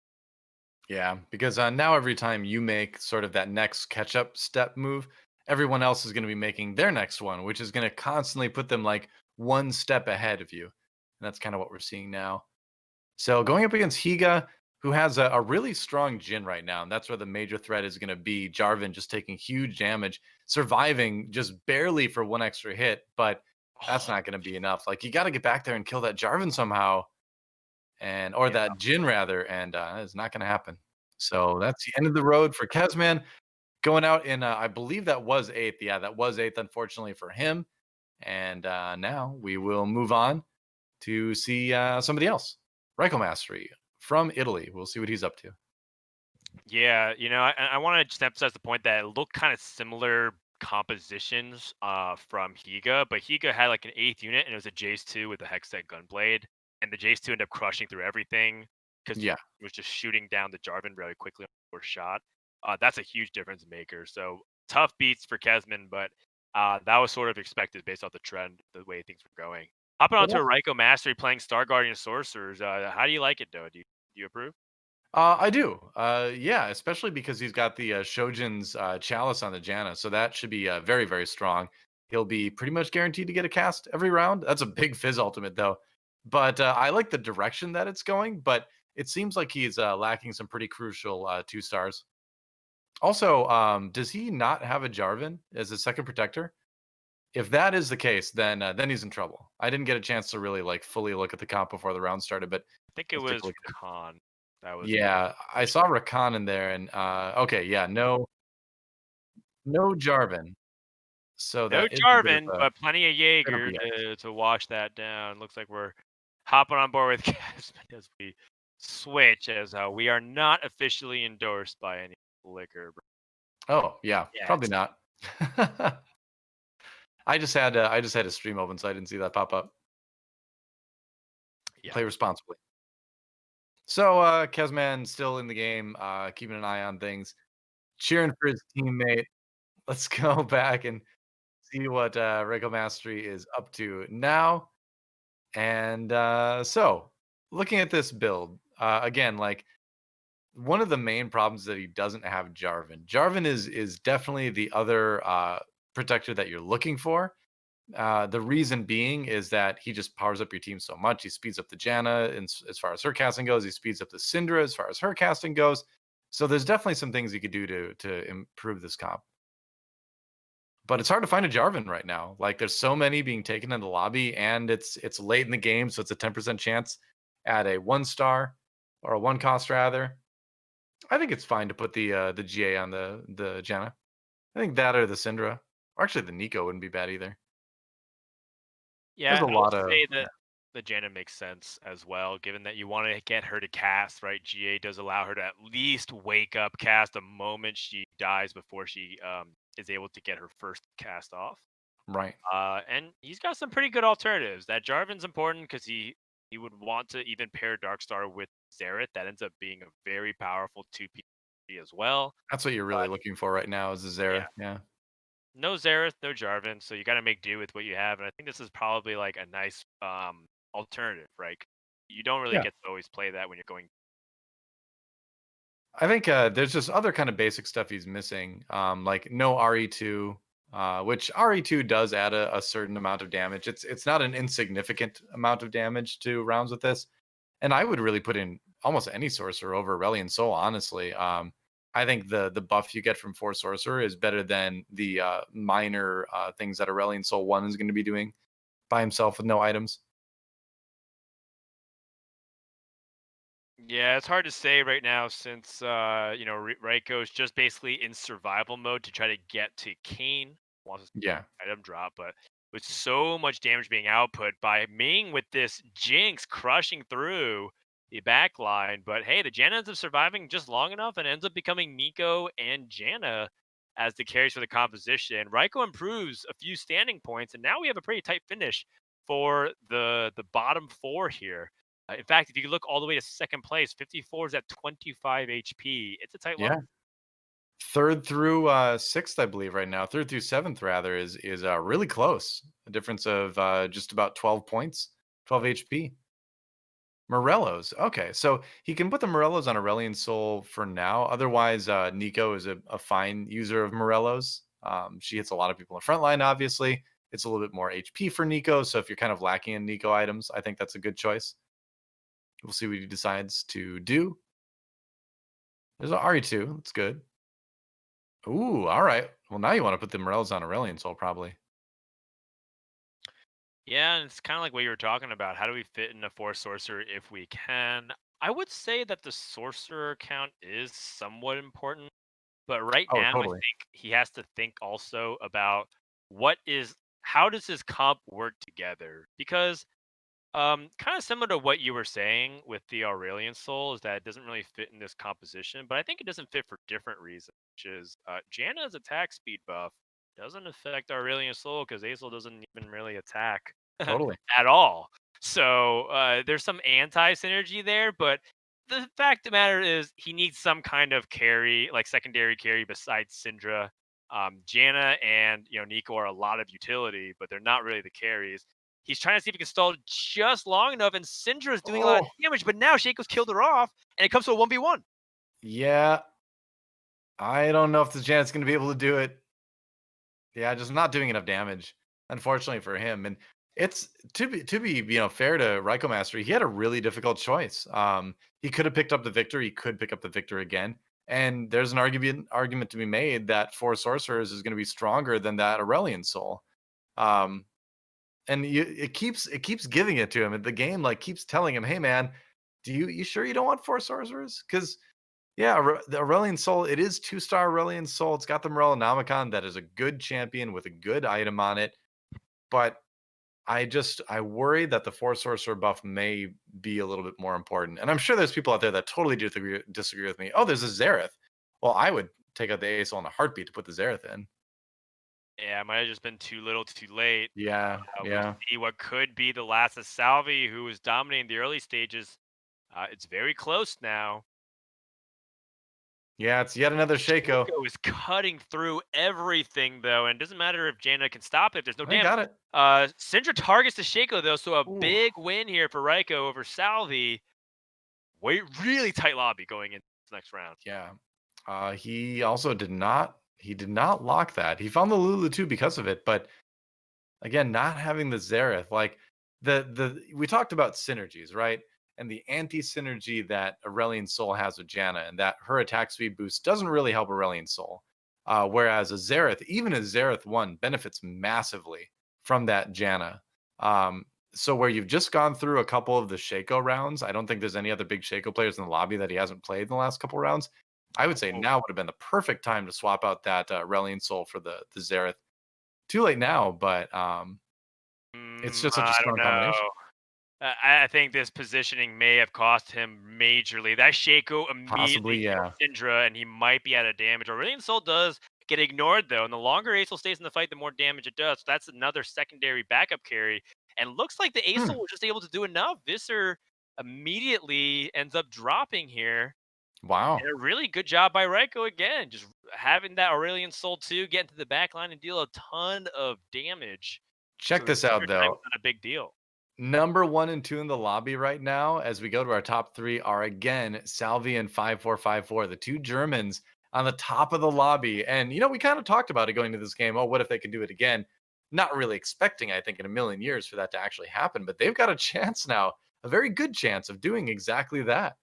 Yeah, because now every time you make sort of that next catch-up step move, everyone else is going to be making their next one, which is going to constantly put them like one step ahead of you. And that's kind of what we're seeing now. So going up against Higa, who has a really strong Jin right now, and that's where the major threat is going to be. Jarvan just taking huge damage, surviving just barely for one extra hit, but that's Oh, not going to be enough. Like you got to get back there and kill that Jarvan somehow, or yeah. that Jin rather, and it's not going to happen. So that's the end of the road for Kezman going out in. I believe that was eighth. Yeah, that was eighth. Unfortunately for him, and now we will move on to see somebody else. RyKo Mastery from Italy. We'll see what he's up to. Yeah, I want to just emphasize the point that it looked kind of similar compositions from Higa, but Higa had like an 8th unit and it was a Jace 2 with a Hextech Gunblade, and the Jace 2 ended up crushing through everything because he Yeah, was just shooting down the Jarvan really quickly on the first shot. That's a huge difference maker. So tough beats for Kezman, but that was sort of expected based off the trend, the way things were going. Hopping well, onto a RyKo Mastery playing Star Guardian Sorcerers. How do you like it, though? Do you Do you approve? I do. Yeah, especially because he's got the Shojin's Chalice on the Janna, so that should be very, very strong. He'll be pretty much guaranteed to get a cast every round. That's a big Fizz ultimate, though. But I like the direction that it's going, but it seems like he's lacking some pretty crucial 2 stars. Also, does he not have a Jarvan as a second protector? If that is the case, then he's in trouble. I didn't get a chance to really like fully look at the comp before the round started, but I think it let's take was a look at it. Khan. That was Yeah, I saw Rakan in there, and okay, yeah, no Jarvan, so no that is a Jarvan, bit but plenty of of a Jaeger yikes. to wash that down. Looks like we're hopping on board with Kezman as we switch, as we are not officially endorsed by any liquor. Oh yeah, Yeah, probably not. I just had a stream open, so I didn't see that pop up. yeah. Play responsibly. So Kezman still in the game, keeping an eye on things, cheering for his teammate. Let's go back and see what RyKo Mastery is up to now. And so, looking at this build, again, like one of the main problems that he doesn't have Jarvan. Jarvan is definitely the other protector that you're looking for. The reason being is that he just powers up your team so much. He speeds up the Janna as far as her casting goes. He speeds up the Syndra as far as her casting goes. So there's definitely some things you could do to improve this comp. But it's hard to find a Jarvan right now. Like there's so many being taken in the lobby, and it's late in the game, so it's a 10% chance at a 1 star or a 1 cost rather. I think it's fine to put the GA on the Janna. I think that or the Syndra. Or actually the Nico wouldn't be bad either. There's Yeah, a I would lot of say that the Janna makes sense as well, given that you want to get her to cast, right? GA does allow her to at least wake up cast the moment she dies before she is able to get her first cast off. right. And he's got some pretty good alternatives. That Jarvan's important because he would want to even pair Darkstar with Xerath. That ends up being a very powerful 2P as well. That's what you're really looking for right now is a Yeah. Xerath. Yeah. No Xerath, no Jarvan, so you got to make do with what you have. And I think this is probably like a nice alternative, right? You don't really Yeah. get to always play that when you're going. I think there's just other kind of basic stuff he's missing, like no RE2, which RE2 does add a certain amount of damage. It's not an insignificant amount of damage to rounds with this, and I would really put in almost any sorcerer over Aurelion Soul. Honestly, I think the buff you get from 4 sorcerer is better than the minor things that Aurelion Soul 1 is going to be doing by himself with no items. Yeah, it's hard to say right now since RyKo is just basically in survival mode to try to get to Kane. Wants to Yeah. item drop, but with so much damage being output by Ming with this Jinx crushing through the back line. But hey, the Janna ends up surviving just long enough and ends up becoming Nico and Janna as the carries for the composition. RyKo improves a few standing points, and now we have a pretty tight finish for the bottom 4 here. In fact, if you look all the way to second place, 54 is at 25 HP. It's a tight Yeah. line. Third through sixth, I believe, right now. Third through seventh, rather, is really close. A difference of just about 12 points, 12 HP. Morello's. Okay, so he can put the Morello's on Aurelion Soul for now. Otherwise, Nico is a fine user of Morello's. She hits a lot of people in front line, obviously. It's a little bit more HP for Nico. So if you're kind of lacking in Nico items, I think that's a good choice. We'll see what he decides to do. There's an RE2. That's good. Ooh, all right. Well, now you want to put the Morello's on Aurelion Soul, probably. Yeah, and it's kind of like what you were talking about. How do we fit in a 4 sorcerer if we can? I would say that the sorcerer count is somewhat important, but right Oh, now I totally. think he has to think also about how does his comp work together? Because kind of similar to what you were saying with the Aurelion Soul is that it doesn't really fit in this composition, but I think it doesn't fit for different reasons, which is Janna's attack speed buff doesn't affect Aurelion Soul because Azel doesn't even really attack Totally. at all. So there's some anti-synergy there, but the fact of the matter is he needs some kind of carry, like secondary carry besides Syndra. Janna and Nico are a lot of utility, but they're not really the carries. He's trying to see if he can stall just long enough, and Syndra's doing a lot of Oh, damage, but now shaco's killed her off, and it comes to a 1v1. yeah. I don't know if the Janet's going to be able to do it. Yeah, just not doing enough damage, unfortunately for him. And it's to be fair to RyKo Mastery, he had a really difficult choice. He could have picked up the victor. He could pick up the victor again. And there's an argument to be made that 4 sorcerers is going to be stronger than that Aurelion Soul. Um, and it keeps giving it to him. And the game like keeps telling him, "Hey man, you sure you don't want 4 sorcerers?" Because yeah, the Aurelion Soul, it is 2-star Aurelion Soul. It's got the Morellonomicon that is a good champion with a good item on it. But I worry that the 4 sorcerer buff may be a little bit more important. And I'm sure there's people out there that totally disagree with me. Oh, there's a Xerath. Well, I would take out the ASL in a heartbeat to put the Xerath in. Yeah, it might have just been too little, too late. Yeah, We'll yeah. see what could be the last of Salvyyy, who was dominating the early stages. It's very close now. Yeah, it's yet another Shaco. shaco is cutting through everything, though, and it doesn't matter if Jaina can stop it. There's no I damage. got it. Syndra targets the shaco, though, so a Ooh. big win here for RyKo over Salvyyy. Wait, really tight lobby going into this next round. Yeah. He also did not lock that. He found the Lulu too because of it, but again, not having the Xerath, like we talked about synergies, right? And the anti-synergy that Aurelion Soul has with Janna, and that her attack speed boost doesn't really help Aurelion Soul. Whereas a Xerath, even a Xerath 1, benefits massively from that Janna. So where you've just gone through a couple of the Shaco rounds, I don't think there's any other big Shaco players in the lobby that he hasn't played in the last couple rounds. I would say Oh. now would have been the perfect time to swap out that Aurelion Soul for the Xerath. Too late now, but it's just such a I strong don't know. combination. I think this positioning may have cost him majorly. That shaco Possibly, immediately yeah. killed Syndra, and he might be out of damage. Aurelion Soul does get ignored, though, and the longer Acel stays in the fight, the more damage it does. So that's another secondary backup carry. And looks like the Acel was just able to do enough. Visser immediately ends up dropping here. Wow. And a really good job by RyKo again, just having that Aurelion Soul 2 get into the back line and deal a ton of damage. Check So the this out, Syndra time though. was not a big deal. Number 1 and 2 in the lobby right now, as we go to our top 3, are again Salvyyy and 5454, the 2 Germans on the top of the lobby. And, we kind of talked about it going into this game. Oh, what if they can do it again? Not really expecting, I think, in a million years for that to actually happen. But they've got a chance now, a very good chance of doing exactly that.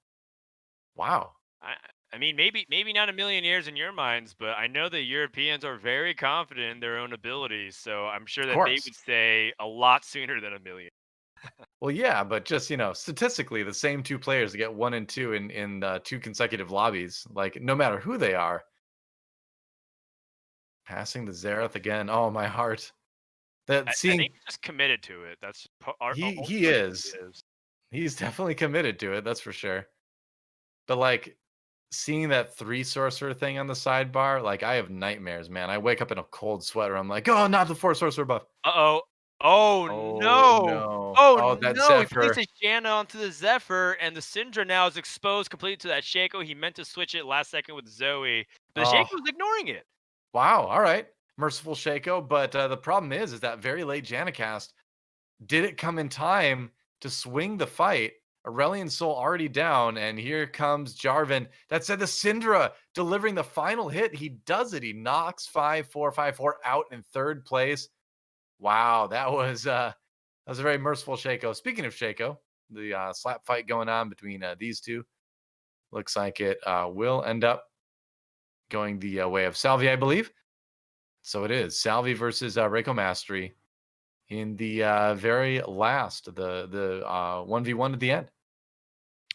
Wow. I mean, maybe not a million years in your minds, but I know the Europeans are very confident in their own abilities, so I'm sure Of that they course. would say a lot sooner than a million. Well, yeah, but just statistically, the same 2 players to get 1 and 2 in 2 consecutive lobbies, like no matter who they are. Passing the Xerath again. Oh, my heart. That I seeing think he's just committed to it. That's he ultimately what is. it is. He's definitely committed to it, that's for sure. But like seeing that 3 sorcerer thing on the sidebar, like I have nightmares, man. I wake up in a cold sweater. I'm like, oh, not the 4 sorcerer buff. Uh-oh. Oh Oh no! no. Oh Oh, that no! He Zephyr. places Janna onto the Zephyr, and the Syndra now is exposed completely to that Shaco. He meant to switch it last second with Zoe, but the Oh, Shaco was ignoring it. wow. All right. Merciful Shaco. But the problem is that very late Janicast, did it come in time to swing the fight? Aurelion Soul already down, and here comes Jarvan. That said, the Syndra delivering the final hit. He does it. He knocks 5454 out in 3rd place. Wow, that was a very merciful Shaco. Speaking of Shaco, the slap fight going on between these two looks like it will end up going the way of Salvyyy, I believe. So it is Salvyyy versus RyKo Mastery in the very last, the 1v1 at the end.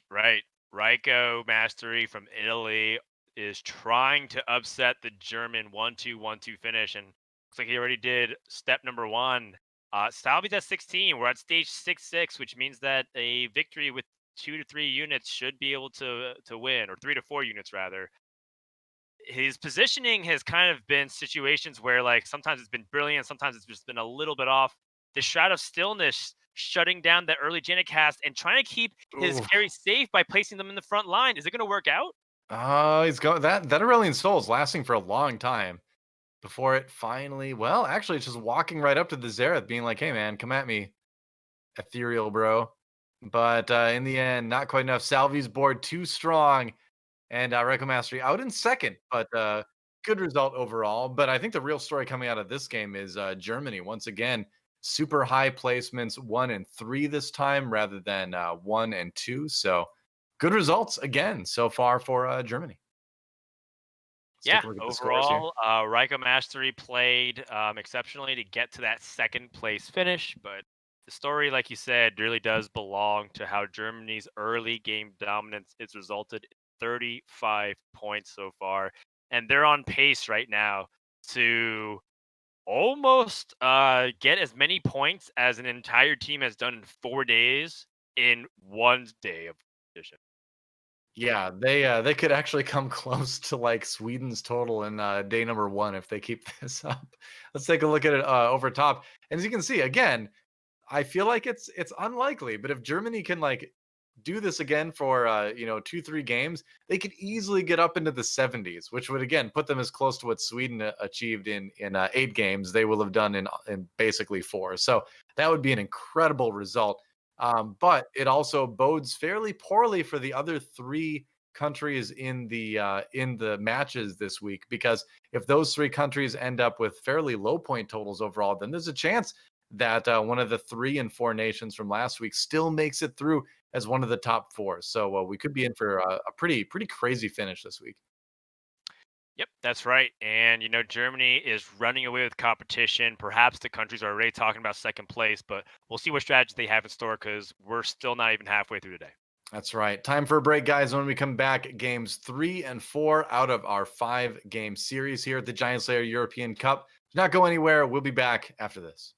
Right. RyKo Mastery from Italy is trying to upset the German 1-2-1-2 finish, and looks like he already did step number 1. Salvy's at 16. We're at stage 6-6, which means that a victory with 2 to 3 units should be able to win, or 3 to 4 units rather. His positioning has kind of been situations where, like, sometimes it's been brilliant, sometimes it's just been a little bit off. The Shroud of Stillness shutting down the early Janicast and trying to keep his Ooh. carry safe by placing them in the front line. Is it going to work out? He's going that Aurelion Soul is lasting for a long time before it finally. Well, actually, it's just walking right up to the Xerath, being like, "Hey, man, come at me." ethereal, bro. But in the end, not quite enough. Salvyy's board too strong, and RyKo Mastery out in second, but good result overall. But I think the real story coming out of this game is Germany once again. Super high placements, 1 and 3 this time rather than 1 and 2. So good results again so far for Germany. Yeah, Take a look at the scores here. overall, RyKo Mastery played exceptionally to get to that second place finish, but the story, like you said, really does belong to how Germany's early game dominance has resulted in 35 points so far, and they're on pace right now to almost get as many points as an entire team has done in 4 days in one day of competition. Yeah, they could actually come close to like Sweden's total in day number 1 if they keep this up. Let's take a look at it over top. And as you can see, again, I feel like it's unlikely, but if Germany can like do this again for 2-3 games, they could easily get up into the 70s, which would again put them as close to what Sweden achieved in 8 games they will have done in basically 4. So that would be an incredible result. But it also bodes fairly poorly for the other 3 countries in the matches this week, because if those 3 countries end up with fairly low point totals overall, then there's a chance that one of the 3 and 4 nations from last week still makes it through as one of the top 4. So we could be in for a pretty crazy finish this week. Yep, that's right. And Germany is running away with competition. Perhaps the countries are already talking about second place, but we'll see what strategy they have in store because we're still not even halfway through today. That's right. Time for a break, guys. When we come back, games 3 and 4 out of our 5-game series here at the giantslayer European Cup. Do not go anywhere. We'll be back after this.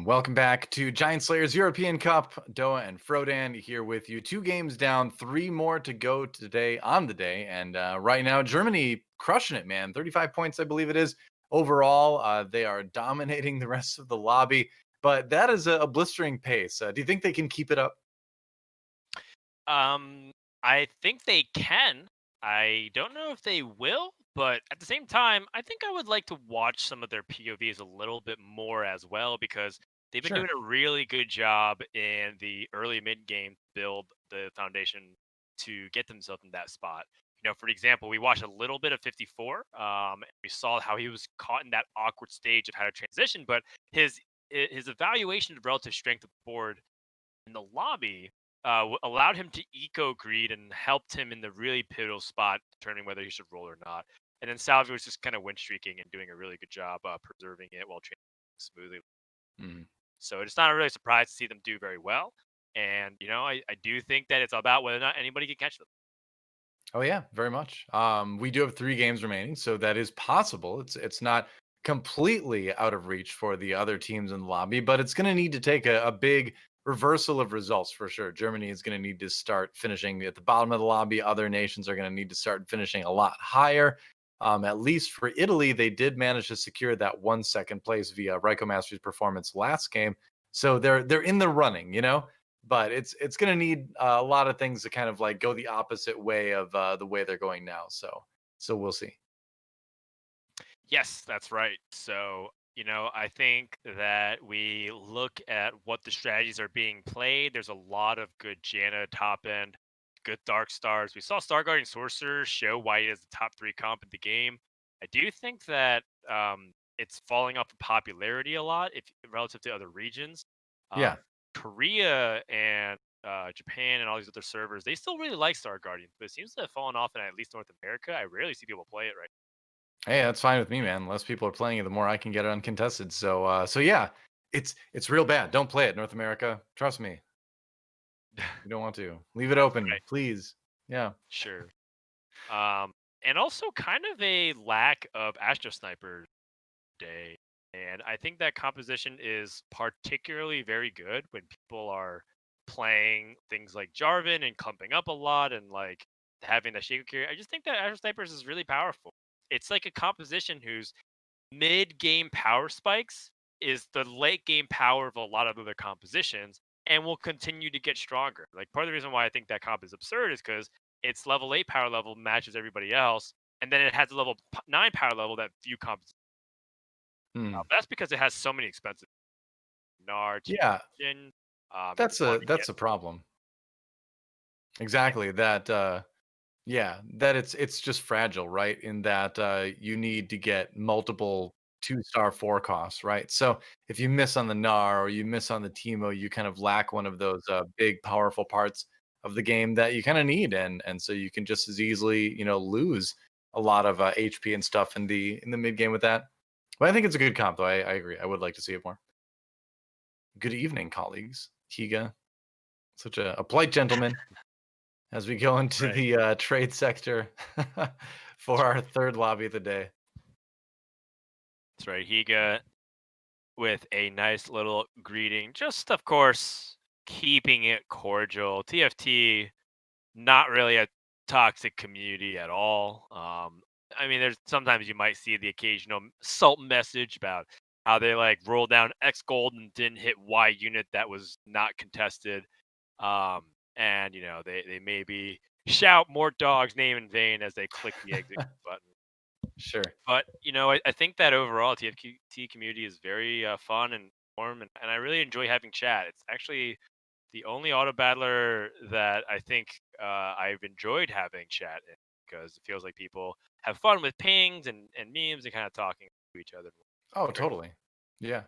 Welcome back to Giant Slayer's European Cup. DoA and Frodan here with you. 2 games down, 3 more to go today on the day. And right now, Germany crushing it, man. 35 points, I believe it is. Overall, they are dominating the rest of the lobby. But that is a blistering pace. Do you think they can keep it up? I think they can. I don't know if they will, but at the same time, I think I would like to watch some of their POVs a little bit more as well because they've been doing Sure. a really good job in the early mid game to build the foundation to get themselves in that spot. For example, we watched a little bit of 54. And we saw how he was caught in that awkward stage of how to transition, but his evaluation of relative strength of the board in the lobby allowed him to eco greed and helped him in the really pivotal spot, determining whether he should roll or not. And then Salvyyy was just kind of win streaking and doing a really good job preserving it while trading smoothly. Mhm. So it's not a really surprise to see them do very well. And I do think that it's about whether or not anybody can catch them. Oh yeah, very much. We do have 3 games remaining, so that is possible. It's not completely out of reach for the other teams in the lobby, but it's going to need to take a big reversal of results for sure. Germany is going to need to start finishing at the bottom of the lobby. Other nations are going to need to start finishing a lot higher. At least for Italy, they did manage to secure that 1 second place via RyKo Mastery's performance last game, so they're in the running, but it's going to need a lot of things to kind of like go the opposite way of the way they're going now. So we'll see. Yes, that's right. So, I think that we look at what the strategies are being played. There's a lot of good Janna top end, good Dark Stars. We saw Star Guardian Sorcerer show why he is the top 3 comp in the game. I do think that it's falling off in popularity a lot if relative to other regions. Yeah. Korea and Japan and all these other servers, they still really like Star Guardians, but it seems to have fallen off in at least North America. I rarely see people play it right. Hey, that's fine with me, man. Less people are playing it, the more I can get it uncontested. So yeah, it's real bad. Don't play it, North America. Trust me. You don't want to. Leave it That's open, right. please. Yeah. Sure. Um, and also kind of a lack of Astro Sniper day. And I think that composition is particularly very good when people are playing things like Jarvan and clumping up a lot and like having the Shaco carry. I just think that Astro Snipers is really powerful. It's like a composition whose mid game power spikes is the late game power of a lot of other compositions and will continue to get stronger. Like part of the reason why I think that comp is absurd is because its level 8 power level matches everybody else, and then it has a level 9 power level that few comps. Hmm. That's because it has so many expensive Gnar, Yeah, and you want to get that's a problem. Exactly. Yeah, that it's just fragile, right? In that you need to get multiple 2-star 4 costs, right? So if you miss on the Gnar or you miss on the Teemo, you kind of lack one of those big, powerful parts of the game that you kind of need, and so you can just as easily, lose a lot of HP and stuff in the mid game with that. But I think it's a good comp, though. I agree. I would like to see it more. Good evening, colleagues. Higa, such a polite gentleman as we go into right. the trade sector for our 3rd lobby of the day. That's right. Higa with a nice little greeting. Just of course keeping it cordial. TFT not really a toxic community at all. I mean, there's sometimes you might see the occasional salt message about how they like roll down X gold and didn't hit Y unit that was not contested. Um, and they maybe shout more dog's name in vain as they click the exit button. Sure. But I think that overall TFT community is very fun and warm, and I really enjoy having chat. It's actually the only auto battler that I think I've enjoyed having chat in because it feels like people have fun with pings and memes and kind of talking to each other. Oh, totally. Yeah.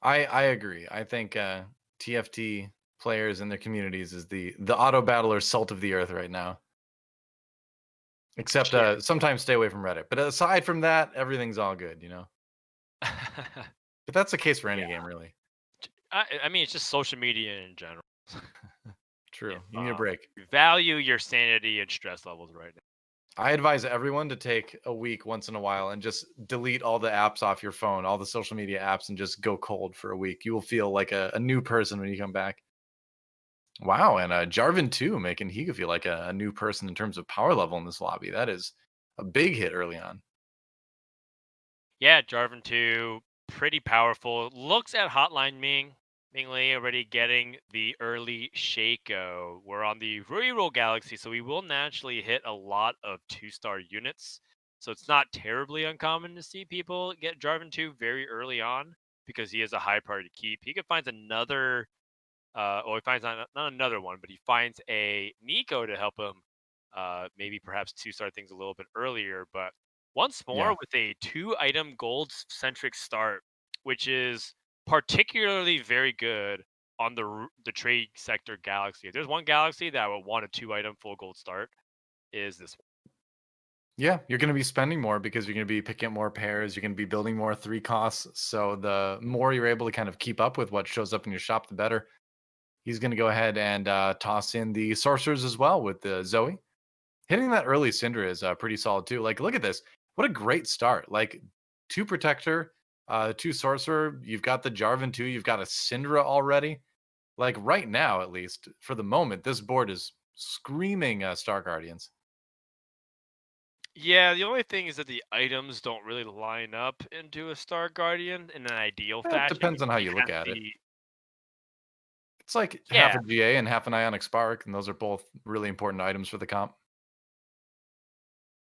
I agree. I think TFT players and their communities is the auto battler salt of the earth right now. Except Sure. sometimes stay away from Reddit. But aside from that, everything's all good, But that's the case for any Yeah. game, really. I mean, it's just social media in general. True. If, You need a break. you value your sanity and stress levels right now. I advise everyone to take a week once in a while and just delete all the apps off your phone, all the social media apps, and just go cold for a week. You will feel like a new person when you come back. Wow, and Jarvan too, making Higa feel like a new person in terms of power level in this lobby. That is a big hit early on. Yeah, Jarvan 2, pretty powerful. Looks at Hotline Mingli already getting the early Shaco. We're on the reroll galaxy, so we will naturally hit a lot of 2-star units. So it's not terribly uncommon to see people get Jarvan 2 very early on because he is a high priority keep. He could find another, or he finds not another one, but he finds a Nico to help him maybe perhaps 2-star things a little bit earlier. But once more Yeah. with a 2-item gold centric start, which is particularly very good on the trade sector galaxy. If there's one galaxy that would want a 2-item full gold start, is this one. Yeah, you're going to be spending more because you're going to be picking up more pairs. You're going to be building more 3 costs. So the more you're able to kind of keep up with what shows up in your shop, the better. He's going to go ahead and toss in the sorcerers as well with the Zoe. Hitting that early Syndra is pretty solid too. Like, look at this. What a great start. Like, 2 protector, 2 sorcerer. You've got the Jarvan too. You've got a Syndra already. Like, right now, at least, for the moment, this board is screaming Star Guardians. Yeah, the only thing is that the items don't really line up into a Star Guardian in an ideal It fashion. depends on how You you have look at it. the It's like half yeah, a GA and half an Ionic Spark, and those are both really important items for the comp.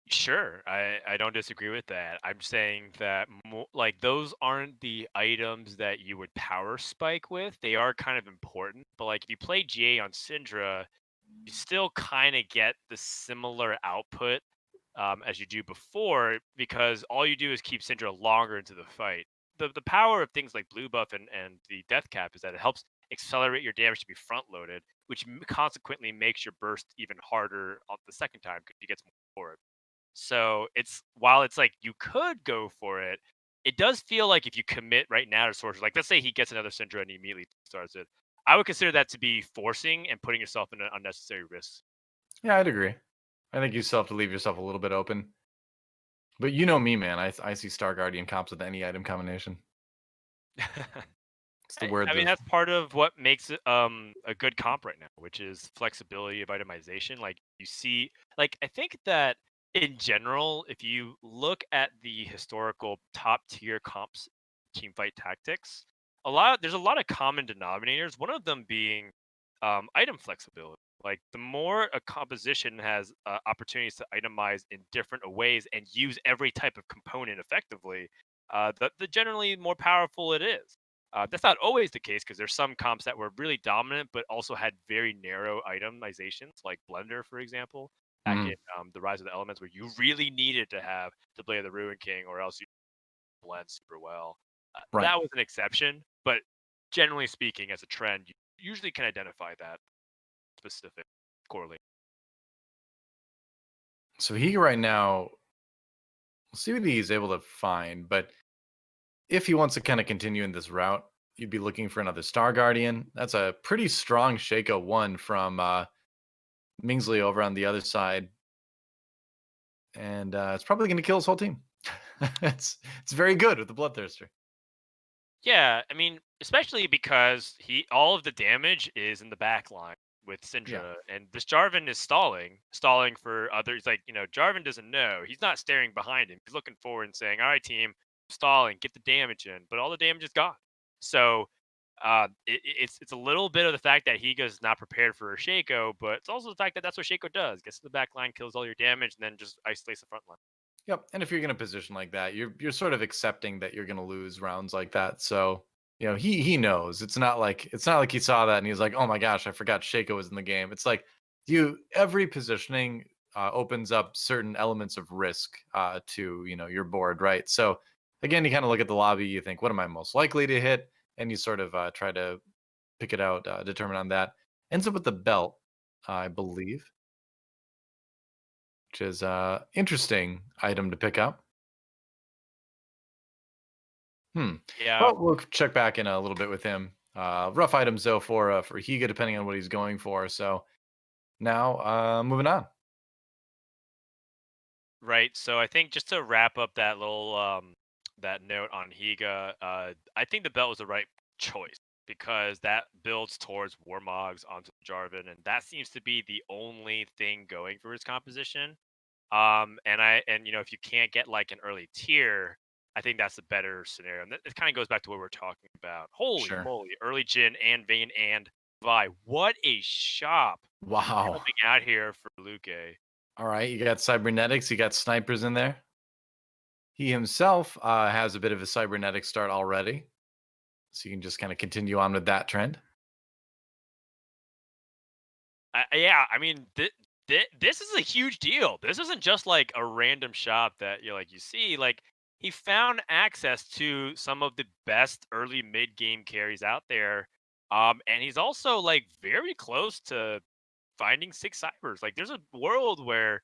sure, I don't disagree with that. I'm saying that like those aren't the items that you would power spike with. They are kind of important, but like if you play GA on Syndra, you still kind of get the similar output as you do before because all you do is keep Syndra longer into the fight. The power of things like blue buff and the death cap is that it helps accelerate your damage to be front loaded, which consequently makes your burst even harder on the second time because you get more. So it's while it's like you could go for it, it does feel like if you commit right now to Sorcerer, like let's say he gets another Syndra and he immediately starts it, I would consider that to be forcing and putting yourself in an unnecessary risk. Yeah, I'd agree. I think you still have to leave yourself a little bit open. But you know me, man. I see Star Guardian comps with any item combination. It's the I words mean of that's part of what makes it a good comp right now, which is flexibility of itemization. Like you see, like I think that in general, if you look at the historical top tier comps, team fight tactics, there's a lot of common denominators. One of them being item flexibility. Like the more a composition has opportunities to itemize in different ways and use every type of component effectively, the generally more powerful it is. That's not always the case because there's some comps that were really dominant but also had very narrow itemizations, like Blender, for example, back in Mhm. the Rise of the Elements, where you really needed to have the Blade of the Ruin King, or else you blend super well. Right. That was an exception, but generally speaking, as a trend, you usually can identify that specific correlation. So he right now, we'll see what he's able to find. But if he wants to kind of continue in this route, you'd be looking for another Star Guardian. That's a pretty strong Shaco one from Mingzli over on the other side, and it's probably going to kill his whole team. it's very good with the Bloodthirster. Yeah, I mean, especially because all of the damage is in the back line with Yeah. Syndra, and this Jarvan is stalling for others. Like, Jarvan doesn't know. He's not staring behind him. He's looking forward and saying, "All right, team, stalling, get the damage in." But all the damage is gone. So, it's a little bit of the fact that Higa's not prepared for a Shaco, but it's also the fact that that's what Shaco does. Gets to the back line, kills all your damage, and then just isolates the front line. Yep. And if you're going to position like that, you're sort of accepting that you're going to lose rounds like that. So he knows. It's not like he saw that and he's like, oh my gosh, I forgot Shaco was in the game. It's like every positioning opens up certain elements of risk to your board, right? So again, you kind of look at the lobby, you think, what am I most likely to hit, and you sort of try to pick it out, determine on that. Ends up with the belt, I believe, which is interesting item to pick up. Hmm. Yeah, Well, we'll check back in a little bit with him. Rough items though for Higa, depending on what he's going for. So now moving on. Right. So I think just to wrap up that little that note on Higa, I think the belt was the right choice because that builds towards Warmogs onto Jarvan, and that seems to be the only thing going for his composition. And if you can't get like an early tier, I think that's a better scenario. And it kind of goes back to what we're talking about. Holy Sure. moly, early Jin and Vayne and Vi. What a shop Wow. coming out here for Luque. All right, you got cybernetics, you got snipers in there. He himself has a bit of a cybernetic start already, so you can just kind of continue on with that trend. Yeah, I mean, this is a huge deal. This isn't just like a random shop that you see. Like he found access to some of the best early mid game carries out there, and he's also like very close to finding six cybers. Like there's a world where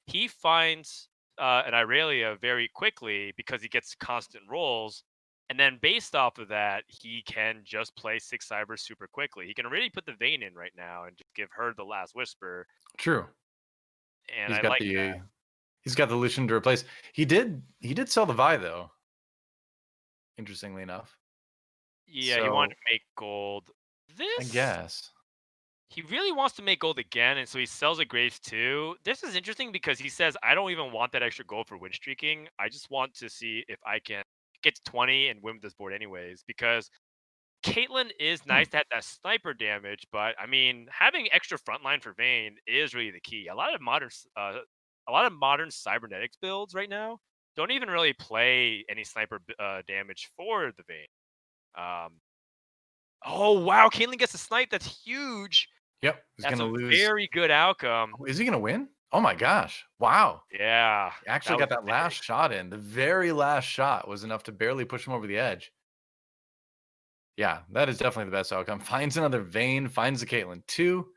he finds an Irelia very quickly because he gets constant rolls. And then based off of that, he can just play six cybers super quickly. He can really put the Vayne in right now and just give her the last whisper. True. And He's I got like that. the Lucian to replace. He did sell the Vi though, interestingly enough. Yeah, he wanted So to make gold. I This guess. he really wants to make gold again, and so he sells a Graves too. This is interesting because he says, I don't even want that extra gold for win streaking. I just want to see if I can get to 20 and win with this board anyways. Because Caitlyn is Hmm. nice to have that sniper damage, but I mean, having extra frontline for Vayne is really the key. A lot of modern cybernetics builds right now don't even really play any sniper damage for the Vayne. Um, oh wow, Caitlyn gets a snipe. That's huge. Yep. He's That's gonna a lose. very good outcome. Oh, is he gonna win? Oh my gosh! Wow. Yeah, He actually that was got that big. last shot in. The very last shot was enough to barely push him over the edge. Yeah, that is definitely the best outcome. Finds another Vayne, finds the Caitlyn too.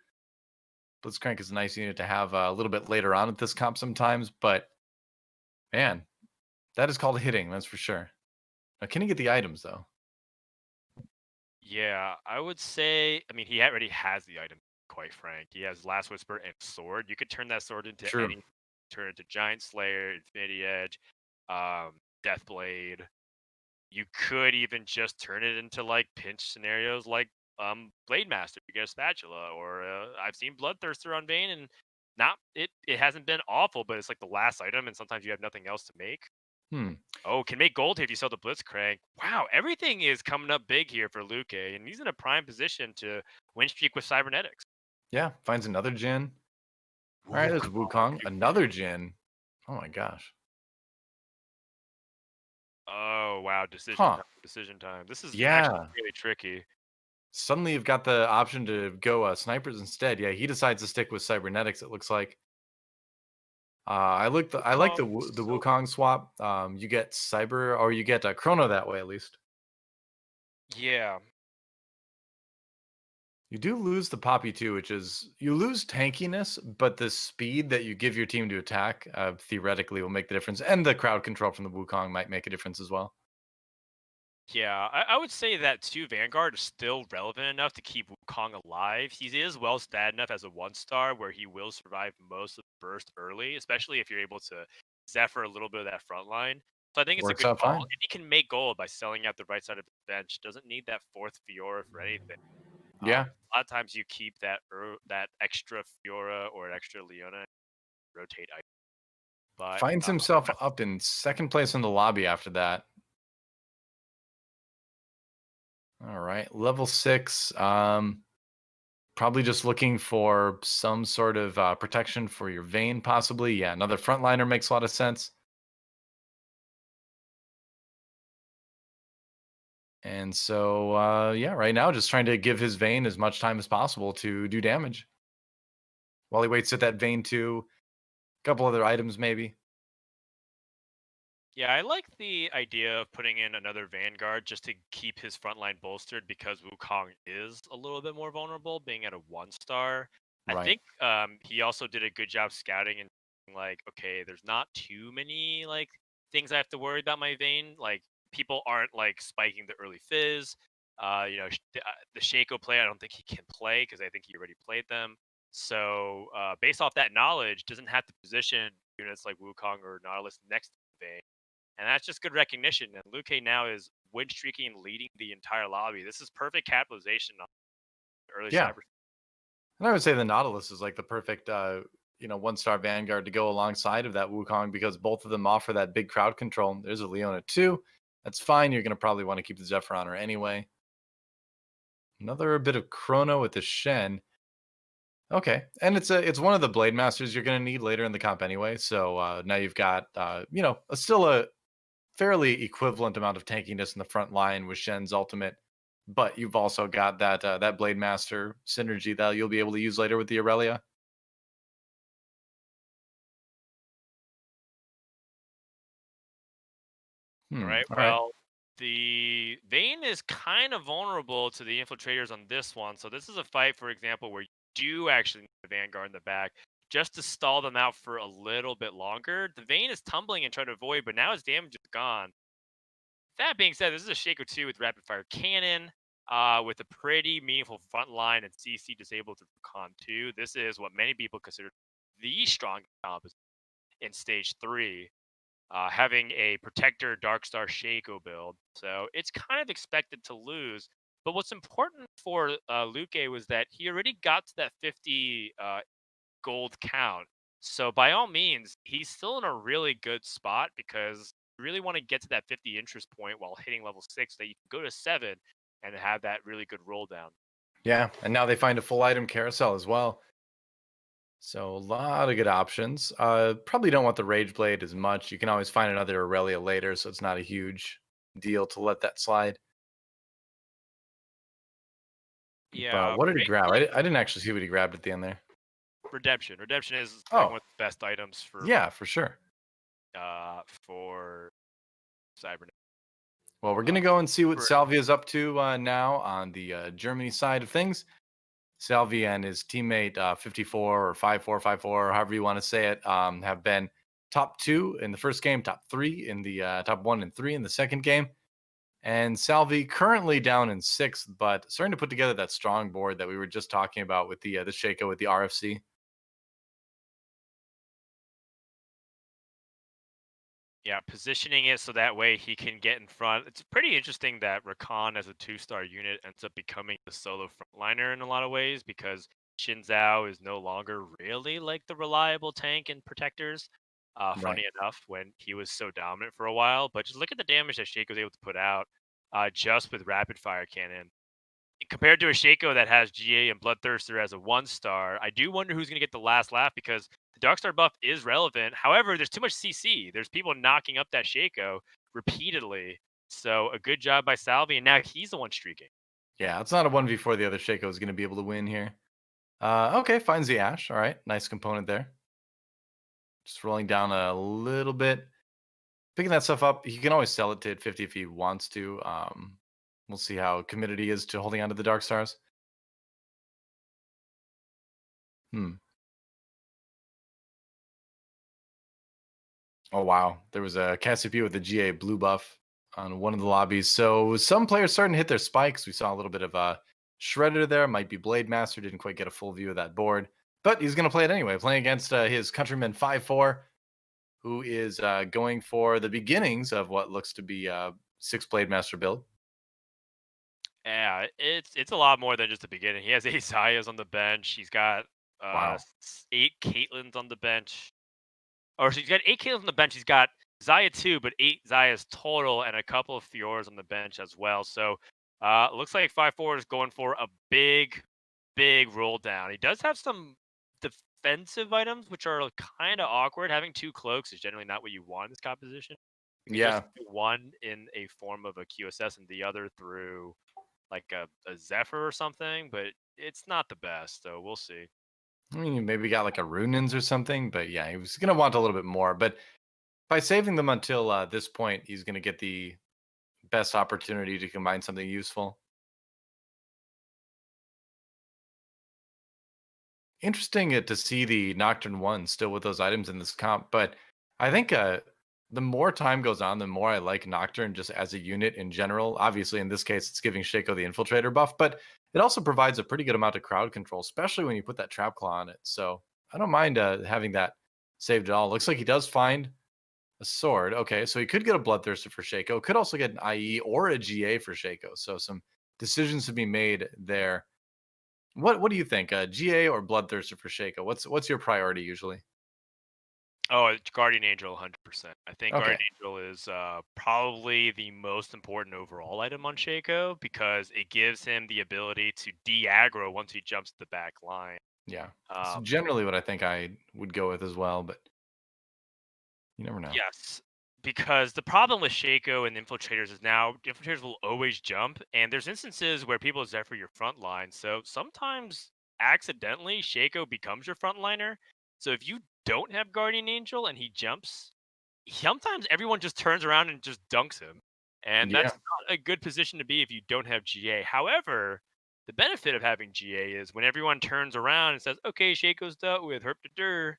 Blitzcrank is a nice unit to have a little bit later on at this comp sometimes, but man, that is called hitting, that's for sure. Now, can he get the items though? Yeah, I would say. I mean, he already has the item. Quite frank, he has Last Whisper and Sword. You could turn that sword into True. any. Turn it into Giant Slayer, Infinity Edge, Death Blade. You could even just turn it into like pinch scenarios, like Blade Master. You get a spatula, or I've seen Bloodthirster on Vayne, and not it. It hasn't been awful, but it's like the last item, and sometimes you have nothing else to make. Hmm. Oh, can make gold if you sell the Blitzcrank. Wow, everything is coming up big here for Luque, and he's in a prime position to win streak with cybernetics. Yeah, finds another Jin. All right, there's Wukong. Wukong. Another Jin. Oh my gosh. Oh wow, decision Huh. time. Decision time. This is actually Yeah. really tricky. Suddenly you've got the option to go snipers instead. Yeah, he decides to stick with cybernetics, it looks like. I like Wukong, the so Wukong swap. You get cyber or you get chrono that way at least. yeah. You do lose the Poppy too, which is you lose tankiness, but the speed that you give your team to attack theoretically will make the difference, and the crowd control from the Wukong might make a difference as well. Yeah, I would say that too. Vanguard is still relevant enough to keep Wukong alive. He is well stat enough as a 1-star where he will survive most of the burst early, especially if you're able to Zephyr a little bit of that front line. So I think it's a Works good out call. fine. And he can make gold by selling out the right side of the bench. Doesn't need that fourth Fiora for anything. Yeah, A lot of times you keep that extra Fiora or an extra Leona, rotate item. But finds himself up in second place in the lobby after that. All right, level 6. Probably just looking for some sort of protection for your Vayne, possibly. Yeah, another frontliner makes a lot of sense. And so, yeah, right now, just trying to give his Vayne as much time as possible to do damage while he waits at that Vayne 2. A couple other items, maybe. yeah, I like the idea of putting in another Vanguard just to keep his front line bolstered because Wukong is a little bit more vulnerable, being at a 1-star. I Right. think he also did a good job scouting and like, okay, there's not too many like things I have to worry about my Vayne. Like people aren't like spiking the early fizz. The Shaco play, I don't think he can play because I think he already played them. So based off that knowledge, doesn't have to position units like Wukong or Nautilus next to Vayne. And that's just good recognition. And Luque now is win streaking and leading the entire lobby. This is perfect capitalization on early Yeah. cyber. And I would say the Nautilus is like the perfect, 1-star Vanguard to go alongside of that Wukong because both of them offer that big crowd control. There's a Leona too. That's fine. You're going to probably want to keep the Zephyr on her anyway. Another bit of Chrono with the Shen. Okay, and it's one of the Blade Masters you're going to need later in the comp anyway. So now you've got still a fairly equivalent amount of tankiness in the front line with Shen's ultimate, but you've also got that Blade Master synergy that you'll be able to use later with the Aurelia. Right. All right. Well, the Vayne is kind of vulnerable to the infiltrators on this one. So this is a fight, for example, where you do actually need the Vanguard in the back just to stall them out for a little bit longer. The Vayne is tumbling and trying to avoid, but now his damage is gone. That being said, this is a Shaco 2 with rapid fire cannon, with a pretty meaningful front line and CC disabled to Con 2. This is what many people consider the strongest comp in stage 3. Having a Protector Darkstar Shaco build. So it's kind of expected to lose. But what's important for Luque was that he already got to that 50 gold count. So by all means, he's still in a really good spot because you really want to get to that 50 interest point while hitting level 6 so that you can go to 7 and have that really good roll down. Yeah, and now they find a full item carousel as well. So a lot of good options. Probably don't want the Rage Blade as much. You can always find another Aurelia later, so it's not a huge deal to let that slide. Yeah. But what did he grab? I didn't actually see what he grabbed at the end there. Redemption. Redemption is like one of the best items for for sure. For Cybernet. Well, we're gonna go and see what Salvyyy is up to now on the Germany side of things. Salvyyy and his teammate 54 or 5454, however you want to say it, have been top 2 in the first game, top 3 in the top 1 and 3 in the second game. And Salvyyy currently down in 6th, but starting to put together that strong board that we were just talking about with the Shaco with the RFC. Yeah, positioning it so that way he can get in front. It's pretty interesting that Rakan as a 2-star unit ends up becoming the solo frontliner in a lot of ways because Xin Zhao is no longer really like the reliable tank and protectors. Funny enough, when he was so dominant for a while, but just look at the damage that Shaco was able to put out just with rapid fire cannon. Compared to a Shaco that has GA and Bloodthirster as a 1-star, I do wonder who's going to get the last laugh because the Darkstar buff is relevant. However, there's too much CC. There's people knocking up that Shaco repeatedly. So a good job by Salvyyy, and now he's the one streaking. Yeah, it's not a 1v4 the other Shaco is going to be able to win here. Okay, finds the Ash. All right, nice component there. Just rolling down a little bit. Picking that stuff up. He can always sell it to hit 50 if he wants to. We'll see how committed he is to holding on to the Dark Stars. Oh, wow. There was a Cassiopeia with the GA blue buff on one of the lobbies. So some players starting to hit their spikes. We saw a little bit of a Shredder there. Might be Blade Master. Didn't quite get a full view of that board. But he's going to play it anyway. Playing against his countryman 5-4, who is going for the beginnings of what looks to be a 6 Blade Master build. Yeah, it's a lot more than just the beginning. He has 8 Zayas on the bench. He's got 8 Caitlyn's on the bench. Or so he's got 8 Caitlyn's on the bench. He's got Zaya 2, but 8 Zayas total and a couple of Fioras on the bench as well. So looks like 5-4 is going for a big roll down. He does have some defensive items, which are kind of awkward. Having 2 cloaks is generally not what you want in this composition. You can just do one in a form of a QSS and the other through like a Zephyr or something, but it's not the best, so we'll see. I mean, maybe got like a Runins or something, but yeah, he was going to want a little bit more. But by saving them until this point, he's going to get the best opportunity to combine something useful. Interesting to see the Nocturne 1 still with those items in this comp, but I think the more time goes on, the more I like Nocturne just as a unit in general. Obviously, in this case, it's giving Shaco the Infiltrator buff, but it also provides a pretty good amount of crowd control, especially when you put that Trap Claw on it. So I don't mind having that saved it all. Looks like he does find a sword. Okay, so he could get a Bloodthirster for Shaco. Could also get an IE or a GA for Shaco. So some decisions to be made there. What do you think? GA or Bloodthirster for Shaco? What's your priority usually? Oh, it's Guardian Angel, 100%. I think Okay. Guardian Angel is probably the most important overall item on Shaco because it gives him the ability to de-aggro once he jumps to the back line. Yeah. It's Um, generally what I think I would go with as well, but you never know. yes, because the problem with Shaco and Infiltrators is now Infiltrators will always jump, and there's instances where people zephyr for your front line. So sometimes accidentally Shaco becomes your frontliner. So if you don't have Guardian Angel and he jumps, sometimes everyone just turns around and just dunks him. And Yeah. that's not a good position to be if you don't have GA. However, the benefit of having GA is when everyone turns around and says, okay, Shaco's dealt with, herp de dur.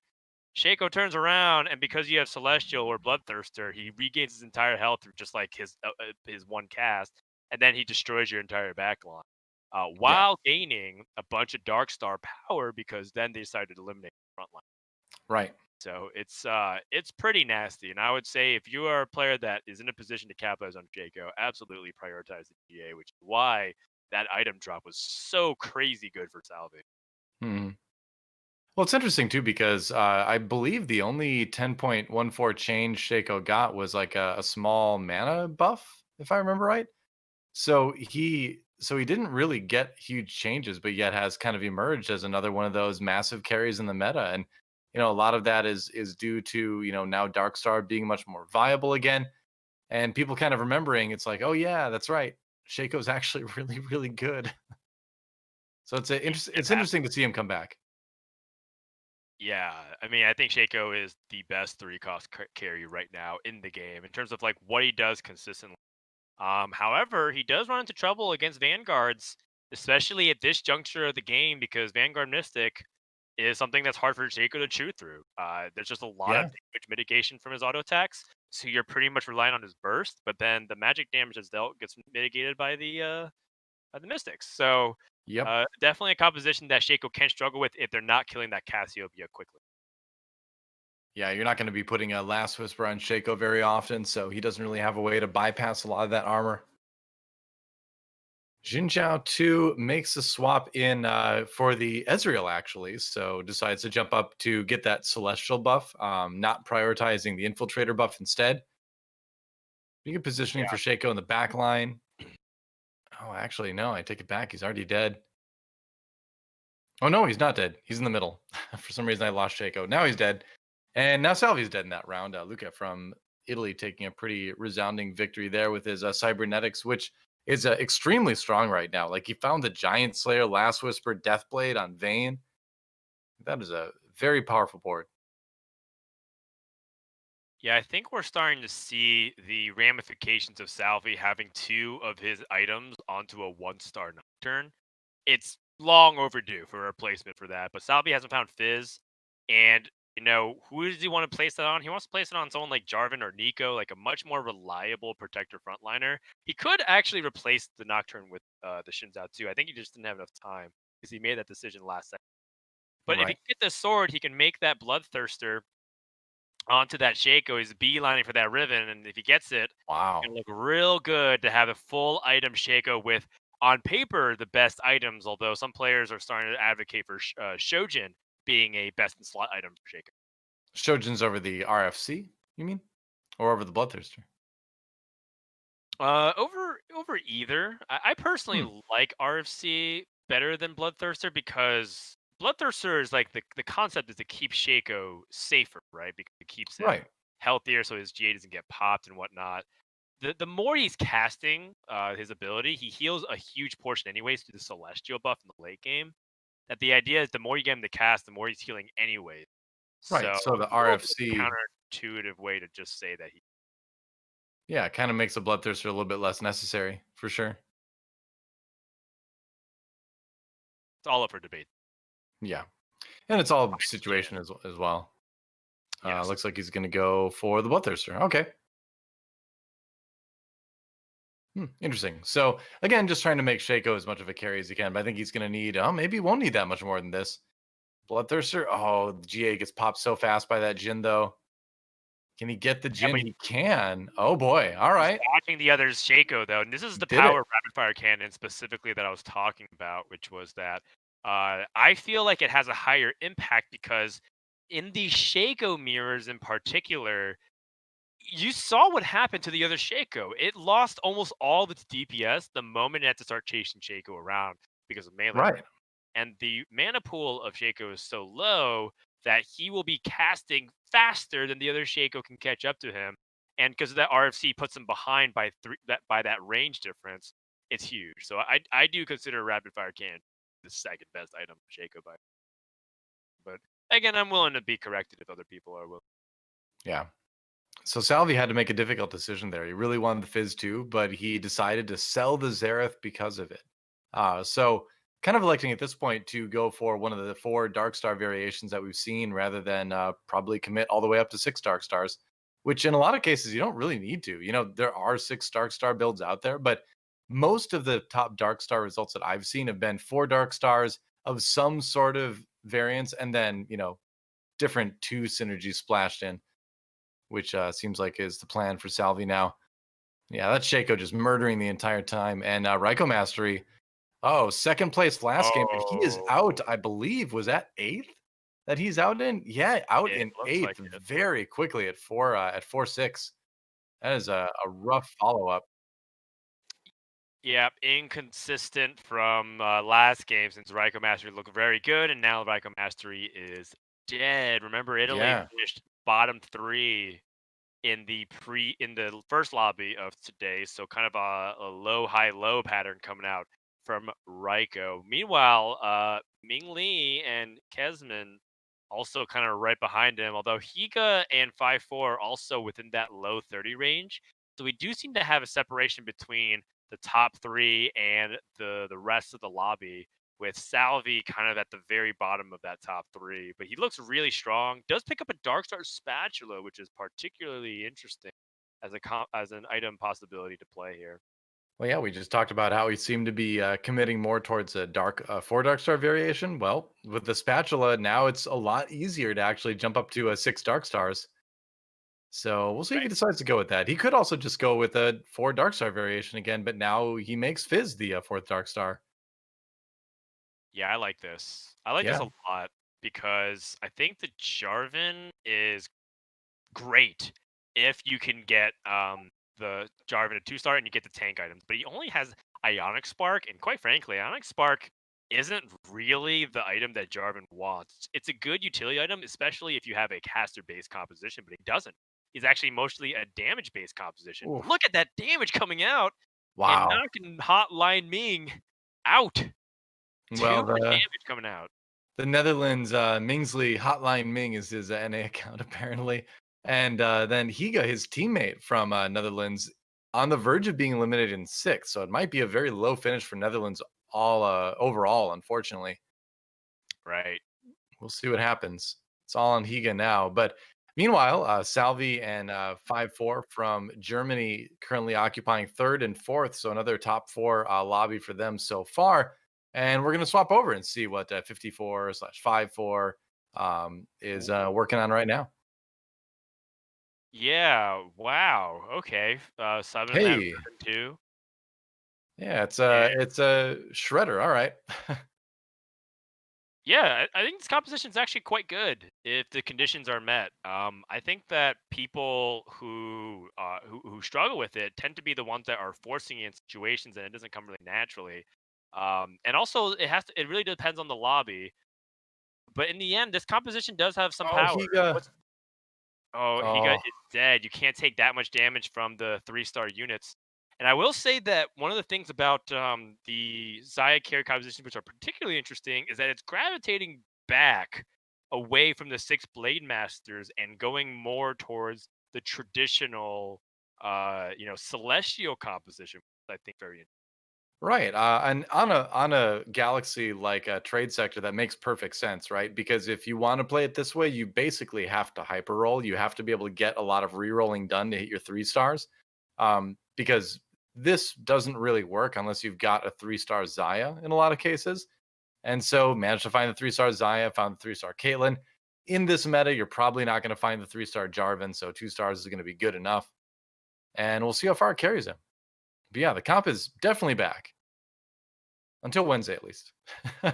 Shaco turns around, and because you have Celestial or Bloodthirster, he regains his entire health through just like his one cast, and then he destroys your entire backline, Yeah. while gaining a bunch of Dark Star power because then they decided to eliminate the front line. Right. So it's pretty nasty, and I would say if you are a player that is in a position to capitalize on Shaco, absolutely prioritize the GA, which is why that item drop was so crazy good for Salvyyy. Mhm. Well, it's interesting too because I believe the only 10.14 change Shaco got was like a small mana buff, if I remember right. So he didn't really get huge changes, but yet has kind of emerged as another one of those massive carries in the meta. And a lot of that is due to now Darkstar being much more viable again, and people kind of remembering it's like, oh yeah, that's right, Shaco's actually really really good. So it's Yeah, interesting to see him come back. yeah, I mean, I think Shaco is the best three cost carry right now in the game in terms of like what he does consistently. However, he does run into trouble against Vanguards, especially at this juncture of the game because Vanguard Mystic is something that's hard for Shaco to chew through. There's just a lot of Yeah. damage mitigation from his auto attacks, so you're pretty much relying on his burst. But then the magic damage that's dealt gets mitigated by the Mystics. So Yep. definitely a composition that Shaco can struggle with if they're not killing that Cassiopeia quickly. Yeah, you're not going to be putting a Last Whisper on Shaco very often, so he doesn't really have a way to bypass a lot of that armor. Jinzhao 2 makes a swap in for the Ezreal, actually, so decides to jump up to get that Celestial buff, not prioritizing the Infiltrator buff instead. Being good positioning for Shaco in the back line. Oh, actually, no, I take it back. He's already dead. Oh, no, he's not dead. He's in the middle. For some reason, I lost Shaco. Now he's dead. And now Salvy's dead in that round. Luque from Italy taking a pretty resounding victory there with his cybernetics, which is extremely strong right now. Like he found the Giant Slayer, Last Whisper, Deathblade on Vayne. That is a very powerful board. Yeah, I think we're starting to see the ramifications of Salvy having two of his items onto a one-star Nocturne. It's long overdue for a replacement for that, but Salvy hasn't found Fizz, and who does he want to place that on? He wants to place it on someone like Jarvan or Nico, like a much more reliable protector frontliner. He could actually replace the Nocturne with the Shinzao too. I think he just didn't have enough time because he made that decision last second. But if he Right. can get the sword, he can make that Bloodthirster onto that Shaco. He's beelining for that Riven, and if he gets it, it's Wow. gonna look real good to have a full item Shaco with, on paper, the best items. Although some players are starting to advocate for Shojin being a best in slot item for Shaco. Shojin's over the RFC, you mean? Or over the Bloodthirster? Over either. I personally Hmm. like RFC better than Bloodthirster because Bloodthirster is like the concept is to keep Shaco safer, right? Because it keeps him Right. healthier so his GA doesn't get popped and whatnot. The more he's casting his ability, he heals a huge portion anyways through the Celestial buff in the late game. That the idea is the more you get him to cast, the more he's healing anyways. So Right. So the a little bit of a RFC, counterintuitive way to just say that yeah, kind of makes the Bloodthirster a little bit less necessary for sure. it's all up for debate. Yeah. And it's all Yeah. situation as well. Yes. Looks like he's going to go for the Bloodthirster. Okay. Interesting. So again, just trying to make Shaco as much of a carry as he can, but I think he's going to need. Oh, maybe he won't need that much more than this. Bloodthirster. Oh, the GA gets popped so fast by that Jin, though. Can he get the Yeah, Jin? but He can. Oh boy. All he's right. dodging the other's Shaco though, and this is the Did it. power of rapid fire cannon specifically that I was talking about, which was that I feel like it has a higher impact because in the Shaco mirrors in particular, you saw what happened to the other Shaco. It lost almost all of its DPS the moment it had to start chasing Shaco around because of melee. Right. And the mana pool of Shaco is so low that he will be casting faster than the other Shaco can catch up to him. And because of that RFC puts him behind by that range difference, it's huge. So I do consider rapid fire cannon the second best item Shaco by. But again, I'm willing to be corrected if other people are willing. Yeah. So Salvyyy had to make a difficult decision there. He really wanted the Fizz too, but he decided to sell the Xerath because of it. So kind of electing at this point to go for one of the 4 Darkstar variations that we've seen rather than probably commit all the way up to 6 Darkstars, which in a lot of cases you don't really need to. You know, there are 6 Darkstar builds out there, but most of the top Darkstar results that I've seen have been 4 Darkstars of some sort of variance and then, different 2 synergies splashed in, which seems like is the plan for Salvyyy now. Yeah, that's Shaco just murdering the entire time. And RyKo Mastery, oh, second place last game, but he is out, Oh, I believe, was that 8th that he's out in? Yeah, out it in looks 8th like it. very quickly at 4-6. That is a rough follow-up. Yeah, inconsistent from last game since RyKo Mastery looked very good, and now RyKo Mastery is dead. Remember, Italy Yeah. finished bottom 3 in the first lobby of today, so kind of a low high low pattern coming out from RyKo. Meanwhile, mingzli and Kezman also kind of right behind him, although Higa and 5-4 also within that low 30 range. So we do seem to have a separation between the top 3 and the rest of the lobby, with Salvyyy kind of at the very bottom of that top 3. But he looks really strong. Does pick up a Darkstar Spatula, which is particularly interesting as as an item possibility to play here. Well, yeah, we just talked about how he seemed to be committing more towards a 4 Darkstar variation. Well, with the spatula, now it's a lot easier to actually jump up to 6 Darkstars. So we'll see if he Right. decides to go with that. He could also just go with a 4 Darkstar variation again, but now he makes Fizz the 4th Darkstar. Yeah, I like this. I like this Yeah. a lot because I think the Jarvan is great if you can get the Jarvan a 2-star and you get the tank items. But he only has Ionic Spark, and quite frankly, Ionic Spark isn't really the item that Jarvan wants. It's a good utility item, especially if you have a caster-based composition, but he doesn't. He's actually mostly a damage-based composition. Oof. Look at that damage coming out and Wow. knocking Hotline Ming out. 2 Well, more the damage coming out. the Netherlands mingzli Hotline Ming is his NA account apparently, and then Higa, his teammate from Netherlands, on the verge of being eliminated in 6th. So it might be a very low finish for Netherlands all overall. Unfortunately, Right. we'll see what happens. It's all on Higa now. But meanwhile, Salvyyy and 5-4 from Germany currently occupying 3rd and 4th. So another top 4 lobby for them so far. And we're going to swap over and see what 54/5-4 is working on right now. Yeah. Wow. Okay. 7 in that Hey, ribbon too. yeah, it's And a shredder. All right. yeah, I think this composition is actually quite good if the conditions are met. I think that people who struggle with it tend to be the ones that are forcing it in situations and it doesn't come really naturally. And also it really depends on the lobby. But in the end, this composition does have some Oh, power. Higa. What's Oh, Higa Oh, is dead. You can't take that much damage from the 3-star units. And I will say that one of the things about the Xayah carry compositions, which are particularly interesting, is that it's gravitating back away from the 6 Blade Masters and going more towards the traditional, celestial composition. Which I think very interesting. right. And on a galaxy like a trade sector, that makes perfect sense, right? Because if you want to play it this way, you basically have to hyper roll. You have to be able to get a lot of re-rolling done to hit your 3 stars. Because this doesn't really work unless you've got a 3-star Xayah in a lot of cases. And so managed to find the 3-star Xayah, found the 3-star Caitlyn. In this meta, you're probably not going to find the 3-star Jarvan, so 2 stars is going to be good enough. And we'll see how far it carries him. But yeah, the comp is definitely back. Until Wednesday, at least. Yeah,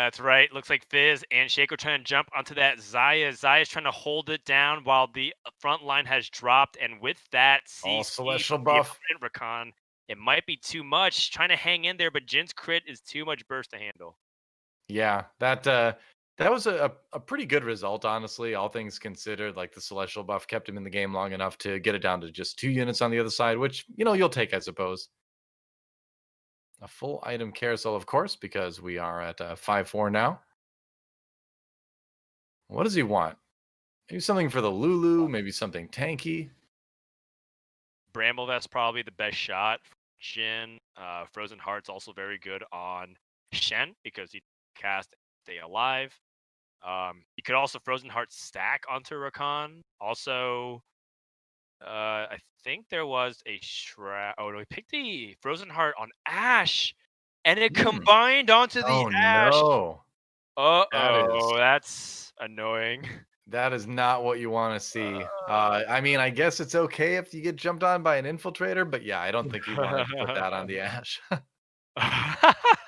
that's right. Looks like Fizz and Shaco trying to jump onto that Xayah. Xayah's trying to hold it down while the front line has dropped. And with that All CC celestial from the buff. opponent Rakan, it might be too much. Trying to hang in there, but Jin's crit is too much burst to handle. Yeah, that was a pretty good result, honestly, all things considered. Like the celestial buff kept him in the game long enough to get it down to just 2 units on the other side, which, you'll take, I suppose. A full item carousel, of course, because we are at 5-4 now. What does he want? Maybe something for the Lulu, maybe something tanky. Bramblevest probably the best shot for Jin. Frozen Heart's also very good on Shen because he cast Stay Alive. You could also Frozen Heart stack onto Rakan. Also, I think there was a Shroud. Oh no, we picked the Frozen Heart on Ashe, and it combined onto the Oh Ashe. no. Uh-oh, that's annoying. That is not what you want to see. I mean, I guess it's okay if you get jumped on by an infiltrator, but yeah, I don't think you wanted to put that on the Ashe.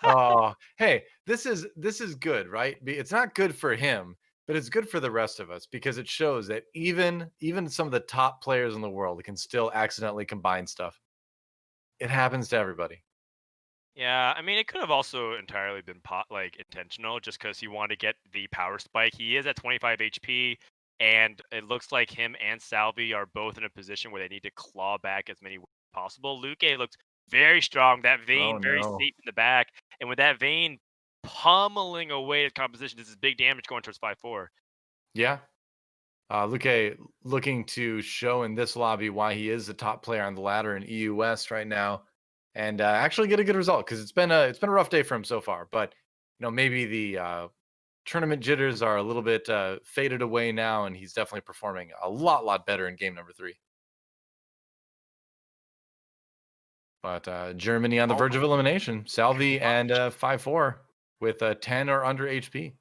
Oh, hey, this is good, right? It's not good for him, but it's good for the rest of us because it shows that even some of the top players in the world can still accidentally combine stuff. It happens to everybody. Yeah, I mean, it could have also entirely been intentional, just because he wanted to get the power spike. He is at 25 HP, and it looks like him and Salvyyy are both in a position where they need to claw back as many ways as possible. Luque looks very strong. That Oh Vayne very no. safe in the back, and with that Vayne pummeling away his composition, this is big damage going towards 5-4. Yeah. Luque looking to show in this lobby why he is the top player on the ladder in EU West right now, and actually get a good result because it's been a rough day for him so far. But maybe the tournament jitters are a little bit faded away now, and he's definitely performing a lot better in game number 3. But Germany on the verge of elimination. Salvyyy and 5-4 with 10 or under HP.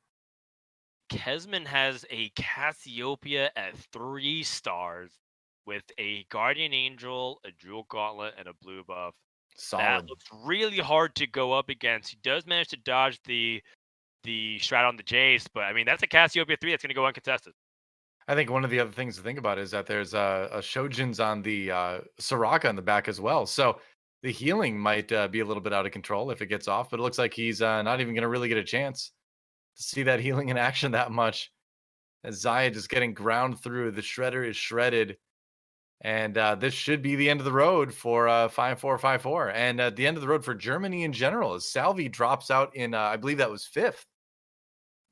Kezman has a Cassiopeia at 3 stars with a Guardian Angel, a Jewel Gauntlet, and a blue buff. That Solid. looks really hard to go up against. He does manage to dodge the Shroud on the Jace, but I mean that's a Cassiopeia 3 that's going to go uncontested. I think one of the other things to think about is that there's a Shojin's on the Soraka in the back as well. So the healing might be a little bit out of control if it gets off, but it looks like he's not even going to really get a chance to see that healing in action that much. As Xayah just getting ground through, the Shredder is shredded. And this should be the end of the road for 5-4, 5-4. And the end of the road for Germany in general as Salvyyy drops out in, I believe that was 5th.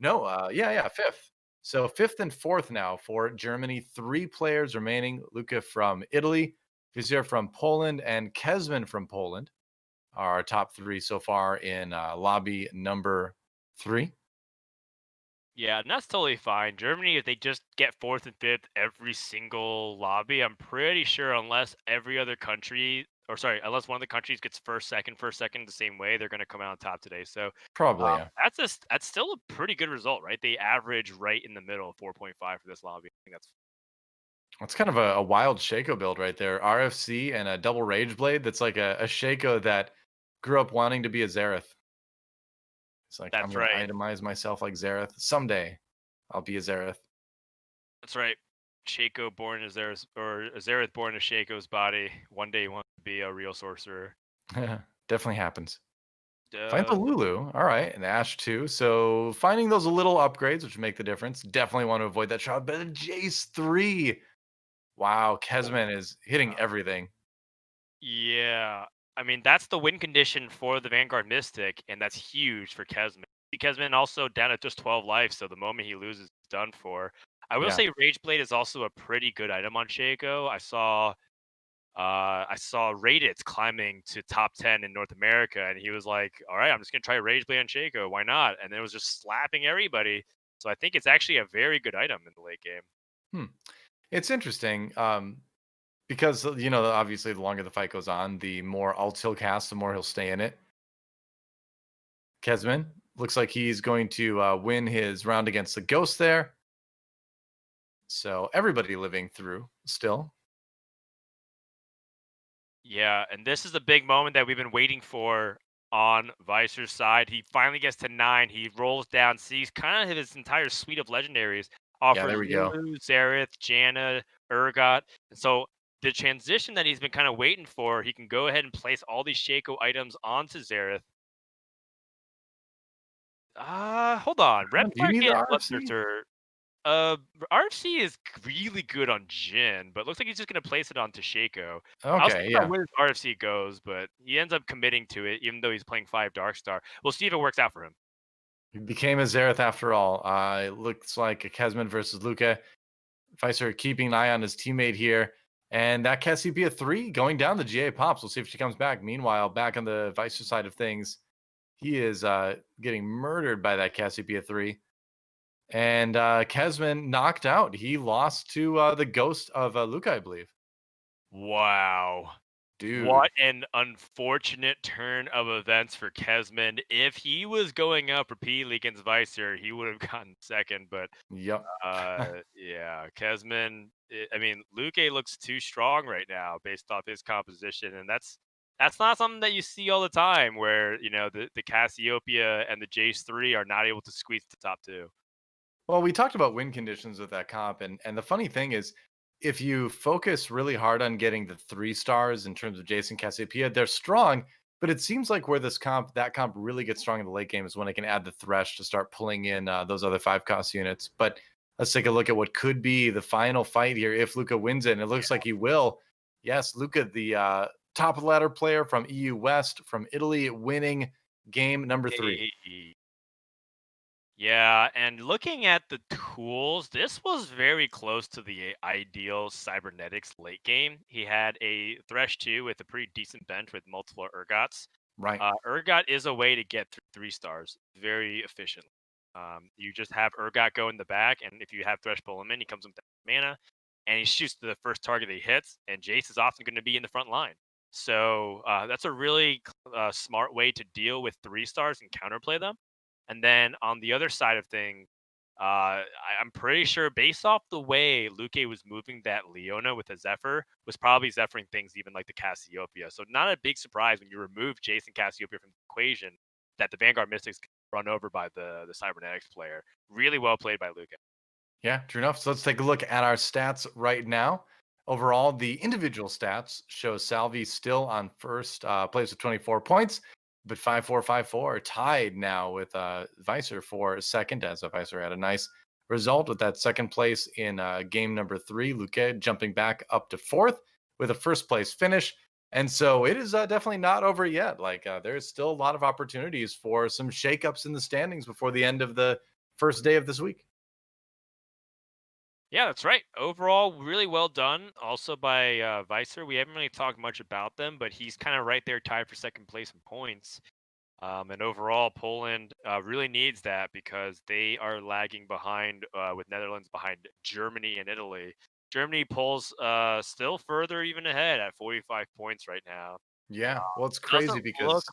No, yeah, 5th. So 5th and 4th now for Germany. 3 players remaining. Luque from Italy, Vizier from Poland, and Kezman from Poland are our top 3 so far in lobby number 3. Yeah, and that's totally fine. Germany, if they just get 4th and 5th every single lobby, I'm pretty sure unless every other country, or sorry, unless one of the countries gets first, second the same way, they're going to come out on top today. So Probably, yeah. that's still a pretty good result, right? They average right in the middle, 4.5 for this lobby. I think That's kind of a wild Shaco build right there. RFC and a double Rage Blade. That's like a Shaco that grew up wanting to be a Xerath. It's like, I'm that's going to right. itemize myself like Xerath. Someday I'll be a Xerath. That's right. Shaco born as Xerath, or Xerath born as Shaco's body. One day he wants to be a real sorcerer. Definitely happens. Find the Lulu. All right. And Ashe too. So finding those little upgrades, which make the difference. Definitely want to avoid that shot. But Jace 3. Wow. Kezman is hitting everything. Yeah. I mean, that's the win condition for the Vanguard Mystic, and that's huge for Kezman. Kezman also down at just 12 life, so the moment he loses, it's done for. I will Yeah. say Rage Blade is also a pretty good item on Shaco. I saw Raditz climbing to top 10 in North America, and he was like, all right, I'm just gonna try Rage Blade on Shaco. Why not? And then it was just slapping everybody. So I think it's actually a very good item in the late game. It's interesting. Because obviously the longer the fight goes on, the more ults he'll cast, the more he'll stay in it. Kezman looks like he's going to win his round against the Ghost there. So everybody living through still. Yeah, and this is the big moment that we've been waiting for on Vicer's side. He finally gets to 9. He rolls down, sees kind of his entire suite of legendaries. Yeah, Offers there we go. Lulu, Xerath, Janna, Urgot. And so the transition that he's been kind of waiting for, he can go ahead and place all these Shaco items onto Xerath. Hold on. Do you Repfire need the can't RFC? uh, RFC is really good on Jhin, but looks like he's just gonna place it onto Shaco. I'll see Okay, how yeah. where his RFC goes, but he ends up committing to it, even though he's playing 5 Darkstar. We'll see if it works out for him. He became a Xerath after all. It looks like a Kezman versus Luque. Vicer keeping an eye on his teammate here. And that Cassiopeia 3 going down the GA pops. We'll see if she comes back. Meanwhile, back on the Vicer side of things, he is getting murdered by that Cassiopeia 3. And Kezman knocked out. He lost to the ghost of Luque, I believe. Wow. Dude. What an unfortunate turn of events for Kezman. If he was going up repeatedly against Vicer, he would have gotten second, but Yep. yeah, Kezman. I mean, Luque looks too strong right now based off his composition, and that's not something that you see all the time. Where the Cassiopeia and the Jace 3 are not able to squeeze the top 2. Well, we talked about win conditions with that comp, and the funny thing is, if you focus really hard on getting the 3 stars in terms of Jason Cassiopeia, they're strong. But it seems like where that comp really gets strong in the late game is when it can add the Thresh to start pulling in those other 5 cost units. But let's take a look at what could be the final fight here if Luque wins it. And it looks like he will. Yes, Luque, the top of the ladder player from EU West, from Italy, winning game number 3. Yeah, and looking at the tools, this was very close to the ideal cybernetics late game. He had a Thresh 2 with a pretty decent bench with multiple Urgots. Right. Urgot is a way to get through 3 stars very efficiently. You just have Urgot go in the back, and if you have Thresh pull him in, he comes with mana, and he shoots to the first target that he hits, and Jace is often going to be in the front line. So that's a really smart way to deal with 3 stars and counterplay them. And then on the other side of things, I'm pretty sure based off the way Luque was moving that Leona with a Zephyr, was probably Zephyring things even like the Cassiopeia. So not a big surprise when you remove Jason Cassiopeia from the equation that the Vanguard Mystics get run over by the Cybernetics player. Really well played by Luque. Yeah, true enough. So let's take a look at our stats right now. Overall, the individual stats show Salvyyy still on first place with 24 points, but 5-4-5-4 tied now with Vicer for second, as Vicer had a nice result with that second place in game number 3. Luque jumping back up to 4th with a first place finish. And so it is definitely not over yet. Like there's still a lot of opportunities for some shakeups in the standings before the end of the first day of this week. Yeah, that's right. Overall, really well done. Also by Vicer. We haven't really talked much about them, but he's kind of right there tied for second place in points. And overall, Poland really needs that because they are lagging behind with Netherlands behind Germany and Italy. Germany pulls still further even ahead at 45 points right now. Yeah, well, it's Doesn't crazy because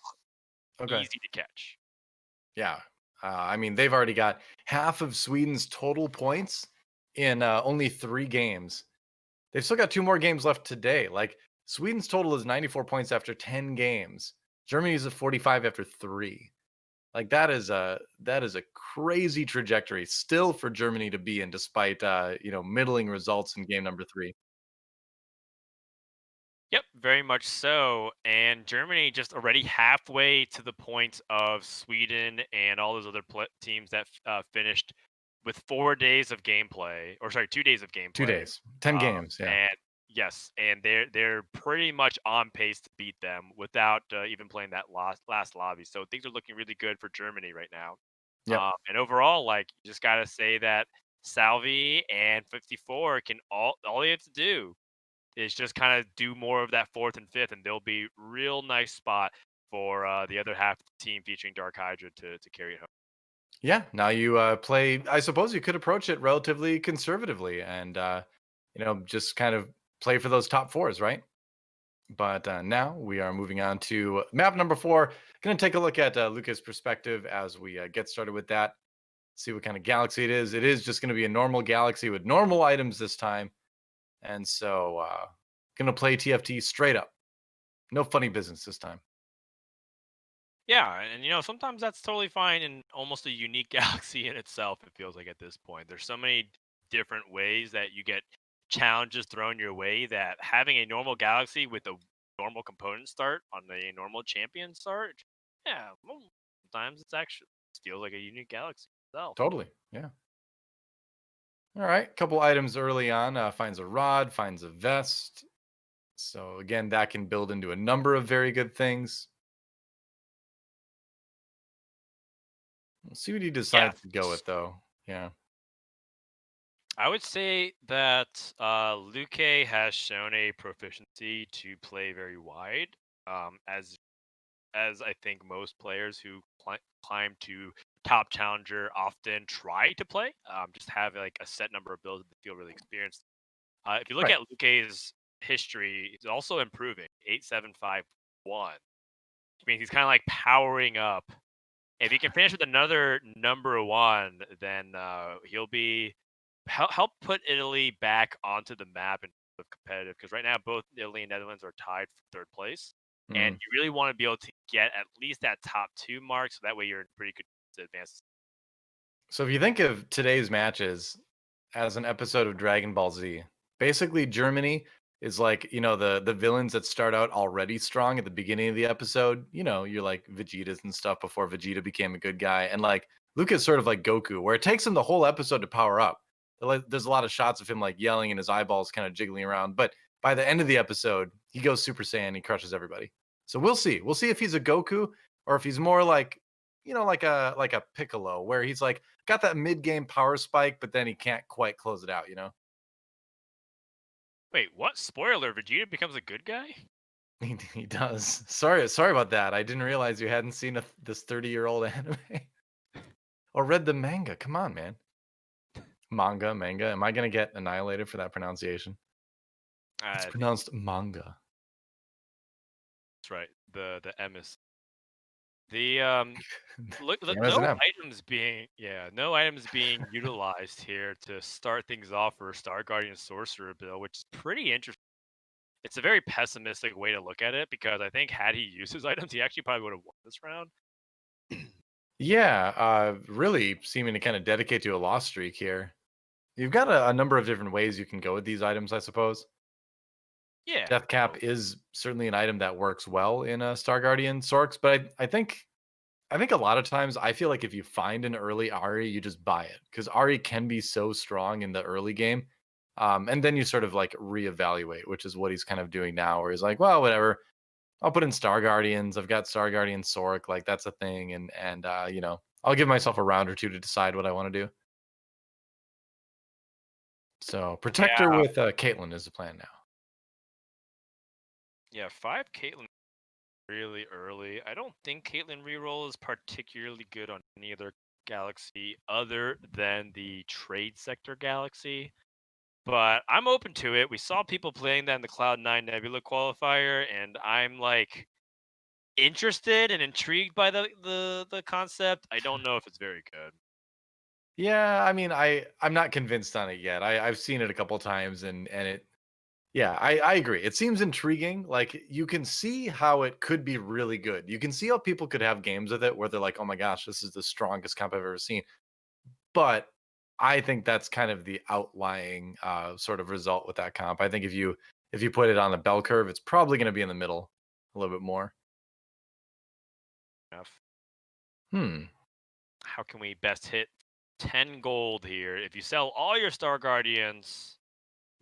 look okay, easy to catch. yeah, I mean they've already got half of Sweden's total points in only 3 games. They've still got 2 more games left today. Like Sweden's total is 94 points after 10 games. Germany's at 45 after 3. Like that is a crazy trajectory still for Germany to be in, despite middling results in game number 3. Yep, very much so. And Germany just already halfway to the point of Sweden and all those other teams that finished with 4 days of gameplay, or sorry, 2 days of 2 gameplay. days, 10 games. Yeah, And yes, and they're pretty much on pace to beat them without even playing that last lobby. So things are looking really good for Germany right now. yep. And overall, like you just gotta say that Salvyyy and 54 can all they have to do is just kind of do more of that fourth and fifth, and they'll be real nice spot for the other half of the team featuring DarkHydra to carry it home. Yeah. Now you play. I suppose you could approach it relatively conservatively, and just kind of play for those top 4s, right? But now we are moving on to map number 4. Going to take a look at Luque's perspective as we get started with that. See what kind of galaxy it is. It is just going to be a normal galaxy with normal items this time. And so, going to play TFT straight up. No funny business this time. Yeah, and sometimes that's totally fine and almost a unique galaxy in itself, it feels like at this point. There's so many different ways that you get challenges thrown your way that having a normal galaxy with a normal component start on a normal champion start, yeah, well, sometimes it's actually feels like a unique galaxy itself. Totally. Yeah. All right. Couple items early on. Finds a rod, finds a vest. So, again, that can build into a number of very good things. We'll see what he Yeah, decides to go with, though. Yeah. I would say that Luque has shown a proficiency to play very wide, as I think most players who climb to top challenger often try to play. Just have like a set number of builds that they feel really experienced. If you look Right. at Luque's history, he's also improving 8751, which means he's kind of like powering up. If he can finish with another number one, then he'll be help put Italy back onto the map in terms of competitive. Because right now, both Italy and Netherlands are tied for third place, and Mm. you really want to be able to get at least that top 2 mark, so that way you're in pretty good to advance. So, if you think of today's matches as an episode of Dragon Ball Z, basically Germany is like, the villains that start out already strong at the beginning of the episode. You're like Vegeta's and stuff before Vegeta became a good guy. And like Luke is sort of like Goku, where it takes him the whole episode to power up. There's a lot of shots of him like yelling and his eyeballs kind of jiggling around. But by the end of the episode, he goes Super Saiyan, he crushes everybody. So we'll see. We'll see if he's a Goku or if he's more like, like a Piccolo, where he's like got that mid-game power spike, but then he can't quite close it out. Wait, what? Spoiler: Vegeta becomes a good guy? He does. Sorry about that. I didn't realize you hadn't seen this 30-year-old anime or read the manga. Come on, man. Manga. Am I gonna get annihilated for that pronunciation? It's I think pronounced manga. that's right. The M is the look, Same as an M. no items being utilized here to start things off for Star Guardian Sorcerer Bill, which is pretty interesting. It's a very pessimistic way to look at it because I think had he used his items, he actually probably would have won this round. Yeah, really seeming to kind of dedicate to a loss streak here. You've got a number of different ways you can go with these items, I suppose. Yeah. Death Cap is certainly an item that works well in a Star Guardian Sorks, but I think a lot of times I feel like if you find an early Ari, you just buy it because Ari can be so strong in the early game. And then you sort of like reevaluate, which is what he's kind of doing now, where he's like, well, whatever. I'll put in Star Guardians. I've got Star Guardian Sork, like that's a thing, and I'll give myself a round or two to decide what I want to do. So Protector Yeah. with Caitlyn is the plan now. Yeah, 5 Caitlyn really early. I don't think Caitlyn reroll is particularly good on any other galaxy other than the trade sector galaxy. But I'm open to it. We saw people playing that in the Cloud9 Nebula qualifier, and I'm like interested and intrigued by the concept. I don't know if it's very good. Yeah, I mean, I'm not convinced on it yet. I've seen it a couple times, and it. Yeah, I agree. It seems intriguing. Like you can see how it could be really good. You can see how people could have games with it where they're like, "Oh my gosh, this is the strongest comp I've ever seen." But I think that's kind of the outlying sort of result with that comp. I think if you put it on a bell curve, it's probably going to be in the middle a little bit more. Enough. Hmm. How can we best hit 10 gold here? If you sell all your Star Guardians,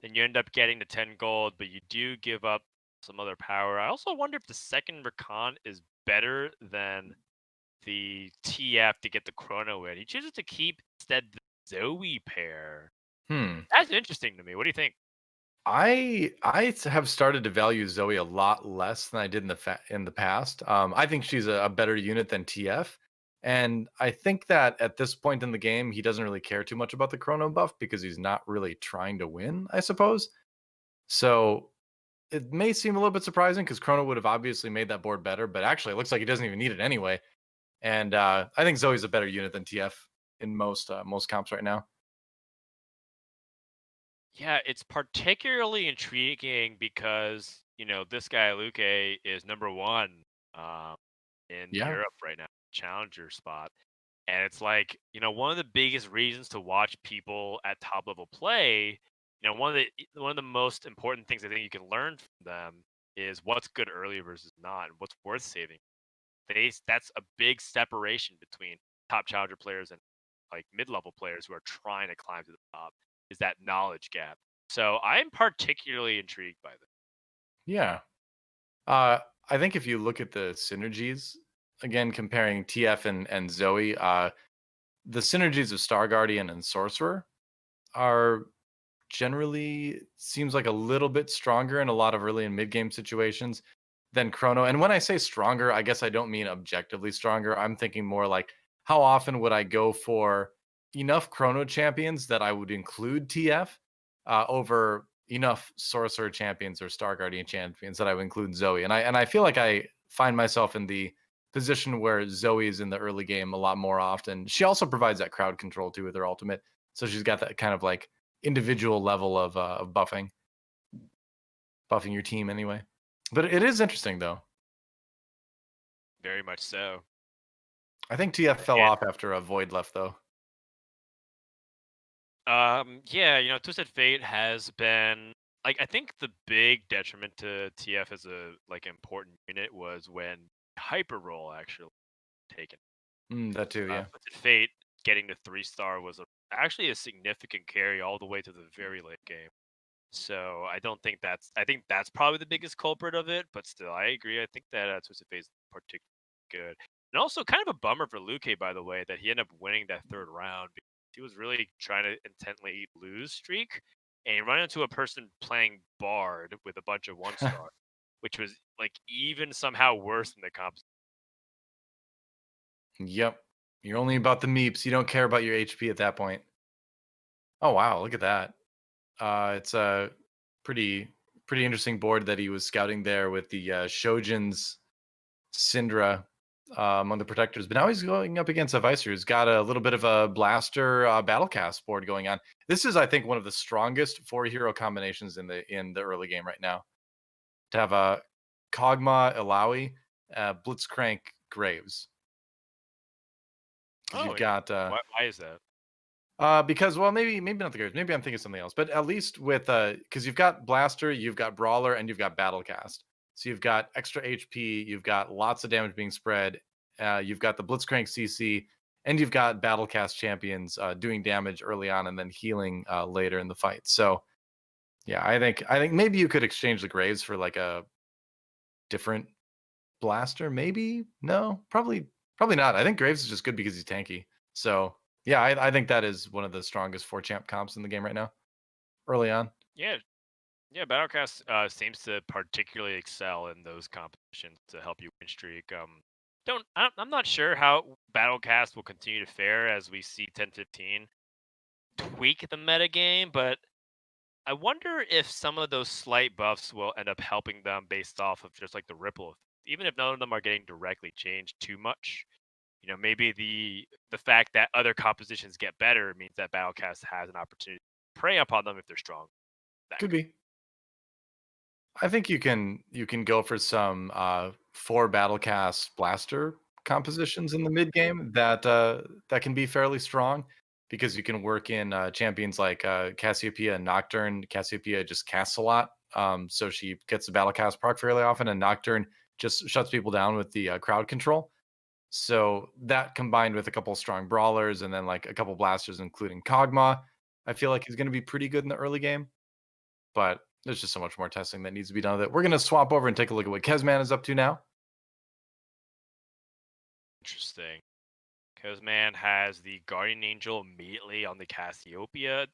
then you end up getting the 10 gold, but you do give up some other power. I also wonder if the second Recon is better than the TF to get the Chrono in. He chooses to keep instead the Zoe pair. Hmm. That's interesting to me. What do you think? I have started to value Zoe a lot less than I did in the past. I think she's a better unit than TF, and I think that at this point in the game, he doesn't really care too much about the Chrono buff because he's not really trying to win, I suppose. So it may seem a little bit surprising because Chrono would have obviously made that board better, but actually it looks like he doesn't even need it anyway. And I think Zoe's a better unit than TF in most comps right now. Yeah, it's particularly intriguing because, this guy Luque is number one um, in Yeah. Europe right now, challenger spot. And it's like, one of the biggest reasons to watch people at top level play, one of the most important things I think you can learn from them is what's good early versus not, and what's worth saving. That's a big separation between top challenger players and like mid-level players who are trying to climb to the top, is that knowledge gap. So I'm particularly intrigued by this. Yeah. Uh, I think if you look at the synergies, again, comparing TF and Zoe, the synergies of Star Guardian and Sorcerer are generally seems like a little bit stronger in a lot of early and mid game situations than Chrono. And when I say stronger, I guess I don't mean objectively stronger. I'm thinking more like how often would I go for enough Chrono champions that I would include TF over enough Sorcerer champions or Star Guardian champions that I would include Zoe. And I feel like I find myself in the position where Zoe is in the early game a lot more often. She also provides that crowd control too with her ultimate. So she's got that kind of like individual level of buffing your team anyway. But it is interesting though. Very much so. I think TF fell And off after a Void left though. yeah, Twisted Fate has been like, I think the big detriment to TF as a like important unit was when Hyper Roll actually taken. That too, yeah. Twisted Fate getting to 3-star was actually a significant carry all the way to the very late game. So I think that's probably the biggest culprit of it, but still, I agree. I think that Twisted Fate is particularly good. And also kind of a bummer for Luque, by the way, that he ended up winning that third round because he was really trying to intently lose streak. And he ran into a person playing Bard with a bunch of 1-star, which was like even somehow worse than the comp. Yep. You're only about the meeps. You don't care about your HP at that point. Oh wow, look at that. It's a pretty interesting board that he was scouting there with the Shojin's Syndra among the protectors. But now he's going up against a Vicer who's got a little bit of a blaster battlecast board going on. This is, I think, one of the strongest 4 hero combinations in the early game right now. To have a Kog'Maw, Illaoi, Blitzcrank, Graves. Because Oh, you've got why is that? because well maybe not the Graves, maybe I'm thinking something else. But at least with because you've got Blaster, you've got Brawler, and you've got Battlecast. So you've got extra HP, you've got lots of damage being spread, you've got the Blitzcrank CC, and you've got Battlecast champions doing damage early on and then healing later in the fight. So yeah, I think maybe you could exchange the Graves for like a different Blaster. Maybe no, probably not. I think Graves is just good because he's tanky. So yeah, I think that is one of the strongest 4 champ comps in the game right now. Early on. Yeah, yeah, Battlecast seems to particularly excel in those competitions to help you win streak. I'm not sure how Battlecast will continue to fare as we see 10.15 tweak the metagame, but I wonder if some of those slight buffs will end up helping them based off of just like the ripple effect. Even if none of them are getting directly changed too much. Maybe the fact that other compositions get better means that Battlecast has an opportunity to prey upon them if they're strong. That Could be. I think you can go for some 4 Battlecast blaster compositions in the mid game that can be fairly strong because you can work in champions like Cassiopeia and Nocturne. Cassiopeia just casts a lot, so she gets the Battlecast proc fairly often, and Nocturne just shuts people down with the crowd control. So that combined with a couple strong brawlers and then like a couple blasters, including Kog'Maw, I feel like he's going to be pretty good in the early game. But there's just so much more testing that needs to be done with it. We're going to swap over and take a look at what Kezman is up to now. Interesting. Kezman has the Guardian Angel immediately on the Cassiopeia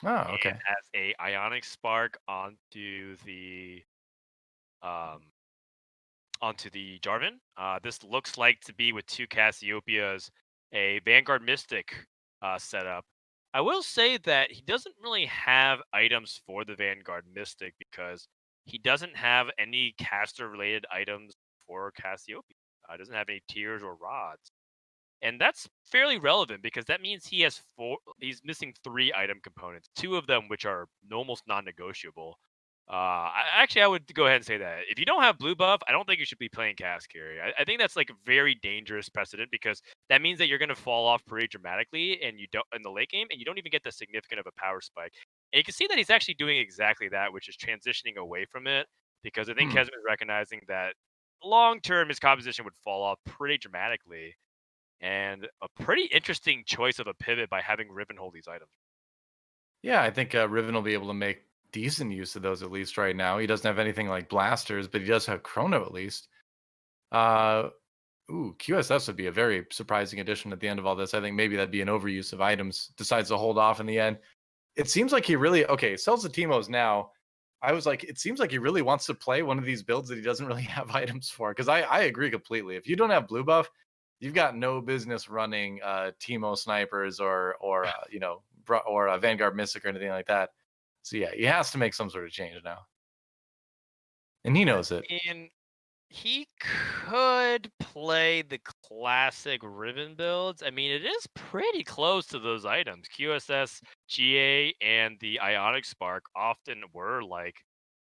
Oh, and okay. has a Ionic Spark onto the Jarvan. This looks like to be with 2 Cassiopeias, a Vanguard Mystic setup. I will say that he doesn't really have items for the Vanguard Mystic because he doesn't have any caster-related items for Cassiopeia. Doesn't have any tears or rods. And that's fairly relevant because that means he's missing 3 item components, 2 of them which are almost non-negotiable. I would go ahead and say that if you don't have blue buff, I don't think you should be playing cast carry. I think that's like a very dangerous precedent because that means that you're going to fall off pretty dramatically, and you don't in the late game, and you don't even get the significant of a power spike. And you can see that he's actually doing exactly that, which is transitioning away from it because I think Hmm. Kezman is recognizing that long term his composition would fall off pretty dramatically, and a pretty interesting choice of a pivot by having Riven hold these items. Yeah, I think Riven will be able to make decent use of those at least right now. He doesn't have anything like blasters, but he does have Chrono at least. Uh, QSS would be a very surprising addition at the end of all this. I think maybe that'd be an overuse of items. Decides to hold off in the end. It seems like he really sells the Teemos now. I was like, it seems like he really wants to play one of these builds that he doesn't really have items for. Because I agree completely. If you don't have blue buff, you've got no business running Teemo snipers or a Vanguard Mystic or anything like that. So yeah, he has to make some sort of change now, and he knows it. And he could play the classic Riven builds. I mean, it is pretty close to those items. QSS, GA, and the Ionic Spark often were like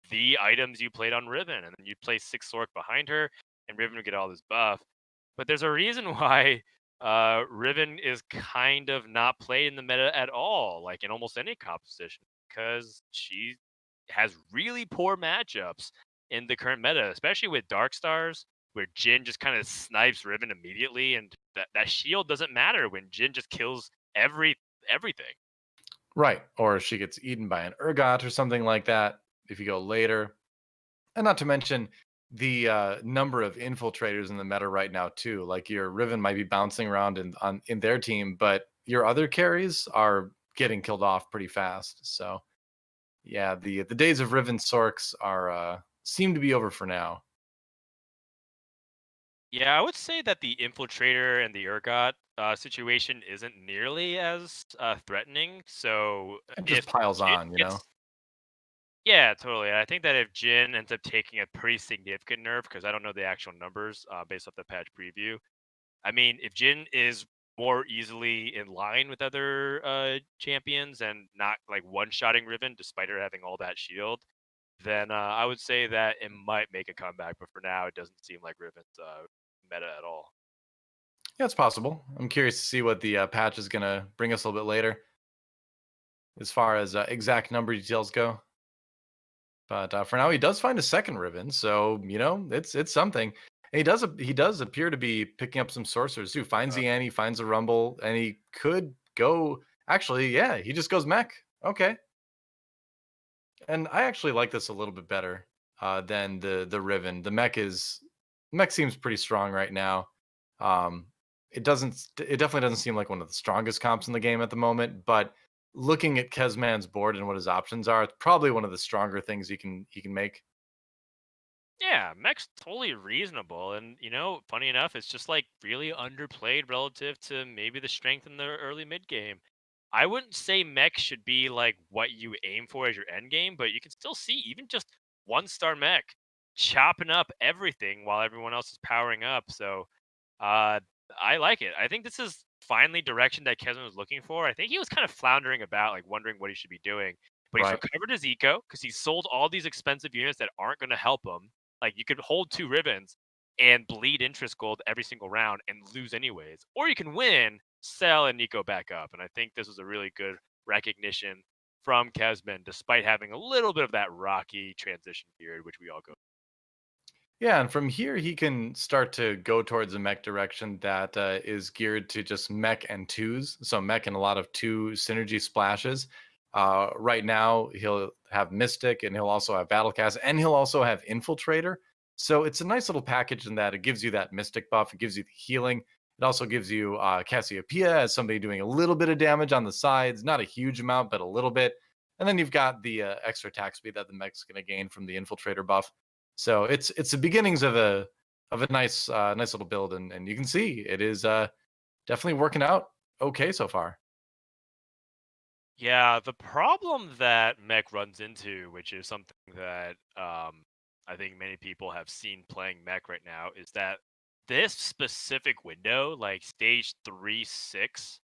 the items you played on Riven, and then you'd play 6 Sork behind her, and Riven would get all this buff. But there's a reason why Riven is kind of not played in the meta at all, like in almost any composition, because she has really poor matchups in the current meta, especially with Dark Stars, where Jin just kind of snipes Riven immediately, and that shield doesn't matter when Jin just kills everything. Right, or she gets eaten by an Urgot or something like that. If you go later, and not to mention the number of infiltrators in the meta right now too. Like your Riven might be bouncing around in their team, but your other carries are getting killed off pretty fast. So yeah, the days of Riven Sorks are seem to be over for now. Yeah, I would say that the Infiltrator and the Urgot situation isn't nearly as threatening. So It just if piles Jin on, you know. gets Yeah, totally. I think that if Jin ends up taking a pretty significant nerf, because I don't know the actual numbers based off the patch preview. I mean, if Jin is more easily in line with other champions and not like one-shotting Riven, despite her having all that shield, then I would say that it might make a comeback. But for now, it doesn't seem like Riven's meta at all. Yeah, it's possible. I'm curious to see what the patch is gonna bring us a little bit later, as far as exact number details go. But for now, he does find a second Riven, so you know it's something. And he does appear to be picking up some sorcerers too. Finds Uh, the Annie, finds a Rumble, and he could go. Actually, yeah, he just goes mech. Okay, and I actually like this a little bit better than the Riven. The mech seems pretty strong right now. Um, it definitely doesn't seem like one of the strongest comps in the game at the moment, but looking at Kezman's board and what his options are, it's probably one of the stronger things he can make. yeah, mech's totally reasonable, and funny enough, it's just like really underplayed relative to maybe the strength in the early mid game. I wouldn't say mech should be like what you aim for as your end game, but you can still see even just 1-star mech chopping up everything while everyone else is powering up. So uh, I like it. I think this is finally direction that Kezman was looking for. I think he was kind of floundering about, like wondering what he should be doing. But he's Right. recovered his eco because he sold all these expensive units that aren't going to help him. Like you could hold 2 Rivens and bleed interest gold every single round and lose anyways. Or you can win, sell, and eco back up. And I think this was a really good recognition from Kezman, despite having a little bit of that rocky transition period, which we all go. Yeah, and from here he can start to go towards a mech direction that is geared to just mech and twos. So mech and a lot of two synergy splashes. Right now he'll have Mystic and he'll also have Battlecast and he'll also have Infiltrator. So it's a nice little package in that it gives you that Mystic buff, it gives you the healing. It also gives you Cassiopeia as somebody doing a little bit of damage on the sides, not a huge amount, but a little bit. And then you've got the extra attack speed that the mech's going to gain from the Infiltrator buff. So it's the beginnings of a nice little build, and you can see it is definitely working out okay so far. Yeah, the problem that mech runs into, which is something that I think many people have seen playing mech right now, is that this specific window, like stage 3-6,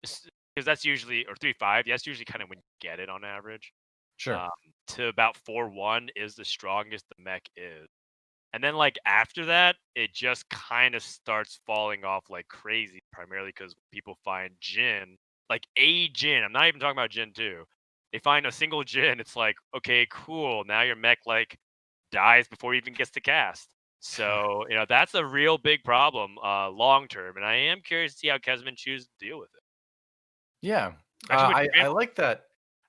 because that's usually, or 3-5, that's usually kind of when you get it on average. Sure. Um, to about 4-1 is the strongest the mech is. And then like after that, it just kind of starts falling off like crazy, primarily because people find Jin, like a Jin. I'm not even talking about Jin 2. They find a single Jin. It's like, okay, cool. Now your mech like dies before he even gets to cast. So, that's a real big problem long term. And I am curious to see how Kezman chooses to deal with it. Yeah. Especially with I Bramble. like that.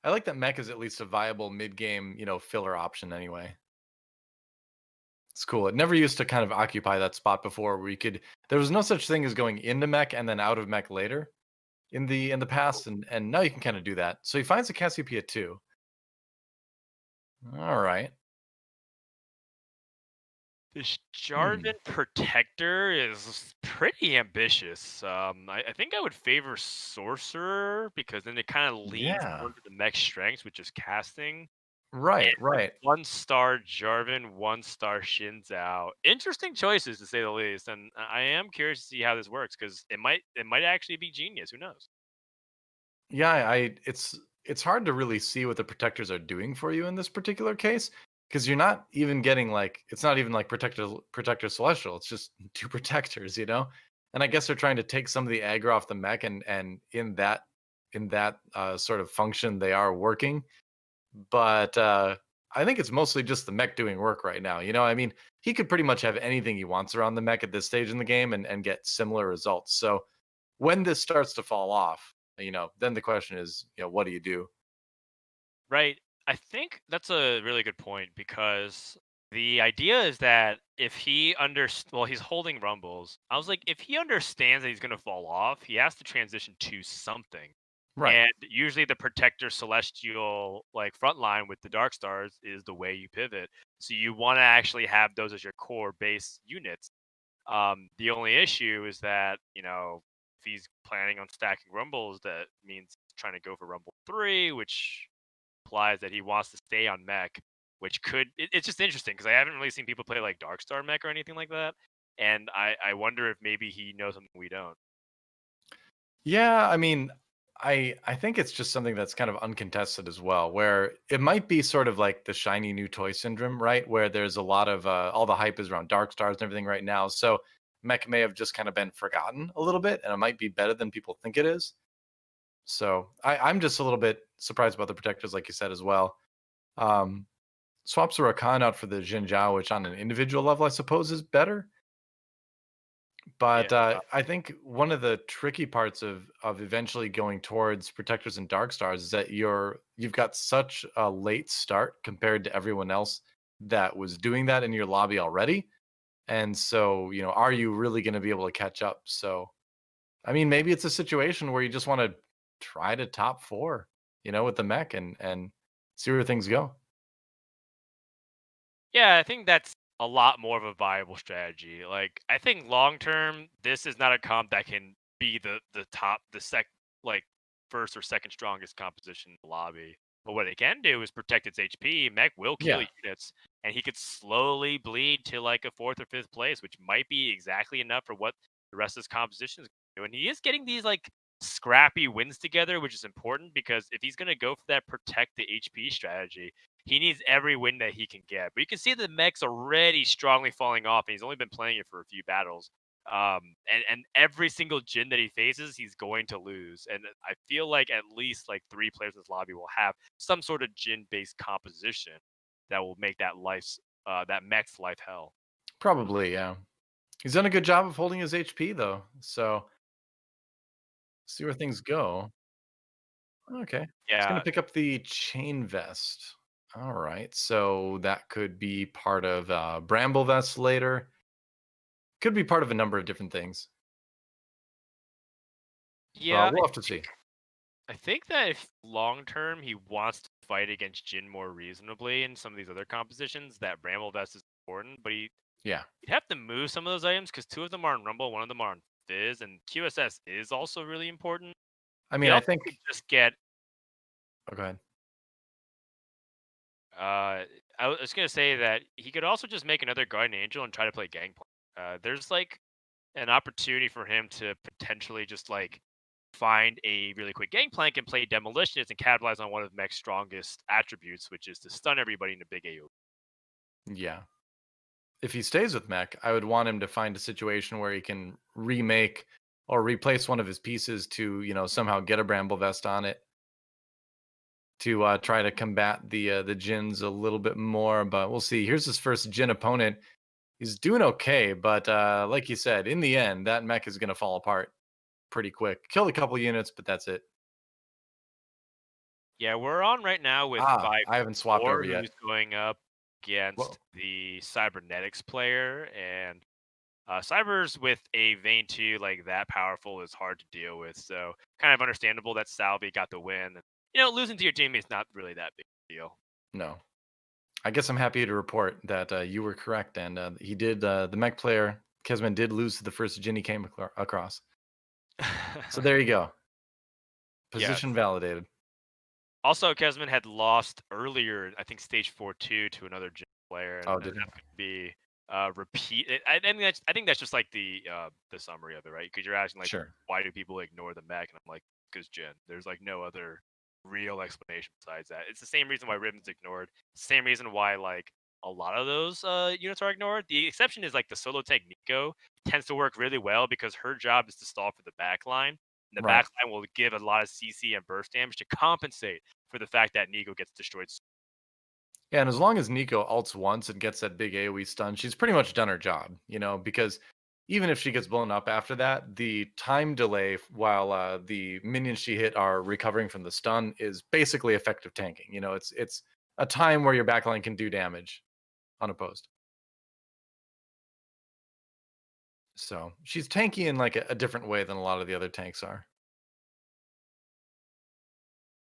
I like that mech is at least a viable mid game, filler option anyway. It's cool. It never used to kind of occupy that spot before where you could there was no such thing as going into mech and then out of mech later in the past, and now you can kind of do that. So he finds a Cassiopeia too. All right. This Hmm. Jarvan Protector is pretty ambitious. I think I would favor Sorcerer because then it kind of leans Yeah. more to the mech strengths, which is casting. And Right, with right. 1-star Jarvan, 1-star Shin Zhao. Interesting choices to say the least. And I am curious to see how this works because it might actually be genius. Who knows? Yeah, it's hard to really see what the protectors are doing for you in this particular case because you're not even getting like it's not even like protector celestial. It's just two protectors. And I guess they're trying to take some of the aggro off the mech, and in that sort of function they are working. But I think it's mostly just the mech doing work right now. I mean, he could pretty much have anything he wants around the mech at this stage in the game and get similar results. So when this starts to fall off, then the question is, what do you do? Right. I think that's a really good point because the idea is that if he well, he's holding rumbles. I was like, if he understands that he's going to fall off, he has to transition to something. Right. And usually the protector celestial like front line with the dark stars is the way you pivot. So you want to actually have those as your core base units. The only issue is that, if he's planning on stacking rumbles, that means trying to go for rumble 3, which implies that he wants to stay on mech, which it's just interesting because I haven't really seen people play like Darkstar mech or anything like that. And I wonder if maybe he knows something we don't. Yeah, I mean, I think it's just something that's kind of uncontested as well, where it might be sort of like the shiny new toy syndrome, right? Where there's a lot of all the hype is around dark stars and everything right now. So mech may have just kind of been forgotten a little bit, and it might be better than people think it is. So I'm just a little bit surprised about the protectors, like you said as well. Um, Swaps a Rakan out for the Xin Zhao, which on an individual level, I suppose, is better. Yeah. But I think one of the tricky parts of eventually going towards protectors and dark stars is that you've got such a late start compared to everyone else that was doing that in your lobby already. And so, are you really going to be able to catch up? So, I mean, maybe it's a situation where you just want to try to top four, with the mech and see where things go. Yeah, I think that's a lot more of a viable strategy. Like, I think long term, this is not a comp that can be the top, like first or second strongest composition in the lobby. But what it can do is protect its HP. Mech will kill Yeah, units, and he could slowly bleed to like a fourth or fifth place, which might be exactly enough for what the rest of his composition is going to do. And he is getting these like scrappy wins together, which is important because if he's going to go for that protect the HP strategy, he needs every win that he can get. But you can see the mech's already strongly falling off, and he's only been playing it for a few battles. And every single Jin that he faces, he's going to lose. And I feel like at least like 3 players in this lobby will have some sort of Jin-based composition that will make that mech's life hell. probably. Yeah. He's done a good job of holding his HP though. So, see where things go. Okay. He's gonna Yeah, pick up the chain vest. All right. So that could be part of Bramble Vest later. Could be part of a number of different things. yeah. We'll have to see. I think that if long term he wants to fight against Jin more reasonably in some of these other compositions, that Bramble Vest is important. But Yeah. you'd have to move some of those items because 2 of them are on Rumble, 1 of them are on Fizz, and QSS is also really important. I He mean, I also think could just get Oh, go ahead. I was gonna say that he could also just make another Guardian Angel and try to play Gangplank. There's like an opportunity for him to potentially just like find a really quick Gangplank and play Demolitionist and capitalize on one of Mech's strongest attributes, which is to stun everybody in a big AoE. Yeah. If he stays with Mech, I would want him to find a situation where he can remake or replace one of his pieces to, somehow get a Bramble Vest on it to try to combat the Jins a little bit more. But we'll see. Here's his first Jin opponent. He's doing okay, but like you said, in the end, that Mech is going to fall apart pretty quick. Killed a couple units, but that's it. Yeah, we're on right now with Ah, I haven't swapped 5-4, over yet. who's going up Whoa. against the Cybernetics player, and Cybers with a Vayne 2 like that powerful is hard to deal with. So kind of understandable that Salvyyy got the win. Losing to your teammate is not really that big a deal. No. I guess I'm happy to report that you were correct, and he did. The Mech player Kezman did lose to the first Jin he came across. So there you go. Yes. Position validated. Also, Kezman had lost earlier, I think stage 4-2 to another Jin player, and Oh, that did he? could be repeat. I think that's just like the summary of it, right? Because you're asking like, Sure. why do people ignore the mech? And I'm like, because Jin. There's like no other real explanation besides that. It's the same reason why Riven's ignored. Same reason why like a lot of those units are ignored. The exception is like the solo tank Nico tends to work really well because her job is to stall for the back line. And the Right. back line will give a lot of CC and burst damage to compensate for the fact that Nico gets destroyed. Yeah, and as long as Nico ults once and gets that big AoE stun, she's pretty much done her job, because even if she gets blown up after that, the time delay while the minions she hit are recovering from the stun is basically effective tanking. It's a time where your backline can do damage unopposed. So she's tanky in like a different way than a lot of the other tanks are.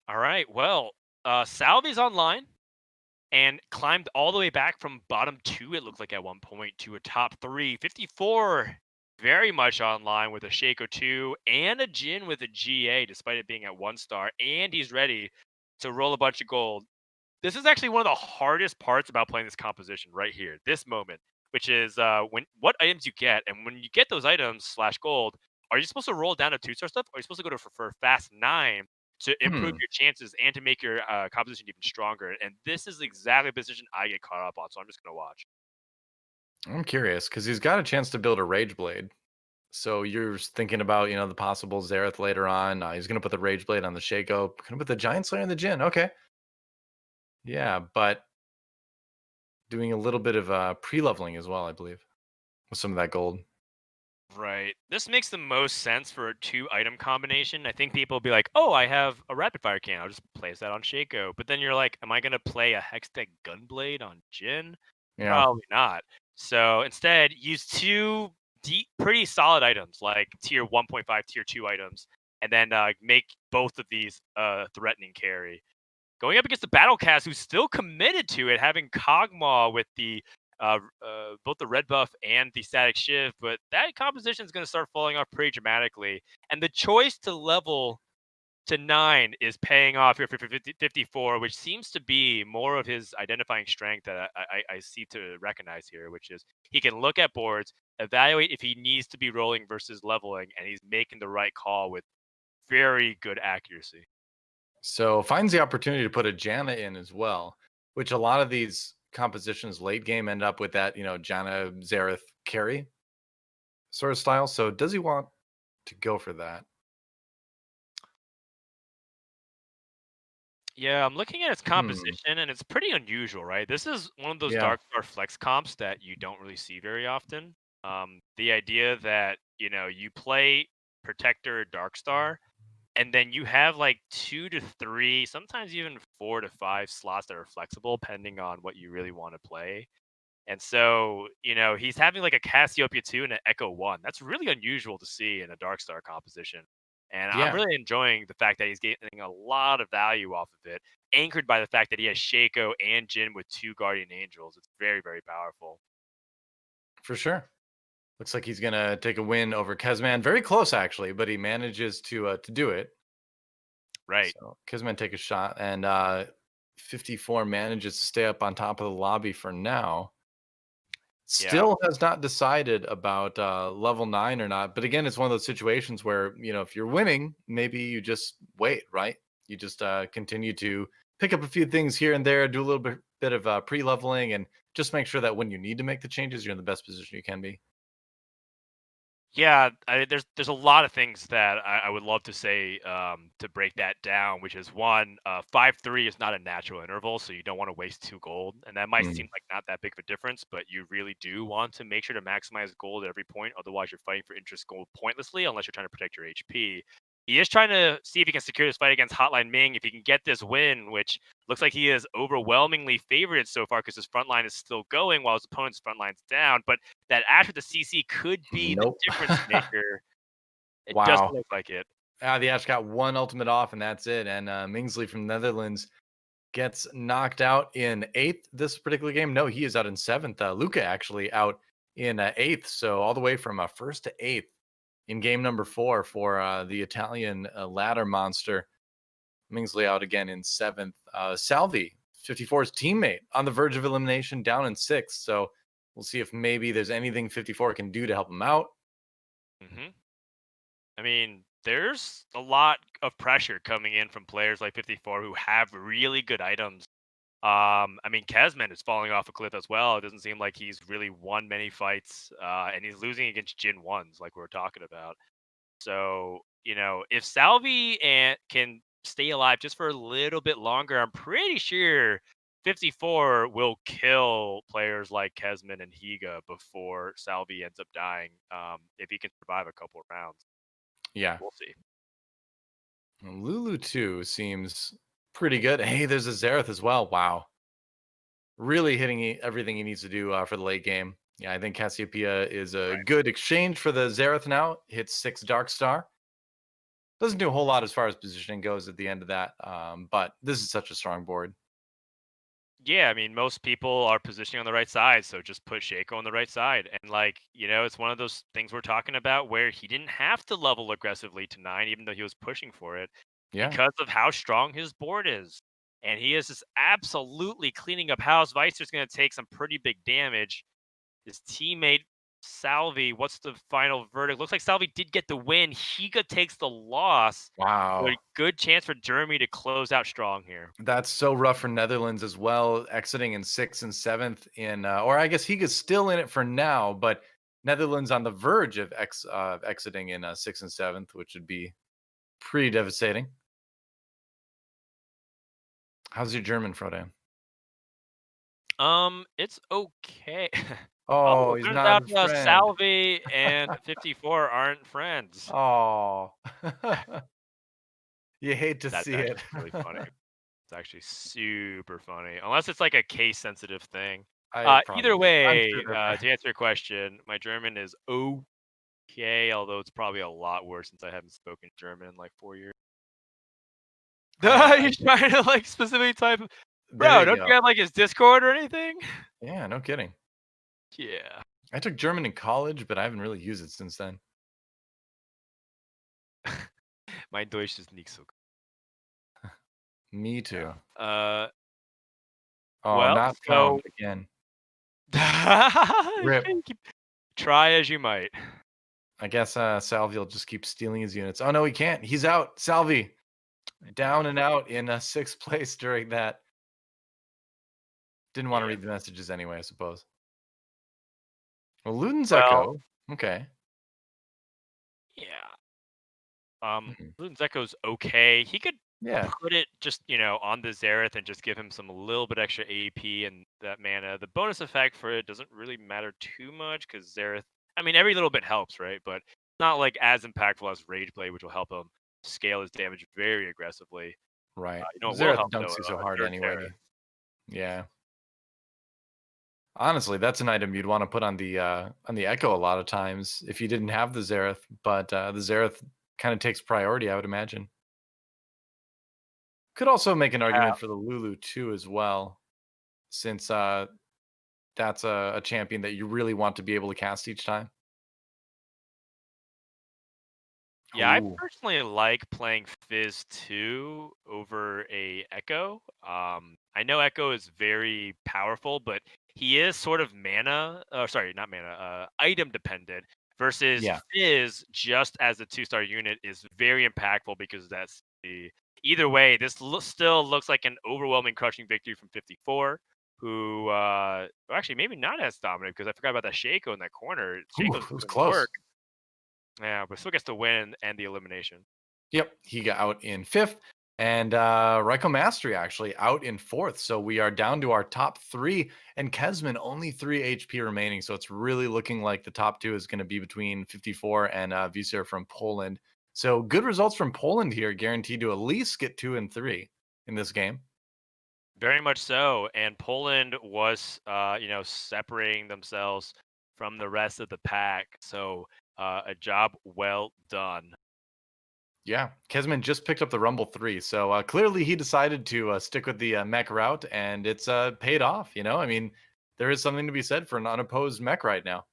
All right, well, Salvy's online and climbed all the way back from bottom 2, it looked like at one point, to a top 3. 54, very much online with a Shaco 2 and a Jin with a GA, despite it being at 1 star, and he's ready to roll a bunch of gold. This is actually one of the hardest parts about playing this composition right here, this moment, which is what items you get, and when you get those items slash gold, are you supposed to roll down to 2-star stuff, or are you supposed to go to for fast 9 to improve Hmm. your chances and to make your composition even stronger? And this is exactly the position I get caught up on, so I'm just gonna watch. I'm curious because he's got a chance to build a Rage Blade. So you're thinking about, the possible Xerath later on. He's going to put the Rage Blade on the Shaco. Going to put the Giant Slayer on the Jin. Okay. Yeah, but doing a little bit of pre-leveling as well, I believe, with some of that gold. Right. This makes the most sense for a 2-item combination. I think people will be like, oh, I have a rapid fire can. I'll just place that on Shaco. But then you're like, am I going to play a Hextech Gunblade on Jin? Yeah. Probably not. So instead, use 2 pretty solid items, like tier 1.5, tier 2 items, and then make both of these threatening carry. Going up against the Battlecast, who's still committed to it, having Kog'Maw with the both the red buff and the static shift, but that composition is going to start falling off pretty dramatically. And the choice to level to 9 is paying off here for 54, which seems to be more of his identifying strength that I see to recognize here, which is he can look at boards, evaluate if he needs to be rolling versus leveling, and he's making the right call with very good accuracy. So finds the opportunity to put a Janna in as well, which a lot of these compositions late game end up with that, Janna Xerath carry sort of style. So does he want to go for that? Yeah, I'm looking at its Hmm. composition, and it's pretty unusual, right? This is one of those Yeah. Dark Star flex comps that you don't really see very often. The idea that you play Protector Dark Star, and then you have like 2 to 3, sometimes even 4 to 5 slots that are flexible, depending on what you really want to play. And so, he's having like a Cassiopeia 2 and an Echo 1. That's really unusual to see in a Dark Star composition. And I'm Yeah. really enjoying the fact that he's getting a lot of value off of it, anchored by the fact that he has Shaco and Jin with 2 Guardian Angels. It's very, very powerful. For sure. Looks like he's gonna take a win over Kezman. Very close actually, but he manages to do it. Right. So Kezman take a shot, and 54 manages to stay up on top of the lobby for now. Yeah. Still has not decided about level 9 or not. But again, it's one of those situations where, if you're winning, maybe you just wait, right? You just continue to pick up a few things here and there, do a little bit of pre-leveling, and just make sure that when you need to make the changes, you're in the best position you can be. Yeah, there's a lot of things that I would love to say to break that down, which is one, 5-3 is not a natural interval, so you don't want to waste 2 gold, and that might seem Mm. like not that big of a difference, but you really do want to make sure to maximize gold at every point. Otherwise, you're fighting for interest gold pointlessly unless you're trying to protect your HP. He is trying to see if he can secure this fight against Hotline Ming. If he can get this win, which looks like he is overwhelmingly favored so far because his front line is still going while his opponent's front line's down. But that Ash with the CC could be the Nope. difference maker. It doesn't Wow. look like it. The Ash got one ultimate off, and that's it. And Mingzli from Netherlands gets knocked out in 8th this particular game. No, he is out in 7th. Luque actually out in 8th. So all the way from 1st to 8th in game number 4 for the Italian ladder monster. Mingzli out again in 7th. Salvyyy, 54's teammate, on the verge of elimination, down in 6th. So we'll see if maybe there's anything 54 can do to help him out. hmm I mean, there's a lot of pressure coming in from players like 54 who have really good items. I mean, Kezman is falling off a cliff as well. It doesn't seem like he's really won many fights, and he's losing against Jin ones, like we were talking about. So, if Salvyyy can stay alive just for a little bit longer, I'm pretty sure 54 will kill players like Kezman and Higa before Salvyyy ends up dying. If he can survive a couple of rounds, Yeah. we'll see. Lulu 2 seems pretty good. Hey, there's a Xerath as well. Wow. Really hitting everything he needs to do for the late game. Yeah, I think Cassiopeia is a Right. good exchange for the Xerath now. Hits 6 Dark Star. Doesn't do a whole lot as far as positioning goes at the end of that. But this is such a strong board. Yeah, I mean, most people are positioning on the right side, so just put Shaco on the right side. And it's one of those things we're talking about where he didn't have to level aggressively to 9, even though he was pushing for it, Yeah. because of how strong his board is. And he is just absolutely cleaning up house. Vicer's going to take some pretty big damage. His teammate Salvyyy, what's the final verdict? Looks like Salvyyy did get the win. Higa takes the loss. But a Wow. good chance for Jeremy to close out strong here. That's so rough for Netherlands as well, exiting in 6th and 7th in, or I guess Higa's still in it for now, but Netherlands on the verge of exiting in 6th and 7th, which would be pretty devastating. How's your German, Frodan? It's okay. Oh, Oh, he's turns not out a friend. Salvy and 54 aren't friends. Oh, you hate to That's see it. actually really funny. It's actually super funny, unless it's like a case sensitive thing. I Either probably. I'm way, sure they're to answer your question, my German is okay, although it's probably a lot worse since I haven't spoken German in like 4 years. I He's trying to like specifically type. there Bro, you don't go. you have like his Discord or anything? Yeah, no kidding. Yeah. I took German in college, but I haven't really used it since then. Mein Deutsch ist nicht so Me good. too. Uh, Oh, well, not so found again. Rip. Keep- try as you might. I guess Salvi will just keep stealing his units. Oh no, he can't. He's out. Salvi down and out in 6th place during that. Didn't want to Yeah. read the messages anyway, I suppose. Well, Luden's Well, Echo. Okay. yeah. Mhm. Luden's Echo's okay. He could Yeah. put it just, on the Xerath and just give him some little bit extra AP and that mana. The bonus effect for it doesn't really matter too much because Xerath, I mean, every little bit helps, right? But it's not like as impactful as Rage Blade, which will help him scale his damage very aggressively. Right. It will Xerath help though dunks you so hard third Xerath. anyway. Yeah. Honestly, that's an item you'd want to put on the Echo a lot of times if you didn't have the Xerath, but the Xerath kind of takes priority, I would imagine. Could also make an argument for the Lulu too as well, since that's a champion that you really want to be able to cast each time. Yeah, I Ooh, personally like playing Fizz 2 over a Echo. I know Echo is very powerful, but he is sort of mana, sorry, not mana, item dependent. Versus yeah. Fizz, just as a two-star unit, is very impactful because that's the. Either way, this still looks like an overwhelming, crushing victory from 54. Who, well, actually, maybe not as dominant because I forgot about that Shaco in that corner. Ooh, Shaco's it was doing work. close. Yeah, but still gets the win and the elimination. Yep, he got out in fifth, and RyKo Mastery actually out in fourth. So we are down to our top three, and Kezman only 3 HP remaining. So it's really looking like the top two is going to be between 54 and Visser from Poland. So good results from Poland here, guaranteed to at least get 2 and 3 in this game. Very much so. And Poland was, separating themselves from the rest of the pack. So a job well done. Yeah, Kezman just picked up the Rumble 3, so clearly he decided to stick with the mech route, and it's paid off. I mean, there is something to be said for an unopposed mech right now.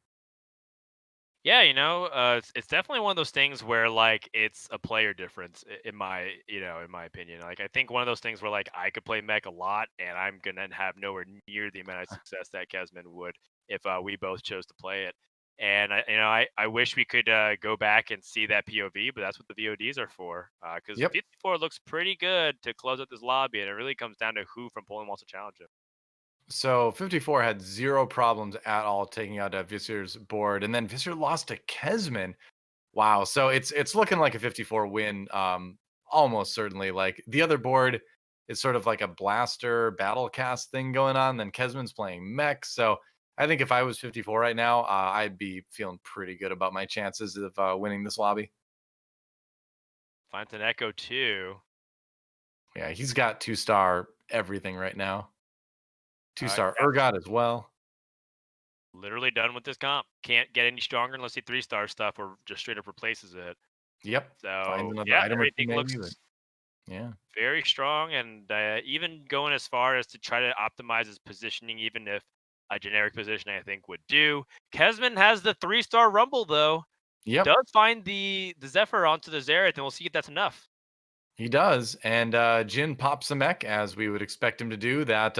Yeah, it's definitely one of those things where like it's a player difference in my, in my opinion. Like I think one of those things where like I could play mech a lot and I'm gonna have nowhere near the amount of success that Kesman would if we both chose to play it. And I wish we could go back and see that POV, but that's what the VODs are for. Because Yep. 54 looks pretty good to close out this lobby, and it really comes down to who from Poland wants to challenge him. So 54 had zero problems at all taking out Visser's board, and then Visser lost to Kezman. Wow. So it's looking like a 54 win, almost certainly. Like the other board is sort of like a blaster battle cast thing going on. Then Kezman's playing mech. So I think if I was 54 right now, I'd be feeling pretty good about my chances of winning this lobby. Finds an Echo too. Yeah, he's got 2-star everything right now. All 2-star right, Urgot as well. literally done with this comp. Can't get any stronger unless he 3-star stuff or just straight up replaces it. Yep. Finds So another yeah, item or two everything maybe. But looks yeah. very strong, and even going as far as to try to optimize his positioning, even if a generic position I think would do. Kesman has the 3-star rumble though. Yep. Does find the Zephyr onto the Xerath, and we'll see if that's enough. He does. And Jin pops a mech as we would expect him to do. That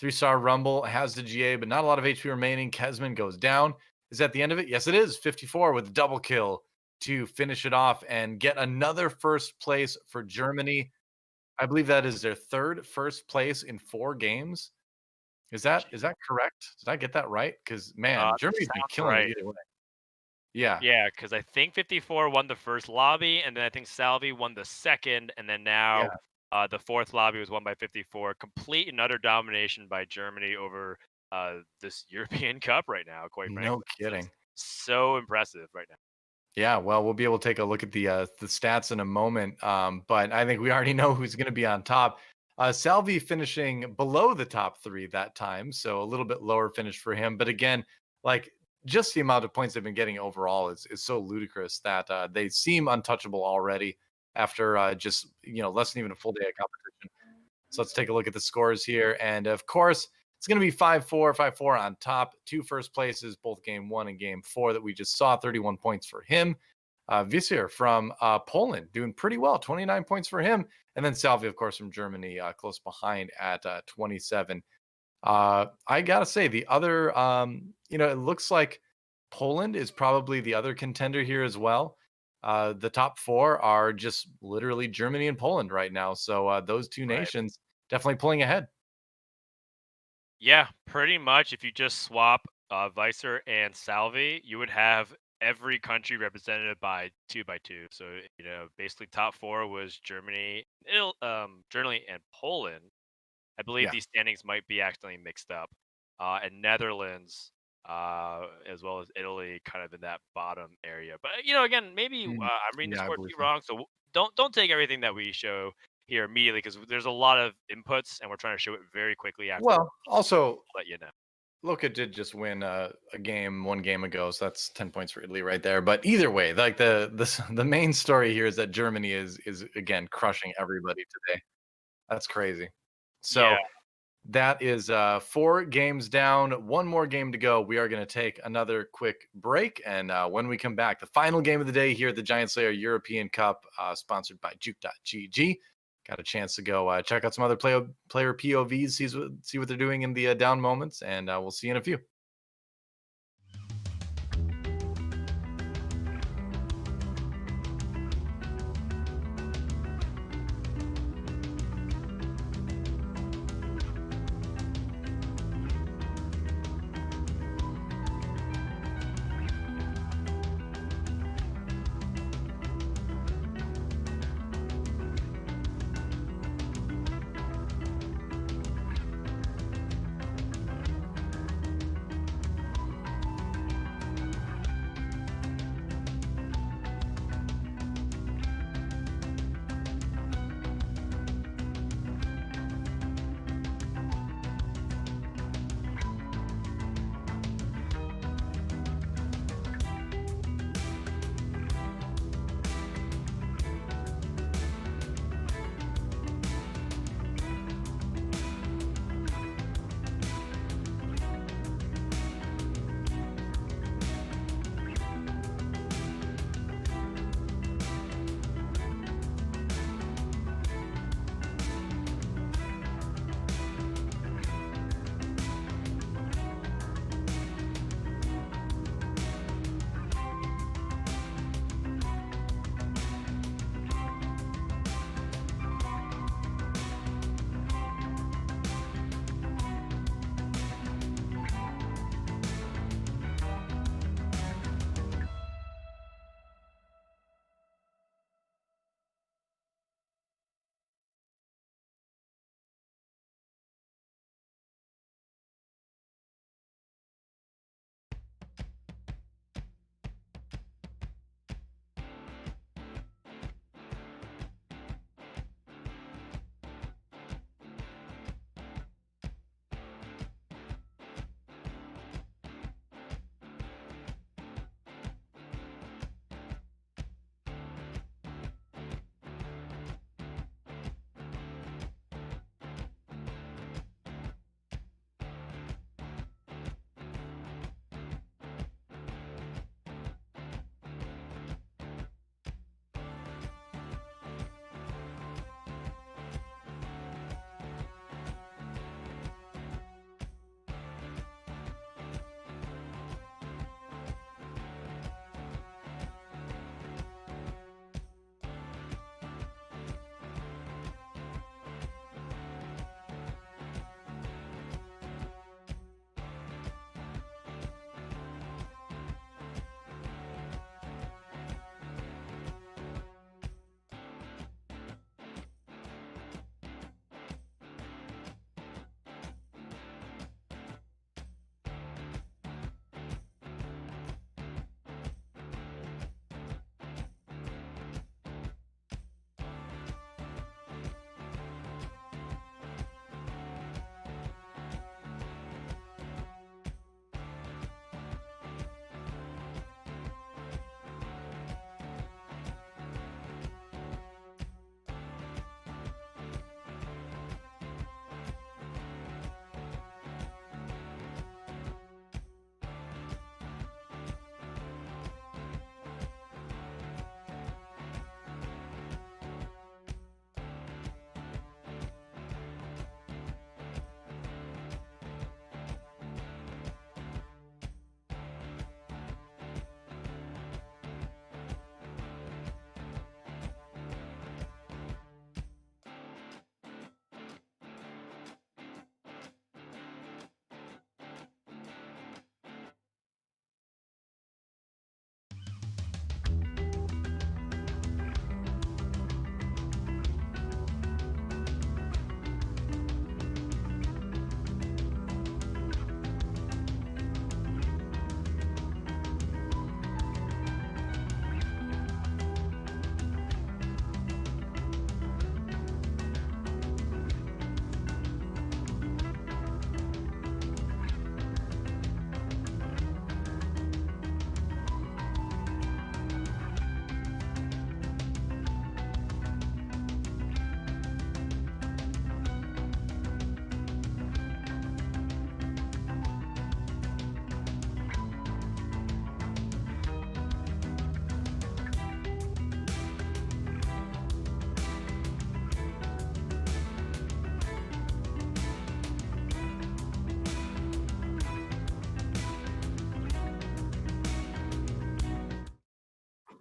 3-star Rumble has the GA, but not a lot of HP remaining. Kezman goes down. Is that the end of it? Yes, it is. 54 with double kill to finish it off and get another first place for Germany. I believe that is their third first place in 4 games. Is that correct? Did I get that right? Because man, Germany's been Sounds killing it right. either way. Yeah. Yeah, because I think 54 won the first lobby, and then I think Salvyyy won the second, and then now Yeah. the fourth lobby was won by 54. Complete and utter domination by Germany over this European Cup right now. Quite frankly, No kidding. so impressive right now. Yeah, well, we'll be able to take a look at the stats in a moment, but I think we already know who's going to be on top. Salvyyy finishing below the top three that time, so a little bit lower finish for him. But again, like just the amount of points they've been getting overall is so ludicrous that they seem untouchable already after just less than even a full day of competition. So let's take a look at the scores here. And of course, it's going to be 5-4, 5-4 on top. 2 first places, both game 1 and game 4 that we just saw. 31 points for him. Visser from Poland doing pretty well. 29 points for him. And then Salvyyy, of course, from Germany, close behind at 27. I got to say, the other, it looks like Poland is probably the other contender here as well. The top 4 are just literally Germany and Poland right now. So those two Right. nations definitely pulling ahead. Yeah, pretty much. If you just swap Visor and Salvy, you would have every country represented by 2x2. So basically, top 4 was Germany, Germany and Poland. I believe Yeah. these standings might be accidentally mixed up, and Netherlands, as well as Italy, kind of in that bottom area. But again, maybe Mm, I'm reading the yeah, I score believe sheet so. wrong. So don't take everything that we show here immediately because there's a lot of inputs, and we're trying to show it very quickly after. Well, also, Let you know. Luque did just win a game 1 game ago, so that's 10 points for Italy right there. But either way, like the main story here is that Germany is again crushing everybody today. That's crazy. Yeah, So That is 4 games down, one more game to go. We are going to take another quick break. And when we come back, the final game of the day here at the Giant Slayer European Cup, sponsored by Juke.gg. Got a chance to go check out some other player POVs, see what they're doing in the down moments, and we'll see you in a few.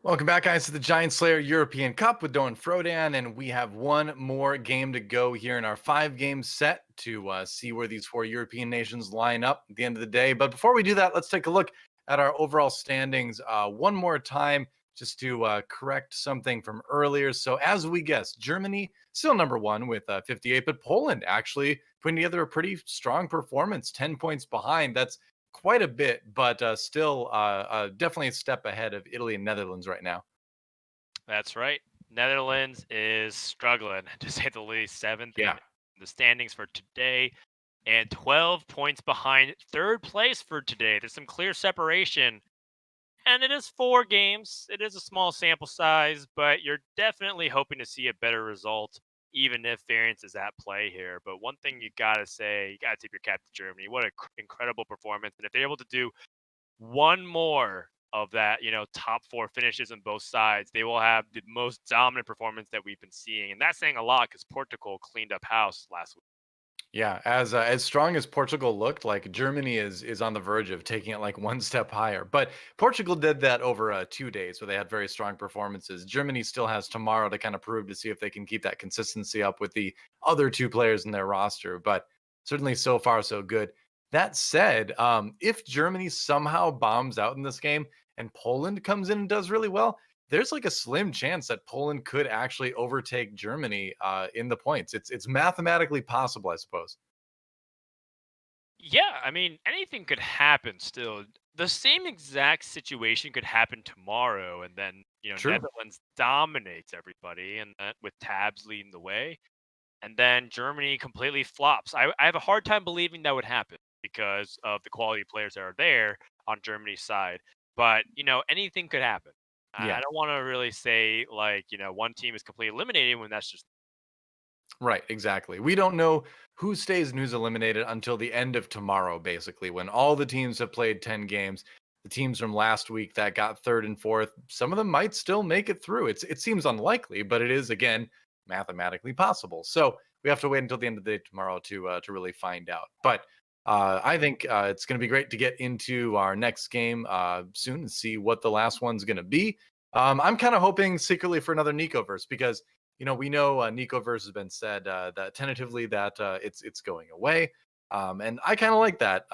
Welcome back, guys, to the Giant Slayer European Cup with DoA and Frodan, and we have one more game to go here in our 5 game set to see where these 4 European nations line up at the end of the day. But before we do that, let's take a look at our overall standings one more time, just to correct something from earlier. So, as we guessed, Germany still number one with 58, but Poland actually putting together a pretty strong performance, 10 points behind. That's quite a bit, but still definitely a step ahead of Italy and Netherlands right now. That's right. Netherlands is struggling, to say the least. Seventh in Yeah. the standings for today, and 12 points behind third place for today. There's some clear separation, and it is 4 games. It is a small sample size, but you're definitely hoping to see a better result, even if variance is at play here. But one thing you gotta say, you gotta tip your cap to Germany. What an incredible performance! And if they're able to do one more of that, top 4 finishes on both sides, they will have the most dominant performance that we've been seeing. And that's saying a lot because Portugal cleaned up house last week. Yeah, as strong as Portugal looked, like Germany is on the verge of taking it like one step higher. But Portugal did that over 2 days, where they had very strong performances. Germany still has tomorrow to kind of prove to see if they can keep that consistency up with the other 2 players in their roster. But certainly so far so good. That said, if Germany somehow bombs out in this game and Poland comes in and does really well, there's like a slim chance that Poland could actually overtake Germany in the points. It's mathematically possible, I suppose. Yeah, I mean, anything could happen still. The same exact situation could happen tomorrow, and then, True. Netherlands dominates everybody, and with Tabzz leading the way. And then Germany completely flops. I have a hard time believing that would happen because of the quality of players that are there on Germany's side. But anything could happen. I Yeah. don't want to really say like one team is completely eliminated when that's just Right. Exactly. We don't know who stays and who's eliminated until the end of tomorrow, basically, when all the teams have played 10 games. The teams from last week that got third and fourth, some of them might still make it through. It seems unlikely, but it is again mathematically possible. So we have to wait until the end of the day tomorrow to really find out. But I think it's going to be great to get into our next game soon and see what the last one's going to be. I'm kind of hoping secretly for another Nicoverse because we know Nicoverse has been said that tentatively that it's going away, and I kind of like that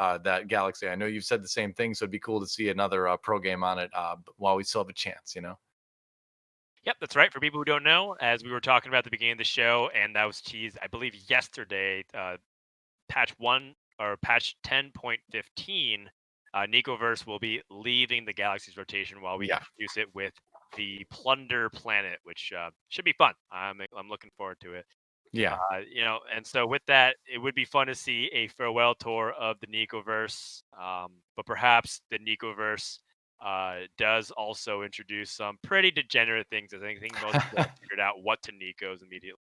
Galaxy. I know you've said the same thing, so it'd be cool to see another pro game on it while we still have a chance. Yep, that's right. For people who don't know, as we were talking about at the beginning of the show, and that was teased, I believe, yesterday, patch 1 or patch 10.15, Nicoverse will be leaving the Galaxy's rotation while we Yeah, introduce it with the Plunder Planet, which should be fun. I'm looking forward to it. yeah. And so with that, it would be fun to see a farewell tour of the Nicoverse. But perhaps the Nicoverse does also introduce some pretty degenerate things. I think most people have figured out what to Nico's immediately.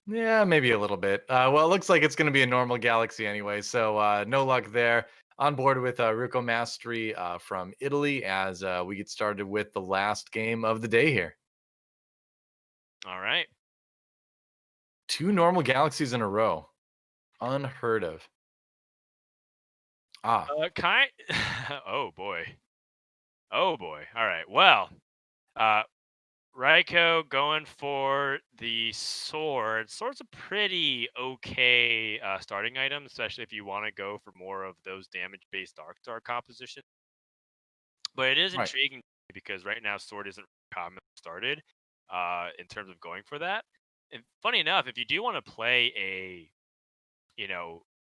Yeah, maybe a little bit. Well, it looks like it's going to be a normal Galaxy anyway, so no luck there. On board with RyKo Mastery from Italy as we get started with the last game of the day here. All right. 2 normal Galaxies in a row. Unheard of. Ah, Kind. Oh boy. Oh boy. All right. Well, uh, RyKo going for the sword. Sword's a pretty okay starting item, especially if you want to go for more of those damage-based Dark Star compositions. But it is right. intriguing because right now sword isn't commonly started in terms of going for that. And funny enough, if you do want to play a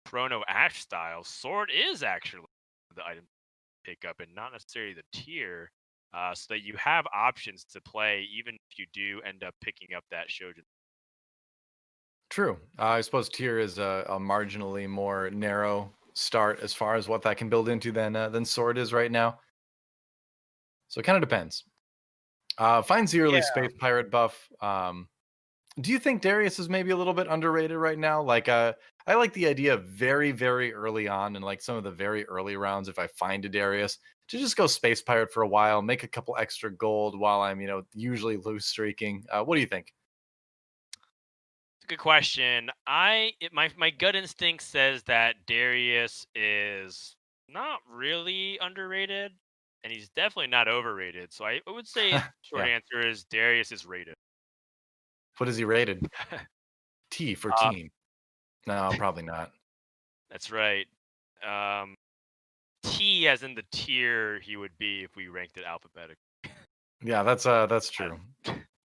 Chrono Ash style, sword is actually the item to pick up and not necessarily the tier. So that you have options to play even if you do end up picking up that Shojin. True. I suppose tier is a marginally more narrow start as far as what that can build into than sword is right now. So it kind of depends. Finds the early Yeah. space pirate buff. Do you think Darius is maybe a little bit underrated right now? Like, I like the idea of very, very early on in like some of the very early rounds, if I find a Darius, to just go space pirate for a while, make a couple extra gold while I'm, usually loose streaking. What do you think? It's a good question. My gut instinct says that Darius is not really underrated. and he's definitely not overrated. So I would say short Yeah. answer is Darius is rated. What is he rated? T for Uh, team. No, probably not. that's right. Um, T as in the tier he would be if we ranked it alphabetically. Yeah, that's true.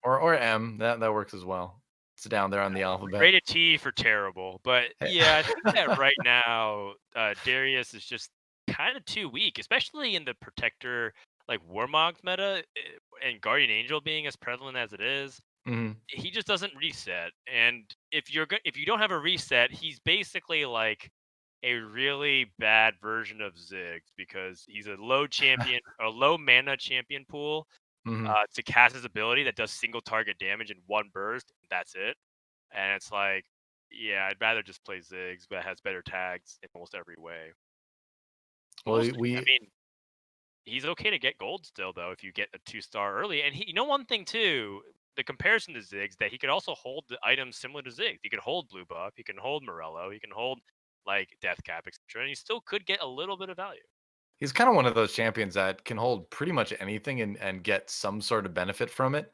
Or M. That works as well. It's down there on the alphabet. Rated T for terrible. But Hey. yeah, I think that right now Darius is just kind of too weak, especially in the protector like Warmog meta and Guardian Angel being as prevalent as it is. Mhm. He just doesn't reset, and if you don't have a reset, he's basically like a really bad version of Ziggs because he's a low mana champion pool Mhm. to cast his ability that does single target damage in one burst. That's it, and it's like, yeah, I'd rather just play Ziggs, but has better tags in almost every way. But we'll Well, see. I we mean, he's okay to get gold still though if you get a 2-star early. And he, one thing too, the comparison to Ziggs that he could also hold the items similar to Ziggs. He could hold blue buff, he can hold Morello, he can hold like death cap, etc. And he still could get a little bit of value. he's kind of one of those champions that can hold pretty much anything and get some sort of benefit from it.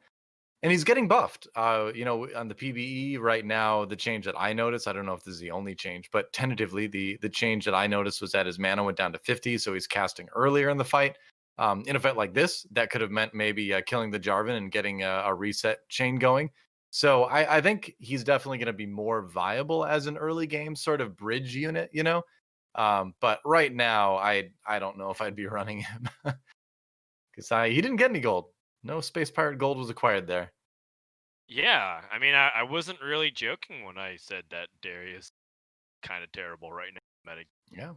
And he's getting buffed. On the PBE right now, the change that I noticed, I don't know if this is the only change, but tentatively the change that I noticed was that his mana went down to 50, so he's casting earlier in the fight. In a fight like this, that could have meant maybe killing the Jarvan and getting a reset chain going. So I think he's definitely going to be more viable as an early game sort of bridge unit. But right now, I don't know if I'd be running him because he didn't get any gold. No Space Pirate gold was acquired there. Yeah, I mean, I wasn't really joking when I said that Darius kind of terrible right now. Yeah,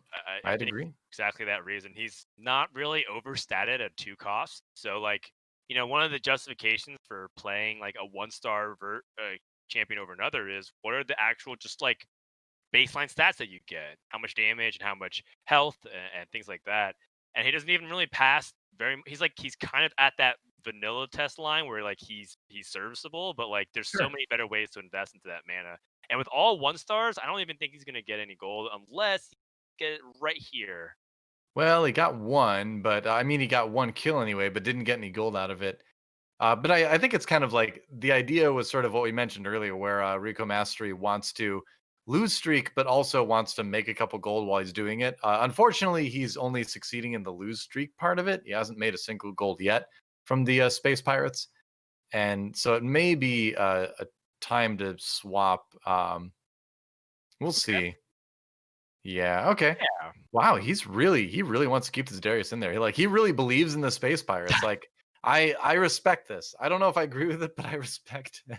I I'd think agree. exactly that reason. He's not really overstated at 2 costs. So like, one of the justifications for playing like a 1-star champion over another is what are the actual just like baseline stats that you get, how much damage and how much health and things like that. And he doesn't even really pass he's kind of at that vanilla test line where like he's serviceable, but like there's so Sure. many better ways to invest into that mana. And with all 1-stars, I don't even think he's gonna get any gold unless he get it right here. Well, he got one, but I mean, he got one kill anyway, but didn't get any gold out of it. But I think it's kind of like the idea was sort of what we mentioned earlier, where RyKo Mastery wants to lose streak, but also wants to make a couple gold while he's doing it. Unfortunately, he's only succeeding in the lose streak part of it. He hasn't made a single gold yet from the Space Pirates, and so it may be a time to swap. We'll Okay. see. Yeah. Okay. Yeah. Wow. He really wants to keep this Darius in there. He really believes in the Space Pirates. Like I respect this. I don't know if I agree with it, but I respect it.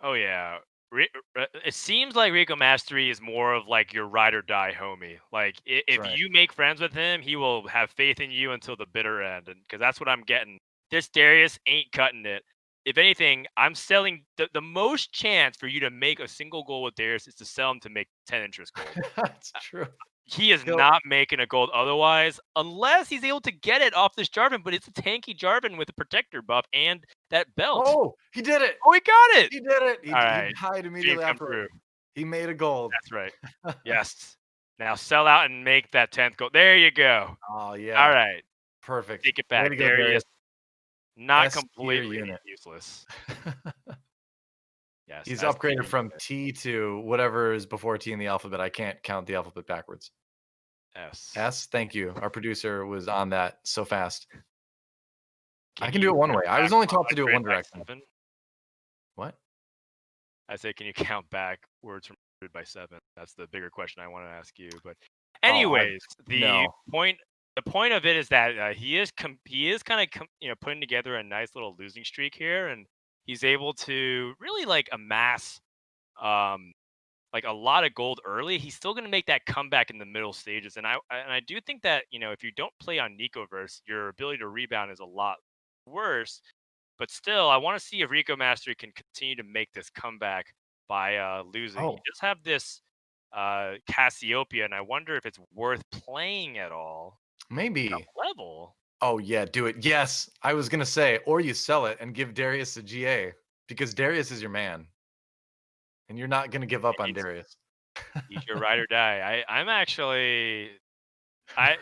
Oh yeah. It seems like RyKo Mastery is more of like your ride or die homie. Like That's if right. you make friends with him, he will have faith in you until the bitter end. And because that's what I'm getting. This Darius ain't cutting it. If anything, I'm selling the most chance for you to make a single goal with Darius is to sell him to make 10 interest gold. That's true. He is He'll, not making a gold otherwise, unless he's able to get it off this Jarvan. But it's a tanky Jarvan with a protector buff and that belt. oh, he did it. Oh, he got it. He did it. All He right, died dream immediately come after. true. He made a gold. That's right. Yes. Now sell out and make that 10th goal. There you go. Oh yeah. All right. Perfect. Take it Way back. to go, Darius. Darius. Not S tier completely unit. useless. Yes. He's S tier upgraded from unit. T to whatever is before T in the alphabet. I can't count the alphabet backwards. S. S. Thank you. Our producer was on that so fast. I can do you it one count way. I back was only taught to do it 100 one by direction. 7? What? I say, can you count back words from 100 by 7? That's the bigger question I want to ask you. But Oh, anyways, no. the point of it is that he is kind of putting together a nice little losing streak here, and he's able to really like amass like a lot of gold early. He's still going to make that comeback in the middle stages, and I do think that if you don't play on Nicoverse, your ability to rebound is a lot worse. But still, I want to see if RyKo Mastery can continue to make this comeback by losing. He Oh, does have this Cassiopeia, and I wonder if it's worth playing at all at maybe. a level. Oh, yeah, do it. Yes, I was gonna say, or you sell it and give Darius a GA because Darius is your man, and you're not gonna give up on He's, Darius. he's your ride or die. I'm actually I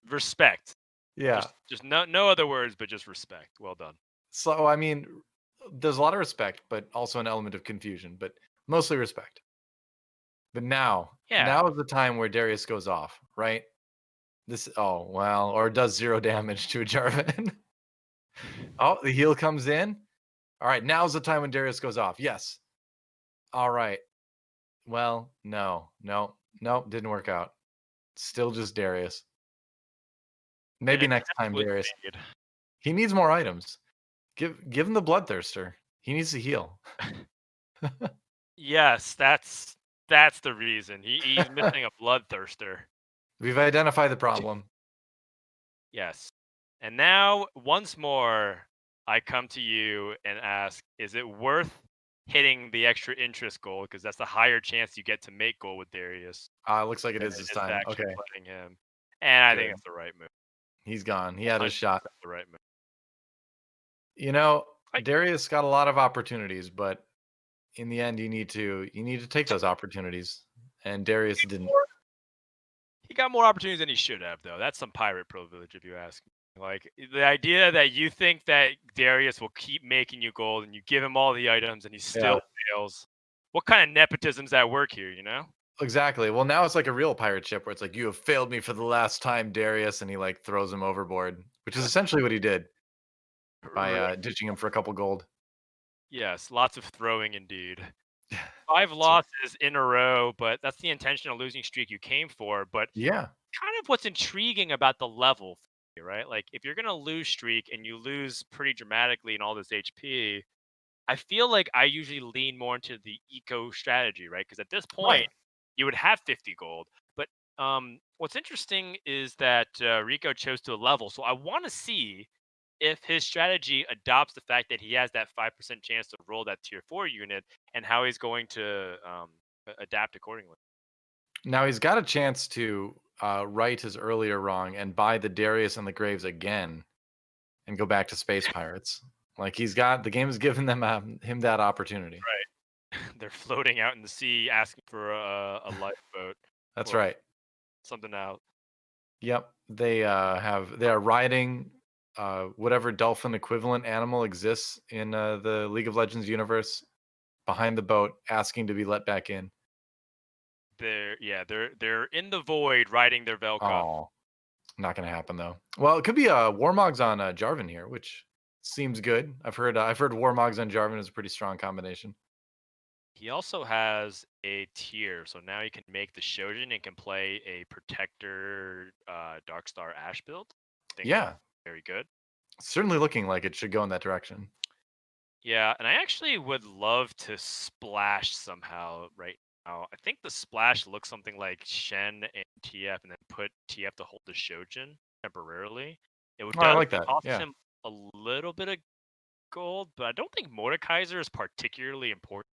respect. Yeah. Just no other words, but just respect. Well done. So I mean, there's a lot of respect, but also an element of confusion, but mostly respect. But Yeah. now is the time where Darius goes off, right? Oh well, or does 0 damage to a Jarvan. Oh, the heal comes in. All right, now's the time when Darius goes off. Yes. All right. Well, no, didn't work out. Still just Darius. An Maybe next attempt time, was Darius. made. He needs more items. Give him the Bloodthirster. He needs to heal. Yes, that's the reason. He's missing a bloodthirster. We've identified the problem. Yes. And now, once more, I come to you and ask, is it worth hitting the extra interest goal? Because that's the higher chance you get to make goal with Darius Looks like it than is it this is to time. actually Okay, playing him. And I think good. it's the right move. He's gone. He had his 100% shot. the right move. You know, Right. Darius got a lot of opportunities, but in the end, you need to take those opportunities, and Darius didn't. He got more opportunities than he should have, though. That's some pirate privilege, if you ask me. Like, the idea that you think that Darius will keep making you gold and you give him all the items and he still fails. What kind of nepotism's at work here, you know? Exactly. Well, now it's like a real pirate ship where it's like, you have failed me for the last time, Darius, and he like throws him overboard, which is essentially what he did by Right. ditching him for a couple gold. Yes, lots of throwing indeed. 5 So losses in a row, but that's the intentional losing streak you came for. But yeah, kind of what's intriguing about the level, right? Like, if you're gonna lose streak and you lose pretty dramatically in all this HP, I feel like I usually lean more into the eco strategy, right? Because at this point, right. you would have 50 gold. But what's interesting is that RyKo chose to level. So I want to see if his strategy adopts the fact that he has that 5% chance to roll that tier 4 unit and how he's going to adapt accordingly. Now he's got a chance to right his earlier wrong and buy the Darius and the Graves again and go back to Space Pirates. Like he's got the game has given them him that opportunity. Right. They're floating out in the sea asking for a lifeboat That's or right. something out. Yep. They are riding whatever dolphin equivalent animal exists in the League of Legends universe behind the boat, asking to be let back in. They're in the void riding their Velka. Oh, not gonna happen though. Well, it could be Warmogs on Jarvan here, which seems good. I've heard Warmogs on Jarvan is a pretty strong combination. He also has a tier, so now he can make the Shojin and can play a Protector Darkstar Ash build. I think Yeah, that's very good. certainly looking like it should go in that direction. Yeah, and I actually would love to splash somehow right now. I think the splash looks something like Shen and TF, and then put TF to hold the Shojin temporarily. It Oh, I does like that. cost Yeah. him a little bit of gold, but I don't think Mordekaiser is particularly important.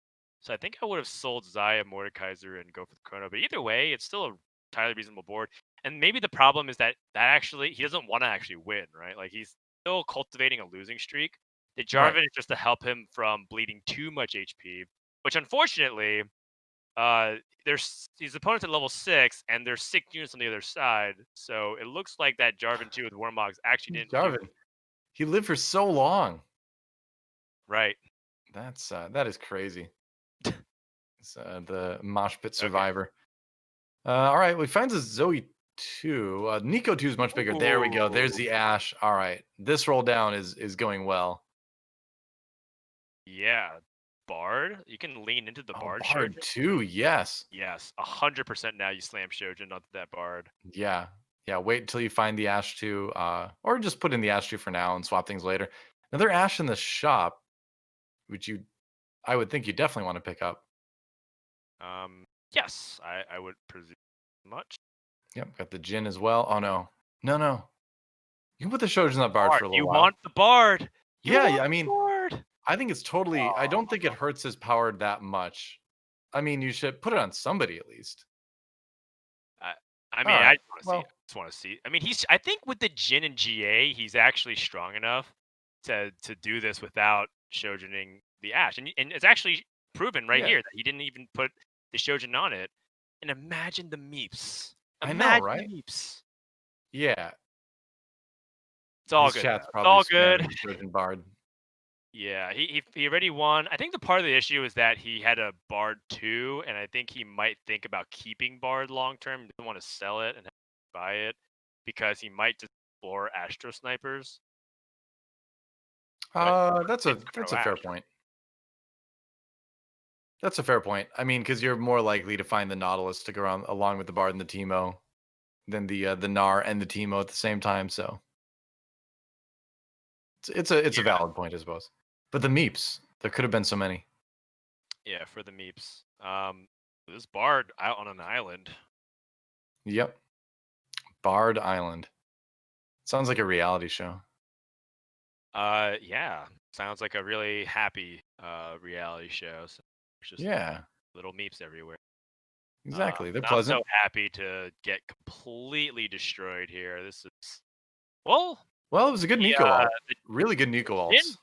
So I think I would have sold Xayah, Mordekaiser, and go for the Chrono. But either way, it's still a entirely reasonable board. And maybe the problem is that actually he doesn't want to actually win, right? Like he's still cultivating a losing streak. The Right. Jarvan is just to help him from bleeding too much HP, which unfortunately, there's his opponent's at level 6, and there's 6 units on the other side. So it looks like that Jarvan 2 with Warmogs actually didn't do Jarvan. He lived for so long. right. That is crazy. It's the mosh pit Okay. survivor. All right, we find a Zoe 2. Nico 2 is much bigger. There we go. There's the Ash. All right. This roll down is going well. Yeah, Bard. You can lean into the Bard. Bard Shojin. 2, yes. Yes, 100% now you slam Shojin onto that Bard. Yeah. Yeah, wait until you find the Ash 2, or just put in the Ash 2 for now and swap things later. Another Ash in the shop, which I would think you definitely want to pick up. Yes, I would presume much. Yep, got the Jin as well. Oh no. No. You can put the Shojin on that Bard for a little You while. want the Bard. Yeah, I mean, Bard. I think it's totally. I don't think it hurts his power that much. I mean, you should put it on somebody at least. I mean, Alright, I just want to see. I mean, I think with the Jin and GA, he's actually strong enough to do this without Shojining the Ash, and it's actually proven right here that he didn't even put the Shojin on it. And imagine the meeps. I know, Imagine right? the meeps. Yeah. It's all His good. chat's It's probably all spamming good. Trojan Bard. Yeah, he already won. I think the part of the issue is that he had a Bard 2, and I think he might think about keeping Bard long term. He doesn't want to sell it and buy it because he might just explore Astro Snipers. But That's a fair point. That's a fair point. I mean, because you're more likely to find the Nautilus to go around along with the Bard and the Teemo than the Gnar and the Teemo at the same time. So it's a valid point, I suppose. But the Meeps, there could have been so many. Yeah, for the Meeps. This Bard out on an island. Yep. Bard Island. Sounds like a reality show. Yeah, sounds like a really happy reality show. So there's just Yeah, little Meeps everywhere. exactly. They're But I'm pleasant. so happy to get completely destroyed here. This is well, Well, it was a good the Nico ult. the Really good Nico Jin ults.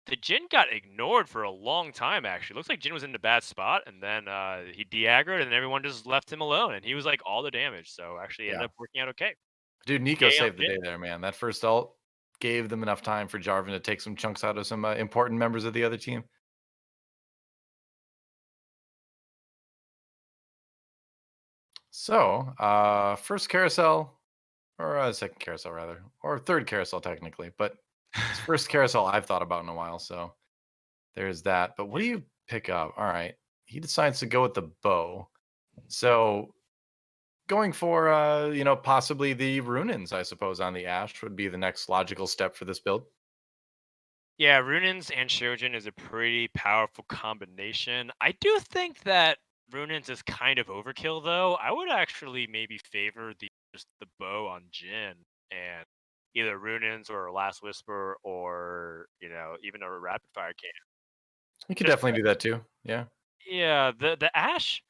the Jin got ignored for a long time. Actually, looks like Jin was in a bad spot, and then he de-aggroed, and everyone just left him alone, and he was like all the damage. So actually, it ended Yeah. up working out okay. Dude, Nico Yeah, saved the Jin. day there, man. That first ult gave them enough time for Jarvan to take some chunks out of some important members of the other team. So, first carousel, or second carousel rather, or third carousel technically, but it's first carousel I've thought about in a while. So there's that. But what do you pick up? All right, he decides to go with the bow. So going for possibly the Runins, I suppose, on the Ash would be the next logical step for this build. Yeah, Runins and Shojin is a pretty powerful combination. I do think that Runins is kind of overkill, though. I would actually maybe favor just the bow on Jin and either Runins or Last Whisper or even a rapid fire cannon. You could Just definitely do that too. Yeah. yeah, the Ash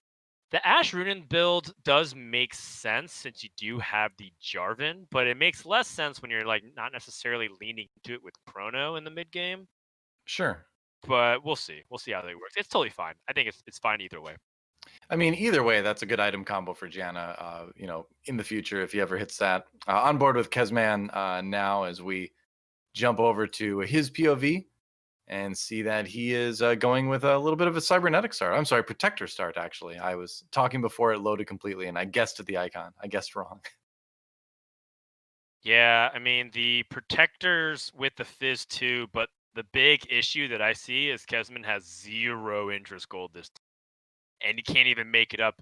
Runin build does make sense since you do have the Jarvan, but it makes less sense when you're like not necessarily leaning into it with Chrono in the mid game. Sure. But we'll see. We'll see how that works. It's totally fine. I think it's fine either way. I mean, either way, that's a good item combo for Janna. In the future, if he ever hits that, on board with Kezman now as we jump over to his POV and see that he is going with a little bit of a cybernetic start. I'm sorry, protector start. Actually, I was talking before it loaded completely, and I guessed at the icon. I guessed wrong. Yeah, I mean the protectors with the Fizz too, but the big issue that I see is Kezman has 0 interest gold this time, and he can't even make it up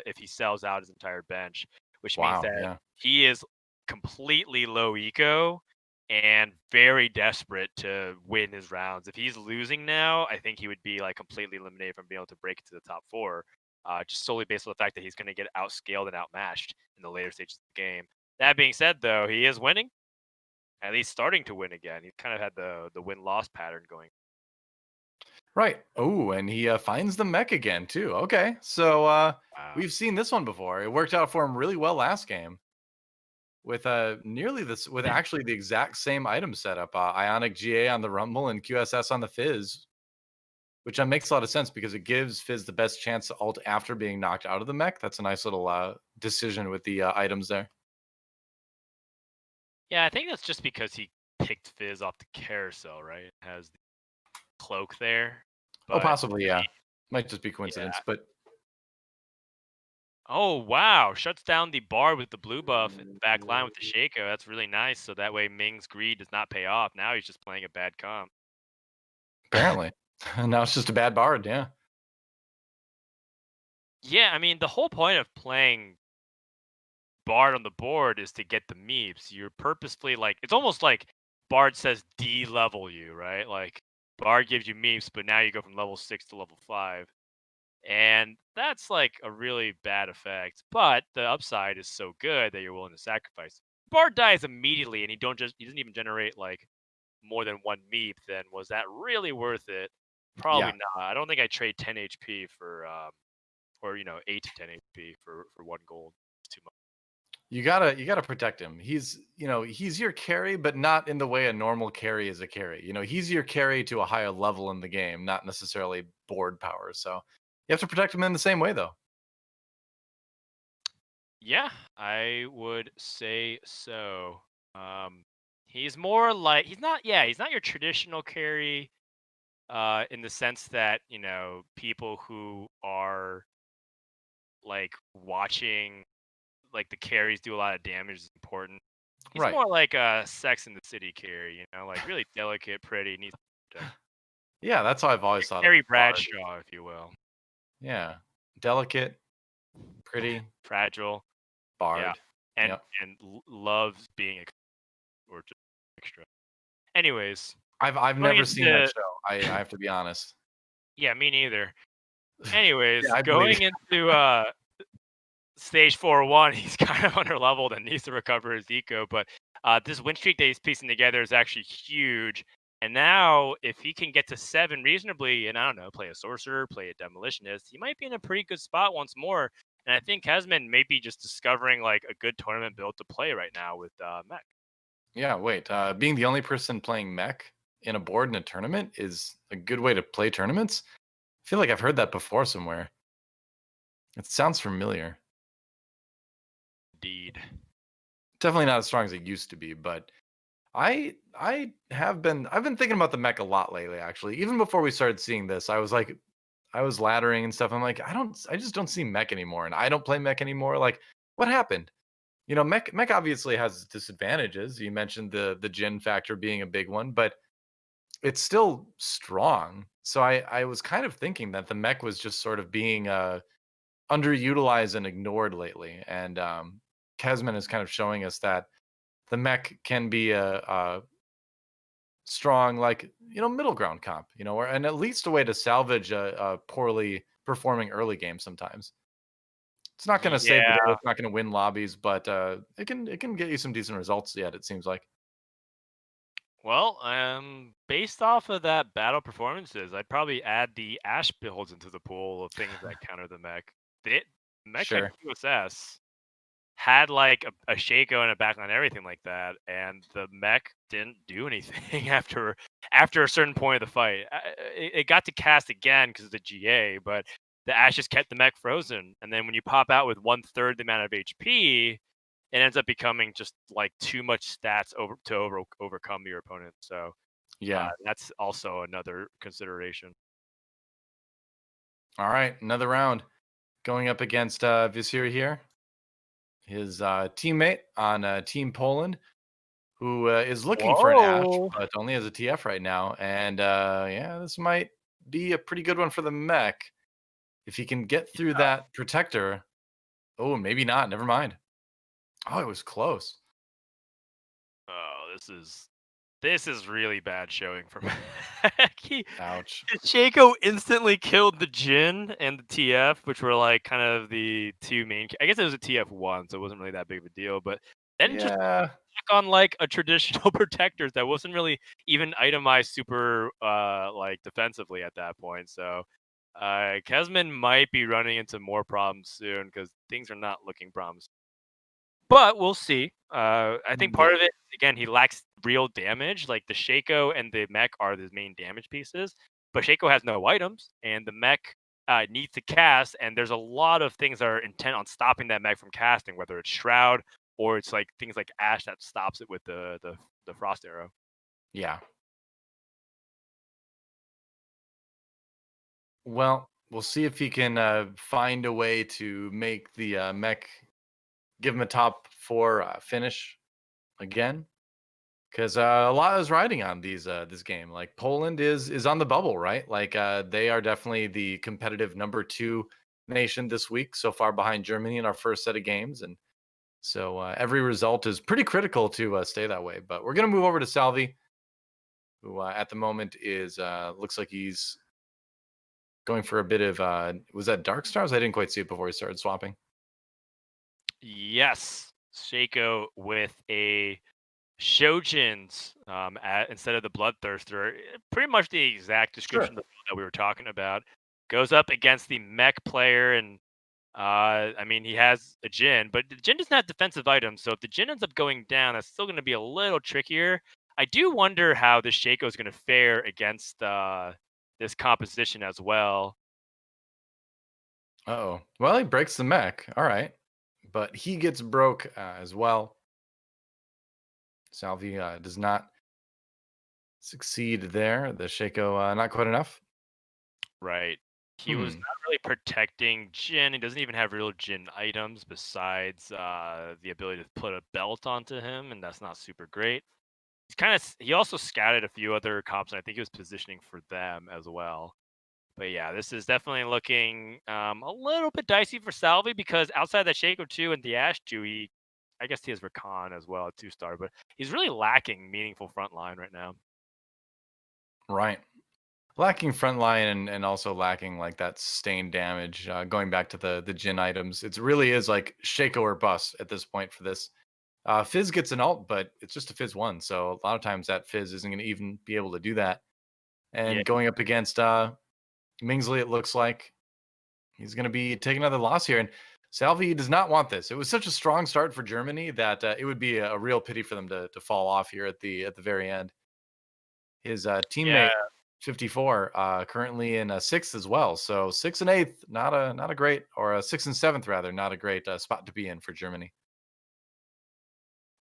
if he sells out his entire bench, which means Wow. that Yeah. he is completely low eco and very desperate to win his rounds. If he's losing now, I think he would be like completely eliminated from being able to break into the top 4, just solely based on the fact that he's going to get outscaled and outmatched in the later stages of the game. That being said, though, he is winning, at least starting to win again. He's kind of had the win-loss pattern going. Right. Oh, and he finds the mech again too. Okay, so Wow. we've seen this one before. It worked out for him really well last game with with actually the exact same item setup. Ionic GA on the Rumble and QSS on the Fizz, which makes a lot of sense because it gives Fizz the best chance to ult after being knocked out of the mech. That's a nice little decision with the items there. Yeah, I think that's just because he picked Fizz off the carousel, right? It has the cloak there. Oh, But possibly, yeah. Might just be coincidence, yeah. but Oh, wow. Shuts down the bar with the blue buff in the back line with the Shaco. That's really nice. So that way Ming's greed does not pay off. Now he's just playing a bad comp. apparently now it's just a bad bard. Yeah. Yeah, I mean, the whole point of playing Bard on the board is to get the meeps. You're purposefully like, it's almost like Bard says D-level you, right? Like, Bard gives you meeps, but now you go from level 6 to level 5. And that's like a really bad effect. But the upside is so good that you're willing to sacrifice. Bard dies immediately, and he doesn't even generate like more than 1 meep. Then was that really worth it? Probably Yeah. not. I don't think I trade 10 HP for or 8 to 10 HP for 1 gold. It's too much. You gotta protect him. He's your carry, but not in the way a normal carry is a carry. He's your carry to a higher level in the game, not necessarily board power. So you have to protect him in the same way, though. Yeah, I would say so. He's more like he's not your traditional carry in the sense that, people who are like watching like the carries do a lot of damage is important. He's Right. more like a Sex in the City carry, like really delicate, pretty, needs to protect. Yeah, that's how I've always thought of Carrie Bard. Bradshaw, if you will. Yeah. Delicate, pretty, Fragile. Yeah. Bard. And Yep. loves being or just extra. Anyways, I've going never seen that into show. I have to be honest. yeah, me neither. Yeah, Anyways, I believe going into stage 4-1, he's kind of underleveled and needs to recover his eco. But this win streak that he's piecing together is actually huge. And now, if he can get to 7 reasonably, and I don't know, play a sorcerer, play a demolitionist, he might be in a pretty good spot once more. And I think Kezman may be just discovering like a good tournament build to play right now with Mech. Yeah, wait. Being the only person playing mech in a board in a tournament is a good way to play tournaments. I feel like I've heard that before somewhere. It sounds familiar. Indeed. Definitely not as strong as it used to be, but I've been thinking about the mech a lot lately, actually. Even before we started seeing this, I was laddering and stuff. I'm like, I just don't see mech anymore, and I don't play mech anymore. Like, what happened? Mech obviously has disadvantages. You mentioned the Jin factor being a big one, but it's still strong. So I was kind of thinking that the mech was just sort of being underutilized and ignored lately. And Kezman is kind of showing us that the mech can be a strong, like, middle ground comp, or and at least a way to salvage a poorly performing early game sometimes. It's not going to save the day. Yeah. It's not going to win lobbies, but it can get you some decent results yet. It seems like. Well, based off of that battle performances, I'd probably add the Ash builds into the pool of things that counter the mech. The mech had Sure. QSS, had like a Shaco and a backline and everything like that, and the mech didn't do anything after a certain point of the fight. It got to cast again because of the GA, but the Ash just kept the mech frozen. And then when you pop out with 1/3 the amount of HP, it ends up becoming just like too much stats to overcome your opponent. So Yeah. that's also another consideration. All right. Another round going up against Visir here, his teammate on Team Poland, who is looking for an Ash, Whoa! but only has a TF right now. And yeah, this might be a pretty good one for the mech. If he can get through that protector. Oh, maybe not. Never mind. Oh, it was close. Oh, this is really bad showing for Mac. Ouch. Shaco instantly killed the Jin and the TF, which were like kind of the two main. I guess it was a TF1, so it wasn't really that big of a deal. But then just Yeah. back on like a traditional protectors that wasn't really even itemized super like defensively at that point. So Kezman might be running into more problems soon because things are not looking promising. But we'll see. I think part Yeah. of it, again, he lacks real damage. Like the Shaco and the mech are the main damage pieces, but Shaco has no items, and the mech needs to cast. And there's a lot of things that are intent on stopping that mech from casting, whether it's Shroud or it's like things like Ash that stops it with the Frost Arrow. Yeah. Well, we'll see if he can find a way to make the mech give him a top four finish again, because a lot is riding on this game. Like Poland is on the bubble, right? Like they are definitely the competitive number 2 nation this week, so far behind Germany in our first set of games, and so every result is pretty critical to stay that way. But we're gonna move over to Salvyyy, who at the moment is looks like he's going for a bit of was that Dark Stars? I didn't quite see it before he started swapping. Yes, Shaco with a Shojin's instead of the Bloodthirster. Pretty much the exact Sure. description that we were talking about. Goes up against the mech player, and I mean, he has a Jin, but the Jin doesn't have defensive items. So if the Jin ends up going down, that's still going to be a little trickier. I do wonder how the Shaco is going to fare against this composition as well. Oh, well, he breaks the mech. All right, but he gets broke as well. Salvyyy does not succeed there. The Shaco not quite enough. Right. He was Hmm. not really protecting Jin. He doesn't even have real Jin items besides the ability to put a belt onto him, and that's not super great. He also scouted a few other comps, and I think he was positioning for them as well. But yeah, this is definitely looking a little bit dicey for Salvyyy because outside that Shaco 2 and the Ash 2, I guess he has Rakan as well, a 2-star, but he's really lacking meaningful front line right now. Right. Lacking front line and also lacking like that sustained damage. Going back to the Jin items, it really is like Shaco or bust at this point for this. Fizz gets an ult, but it's just a Fizz one, so a lot of times that Fizz isn't going to even be able to do that. Yeah, And going up against mingzli, it looks like he's going to be taking another loss here. And Salvyyy does not want this. It was such a strong start for Germany that it would be a real pity for them to fall off here at the very end. His yeah, teammate 54 currently in sixth as well. So sixth and eighth, not a great, or a sixth and seventh rather, not a great spot to be in for Germany.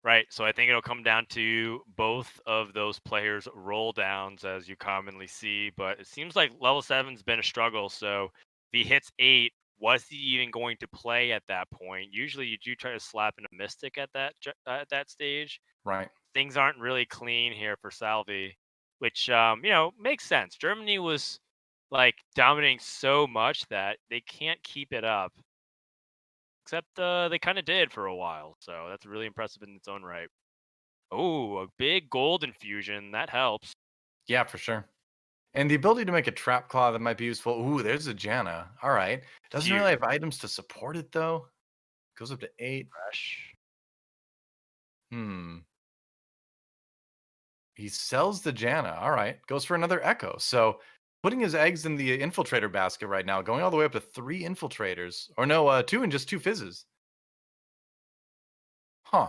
right. So I think it'll come down to both of those players' roll downs, as you commonly see. But it seems like level seven's been a struggle. So if he hits 8, was he even going to play at that point? Usually, you do try to slap in a Mystic at that stage. Right. Things aren't really clean here for Salvyyy, which makes sense. Germany was like dominating so much that they can't keep it up. Except they kind of did for a while, so that's really impressive in its own right. Oh, a big gold infusion that helps. Yeah, for sure. And the ability to make a trap claw that might be useful. Ooh, there's a Janna. All right. Doesn't Huge really have items to support it though. Goes up to 8. fresh. Hmm. He sells the Janna. All right. Goes for another Echo. So putting his eggs in the infiltrator basket right now, going all the way up to 3 infiltrators. Or no, 2 and just 2 fizzes. Huh.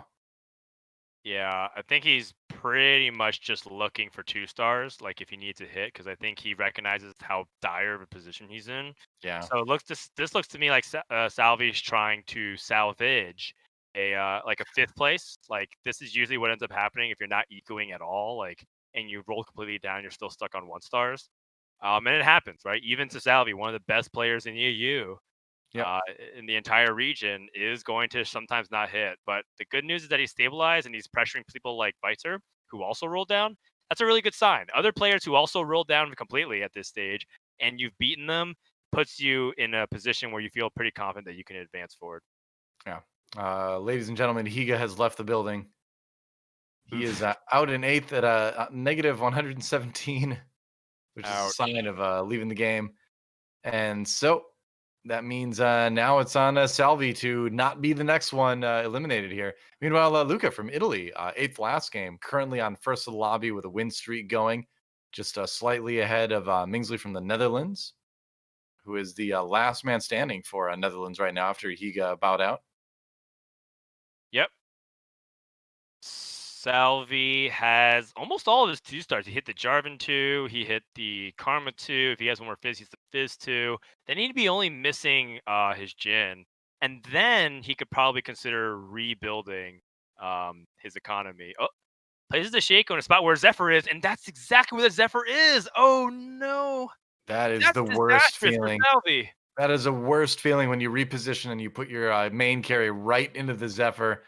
Yeah, I think he's pretty much just looking for 2 stars, like if he needs a hit, because I think he recognizes how dire of a position he's in. Yeah. So this looks to me like Salvy's trying to salvage like a 5th place. Like this is usually what ends up happening if you're not ecoing at all, like and you roll completely down, you're still stuck on 1 stars. And it happens, right? Even to Salvyyy, one of the best players in EU, Yep. in the entire region, is going to sometimes not hit. But the good news is that he's stabilized and he's pressuring people like Biter, who also rolled down. That's a really good sign. Other players who also rolled down completely at this stage and you've beaten them puts you in a position where you feel pretty confident that you can advance forward. Yeah. Ladies and gentlemen, Higa has left the building. He is Oof. out in eighth at negative 117, which is a Ouch. sign of leaving the game. And so that means now it's on Salvyyy to not be the next one eliminated here. Meanwhile, Luca from Italy, eighth last game, currently on first of the lobby with a win streak going, just slightly ahead of mingzli from the Netherlands, who is the last man standing for Netherlands right now after Higa bowed out. Yep. Salvy has almost all of his 2 stars. He hit the Jarvan 2, he hit the Karma 2. If he has one more Fizz, he's the Fizz 2. Then he'd be only missing his Jin. And then he could probably consider rebuilding his economy. Oh, places the Shaco in a spot where Zephyr is, and that's exactly where the Zephyr is. Oh no. That is That's the worst disastrous for feeling. Salvy. That is a worst feeling when you reposition and you put your main carry right into the Zephyr,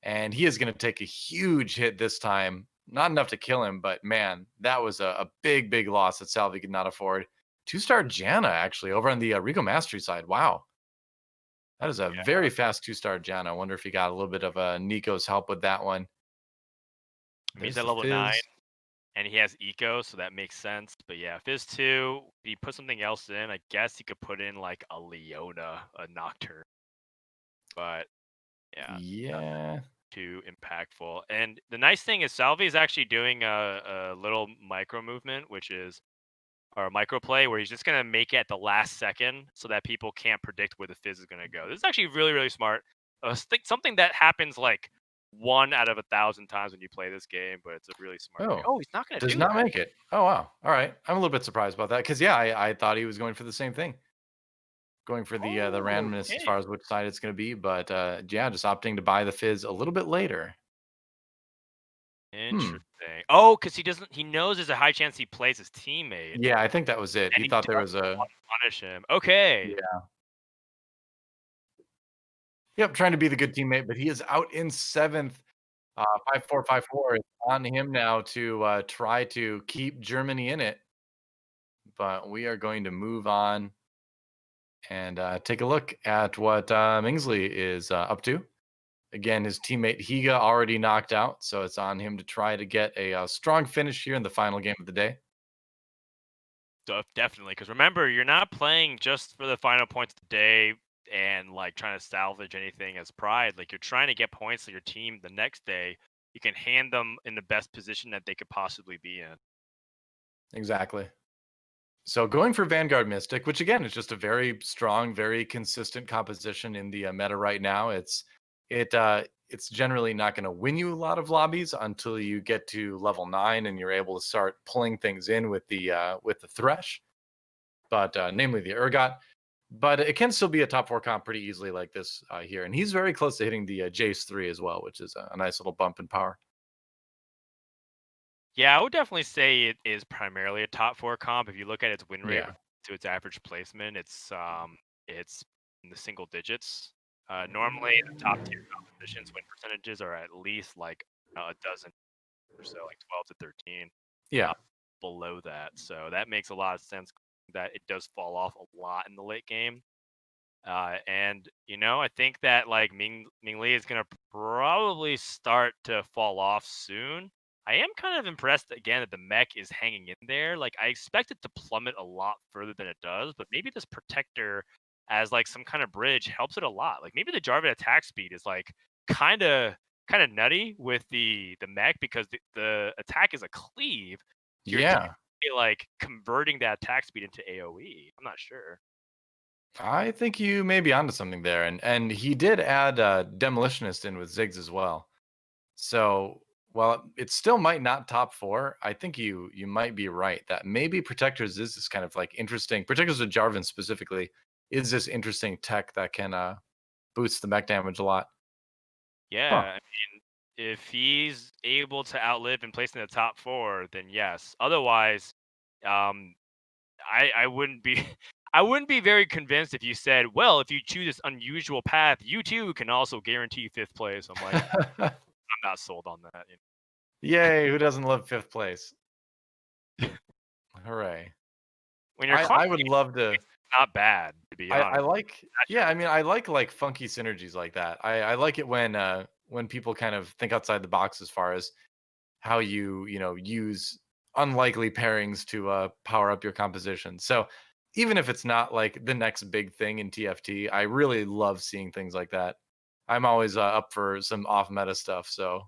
and he is going to take a huge hit this time. Not enough to kill him, but man, that was a big, big loss that Salvy could not afford. 2-star Janna, actually, over on the RyKo Mastery side. Wow. That is a Yeah. very fast 2-star Janna. I wonder if he got a little bit of Nico's help with that one. I mean, he's There's at the level 9. Fizz. And he has eco, so that makes sense. But yeah, Fizz 2, he put something else in. I guess he could put in like a Leona, a Nocturne. But yeah, nothing Yeah. too impactful. And the nice thing is Salvi is actually doing a little micro movement, which is or a micro play where he's just gonna make it at the last second so that people can't predict where the Fizz is gonna go. This is actually really, really smart. Something that happens like 1 out of 1,000 times when you play this game, but it's a really smart thing. Oh, Oh, he's not gonna does do not that. make it. Oh, wow. All right. I'm a little bit surprised about that because, yeah, I thought he was going for the same thing. Going for the Oh, randomness as okay. far as which side it's going to be, but yeah, just opting to buy the Fizz a little bit later. Interesting. Oh, because he knows there's a high chance he plays his teammate. Yeah, I think that was it. And He he thought there was doesn't a want to punish him. Okay. yeah. Yep, trying to be the good teammate, but he is out in 7th. 5-4, 5-4. It's on him now to try to keep Germany in it. But we are going to move on and take a look at what mingzli is up to. Again, his teammate Higa already knocked out, so it's on him to try to get a strong finish here in the final game of the day. Definitely, because remember, you're not playing just for the final points of the day and like trying to salvage anything as pride. Like you're trying to get points to your team the next day. You can hand them in the best position that they could possibly be in. Exactly. So going for Vanguard Mystic, which again is just a very strong, very consistent composition in the meta right now. It's generally not going to win you a lot of lobbies until you get to level 9 and you're able to start pulling things in with the Thresh, but namely the Urgot. But it can still be a top 4 comp pretty easily like this here, and he's very close to hitting the Jace 3 as well, which is a nice little bump in power. Yeah, I would definitely say it is primarily a top 4 comp. If you look at its win rate Yeah. to its average placement, it's in the single digits. Normally, the top tier competitions win percentages are at least like a dozen or so, like 12 to 13. Yeah. Below that, so that makes a lot of sense that it does fall off a lot in the late game. And I think that like mingzli is gonna probably start to fall off soon. I am kind of impressed again that the mech is hanging in there. Like I expect it to plummet a lot further than it does, but maybe this protector as like some kind of bridge helps it a lot. Like maybe the Jarvan attack speed is like kind of nutty with the mech because the attack is a cleave. Yeah. Like converting that attack speed into AoE. I'm not sure. I think you may be onto something there, and he did add Demolitionist in with Ziggs as well. So while it still might not top 4, I think you might be right that maybe Protectors is this kind of like interesting. Protectors with Jarvan specifically is this interesting tech that can boost the mech damage a lot. Yeah, Huh. I mean, if he's able to outlive and place in the top 4, then yes. Otherwise, I wouldn't be I wouldn't be very convinced if you said, well, if you choose this unusual path, you too can also guarantee 5th place. I'm like, I'm not sold on that. Yay! Who doesn't love 5th place? Hooray! When you're I would love to. it's not bad to be honest. I like. Yeah, I mean, I like funky synergies like that. I like it when people kind of think outside the box as far as how you use unlikely pairings to power up your composition. So even if it's not like the next big thing in TFT, I really love seeing things like that. I'm always up for some off meta stuff. So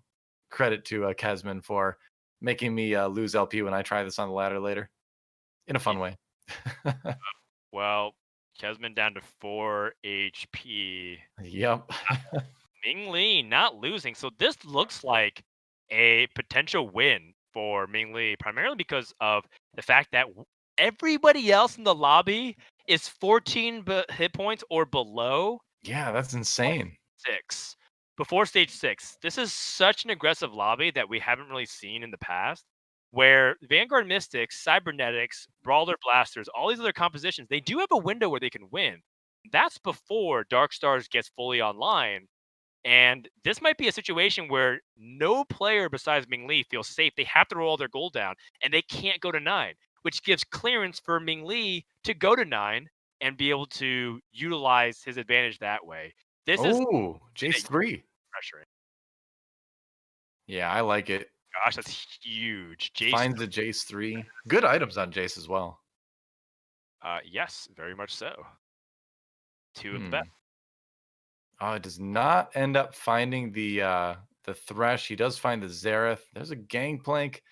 credit to Kezman for making me lose LP when I try this on the ladder later in a fun way. Well, Kezman down to 4 HP. Yep. mingzli not losing. So this looks like a potential win for mingzli, primarily because of the fact that everybody else in the lobby is 14 hit points or below. Yeah, that's insane. 6 before stage 6. This is such an aggressive lobby that we haven't really seen in the past, where Vanguard Mystics, Cybernetics, Brawler Blasters, all these other compositions, they do have a window where they can win. That's before Dark Stars gets fully online. And this might be a situation where no player besides mingzli feels safe. They have to roll their gold down, and they can't go to 9, which gives clearance for mingzli to go to 9 and be able to utilize his advantage that way. This is Jace 3. pressuring. Yeah, I like it. Gosh, that's huge. Jace Finds the Jace 3. Good items on Jace as well. Yes, very much so. 2 of the best. Oh, it does not end up finding the Thresh. He does find the Xerath. There's a Gangplank.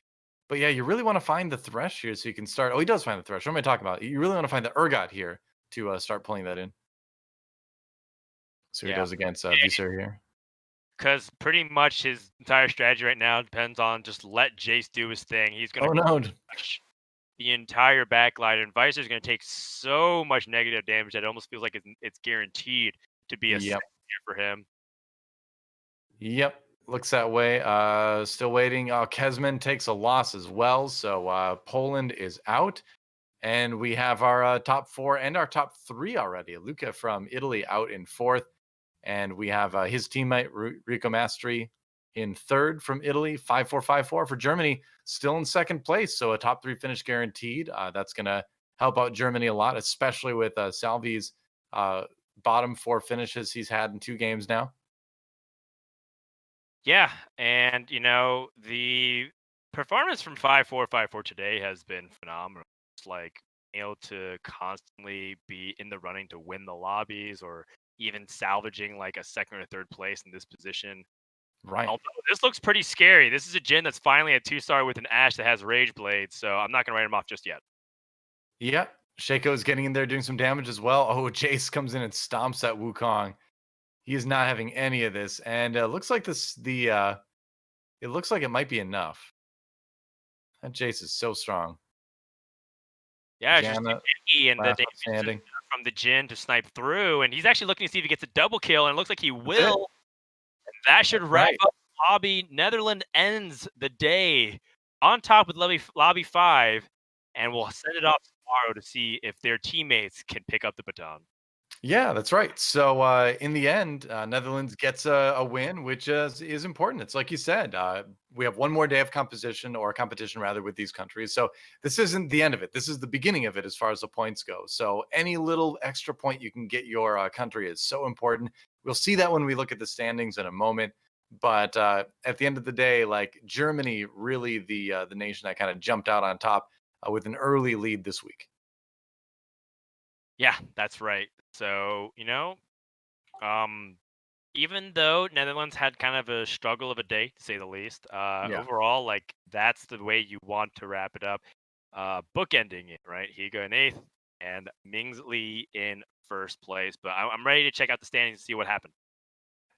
But yeah, you really want to find the Thresh here so you can start. Oh, he does find the Thresh. What am I talking about? You really want to find the Urgot here to start pulling that in. So he does against Visser here. Because pretty much his entire strategy right now depends on just let Jace do his thing. He's going to the entire backline, and Visor's going to take so much negative damage that it almost feels like it's guaranteed to be a year for him. Yep. looks that way. Still waiting. Kezman takes a loss as well. So Poland is out. And we have our top 4 and our top 3 already. Luque from Italy out in 4th. And we have his teammate, RyKo Mastery, in 3rd from Italy. 5-4-5-4 for Germany, still in 2nd place. So a top 3 finish guaranteed. That's going to help out Germany a lot, especially with Salvyy's bottom 4 finishes he's had in 2 games now. Yeah, and the performance from 5-4-5-4 today has been phenomenal. It's like able to constantly be in the running to win the lobbies, or even salvaging like a 2nd or 3rd place in this position. Right. Although this looks pretty scary. This is a Jhin that's finally a 2-star with an Ashe that has Rage Blade, so I'm not gonna write him off just yet. Yeah. Shaco is getting in there doing some damage as well. Oh, Jace comes in and stomps at Wukong. He is not having any of this, and looks like it looks like it might be enough. That Jace is so strong. Yeah, it's just too Janna, picky, and the last damage one standing. from the Jhin to snipe through, and he's actually looking to see if he gets a double kill, and it looks like he That's it. will. And that should That's wrap right. up the lobby. Netherlands ends the day on top with lobby 5, and we'll send it off tomorrow to see if their teammates can pick up the baton. Yeah, that's right. So in the end, Netherlands gets a win, which is important. It's like you said, we have one more day of competition rather with these countries. So this isn't the end of it. This is the beginning of it as far as the points go. So any little extra point you can get your country is so important. We'll see that when we look at the standings in a moment. But at the end of the day, like Germany, really the nation that kind of jumped out on top with an early lead this week. Yeah, that's right. So, even though Netherlands had kind of a struggle of a day, to say the least, Yeah. overall, like, that's the way you want to wrap it up. Bookending it, right? Higa in 8th and mingzli in 1st place. But I'm ready to check out the standings and see what happened.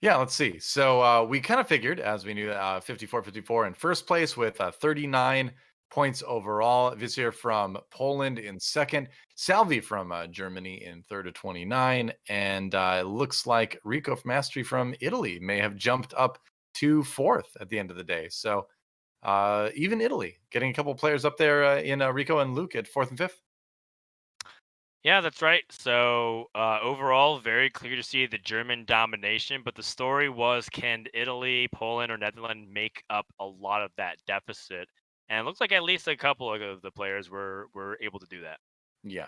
Yeah, let's see. So we kind of figured, as we knew, 54-54 in 1st place with 39 points overall. Visir from Poland in 2nd. Salvyyy from Germany in 3rd at 29. And it looks like RyKo from Mastery from Italy may have jumped up to 4th at the end of the day. So even Italy getting a couple players up there in RyKo and Luque at 4th and 5th. Yeah, that's right. So overall, very clear to see the German domination. But the story was, can Italy, Poland, or Netherlands make up a lot of that deficit? And it looks like at least a couple of the players were able to do that. Yeah.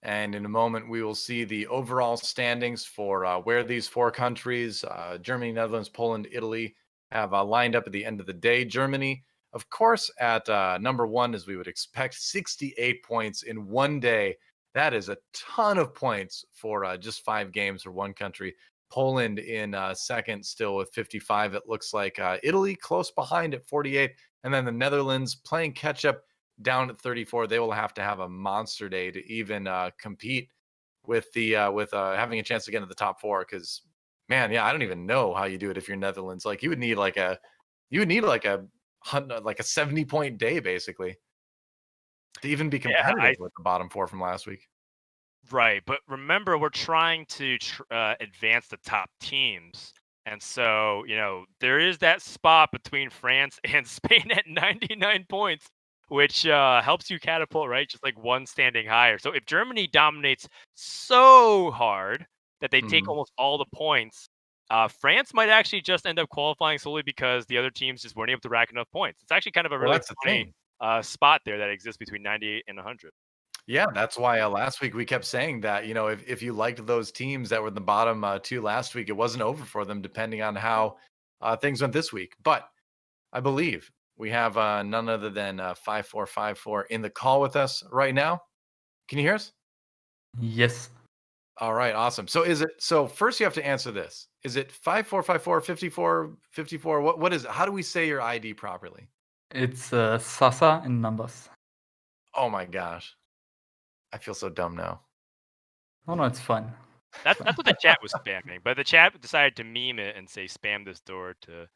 And in a moment, we will see the overall standings for where these 4 countries, Germany, Netherlands, Poland, Italy, have lined up at the end of the day. Germany, of course, at number 1, as we would expect, 68 points in one day. That is a ton of points for just 5 games for one country. Poland in 2nd, still with 55, it looks like. Italy close behind at 48. And then the Netherlands playing catch up down at 34. They will have to have a monster day to even compete with having a chance to get into the top 4. Because man, yeah, I don't even know how you do it if you're Netherlands. Like you would need like a 70-point day basically to even be competitive with the bottom 4 from last week. Right, but remember, we're trying to advance the top teams. And so, there is that spot between France and Spain at 99 points, which helps you catapult, right? Just like one standing higher. So if Germany dominates so hard that they take almost all the points, France might actually just end up qualifying solely because the other teams just weren't able to rack enough points. It's actually kind of a really funny spot there that exists between 98 and 100. Yeah, that's why last week we kept saying that, if you liked those teams that were in the bottom 2 last week, it wasn't over for them depending on how things went this week. But I believe we have none other than 5454 in the call with us right now. Can you hear us? Yes. All right, awesome. So first you have to answer this. Is it 5454 5454? What is it? How do we say your ID properly? It's Sasa in numbers. Oh my gosh. I feel so dumb now. Oh no, it's fine. That's what the chat was spamming, but the chat decided to meme it and say spam this door to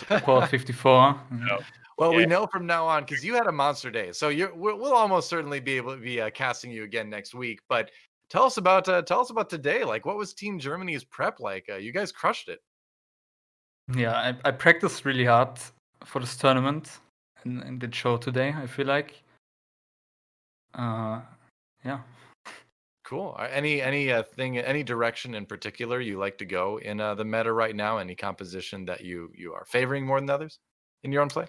support 54. No. Well, we know from now on because you had a monster day, so we'll almost certainly be able to be casting you again next week. But tell us about today. Like, what was Team Germany's prep like? You guys crushed it. Yeah, I practiced really hard for this tournament and did show today, I feel like. Yeah. Cool. Any thing, any direction in particular you like to go in the meta right now? Any composition that you are favoring more than others in your own play?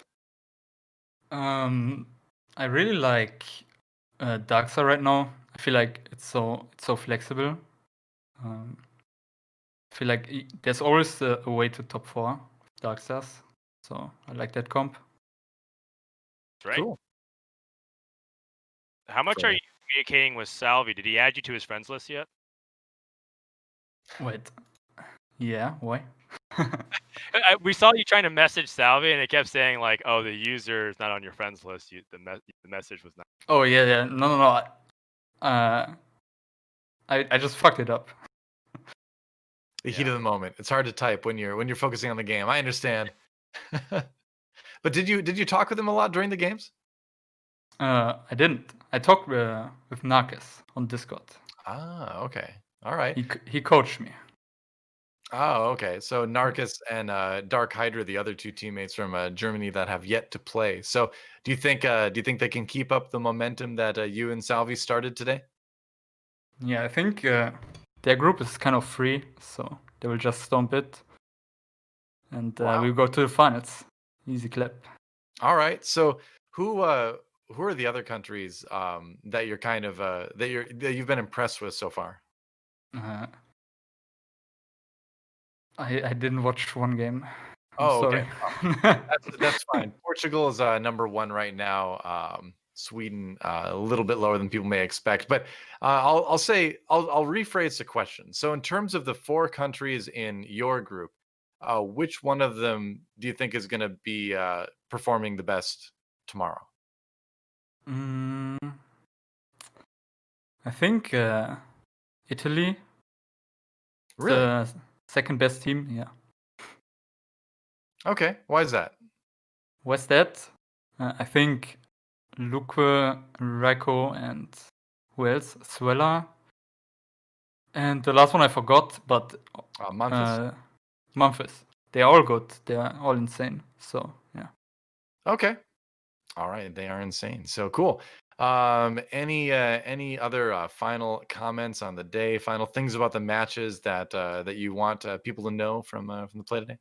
I really like DarkHydra right now. I feel like it's so flexible. I feel like there's always a way to top 4 with DarkHydras. So I like that comp. Right. Cool. How much Cool. are you communicating with Salvyyy? Did he add you to his friends list yet? Wait. Yeah, why? We saw you trying to message Salvyyy, and it kept saying like, "Oh, the user is not on your friends list." The message was not. Oh yeah. No. I just fucked it up. The heat of the moment. It's hard to type when you're focusing on the game. I understand. But did you talk with him a lot during the games? I didn't. I talked with Narkez on Discord. Ah, okay. All right. He coached me. Oh, okay. So NarkeztFT and DarkHydra, the other two teammates from Germany that have yet to play. So do you think they can keep up the momentum that you and Salvyyy started today? Yeah, I think their group is kind of free, so they will just stomp it, and we'll go to the finals. Easy clap. All right. So who are the other countries that you're kind of that you've been impressed with so far? I didn't watch one game. Oh, sorry. Okay. That's fine. Portugal is number 1 right now. Sweden a little bit lower than people may expect, but I'll rephrase the question. So, in terms of the 4 countries in your group, which one of them do you think is going to be performing the best tomorrow? I think Italy. Really? The second best team. Yeah. Okay. Why is that? What's that? I think Luque, RyKo, and who else? Sweller. And the last one I forgot, but Monphis. Monphis. They're all good. They're all insane. So yeah. Okay. All right. They are insane. So cool. Any other final comments on the day? Final things about the matches that you want people to know from the play today?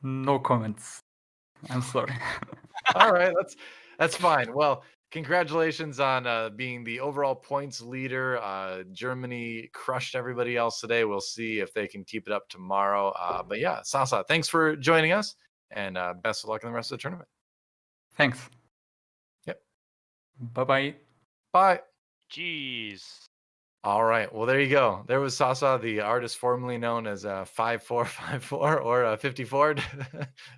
No comments. I'm sorry. All right, that's fine. Well, congratulations on being the overall points leader. Germany crushed everybody else today. We'll see if they can keep it up tomorrow. But yeah, Sasa, thanks for joining us, and best of luck in the rest of the tournament. Thanks. Yep. Bye. Bye. Jeez. All right. Well, there you go. There was Sasa, the artist formerly known as 5454 or 54,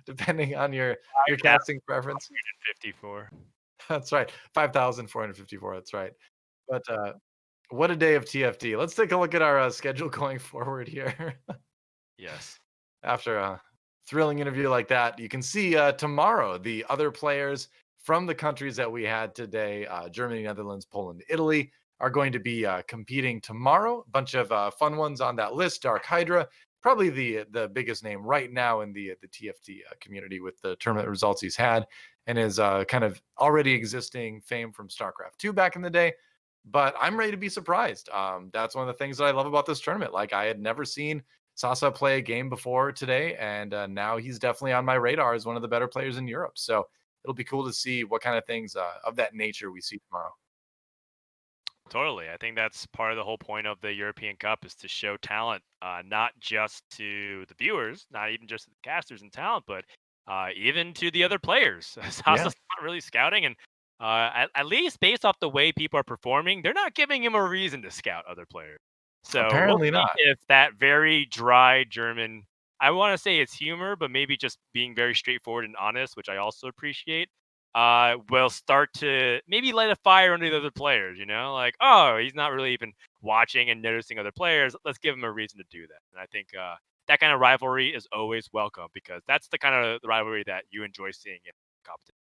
depending on your casting preference. 54. That's right. 5,454. That's right. But what a day of TFT. Let's take a look at our schedule going forward here. Yes. After a thrilling interview like that, you can see tomorrow the other players from the countries that we had today, Germany, Netherlands, Poland, Italy, are going to be competing tomorrow. A bunch of fun ones on that list. DarkHydra, probably the biggest name right now in the TFT community with the tournament results he's had, and his kind of already existing fame from StarCraft 2 back in the day. But I'm ready to be surprised. That's one of the things that I love about this tournament. Like, I had never seen Sasa play a game before today, and now he's definitely on my radar as one of the better players in Europe. So it'll be cool to see what kind of things of that nature we see tomorrow. Totally. I think that's part of the whole point of the European Cup is to show talent, not just to the viewers, not even just to the casters and talent, but even to the other players. Sasa's not really scouting, and at least based off the way people are performing, they're not giving him a reason to scout other players. So Apparently we'll see not. if that very dry German, I want to say it's humor, but maybe just being very straightforward and honest, which I also appreciate, will start to maybe light a fire under the other players, like, oh, he's not really even watching and noticing other players. Let's give him a reason to do that. And I think that kind of rivalry is always welcome because that's the kind of rivalry that you enjoy seeing in competition.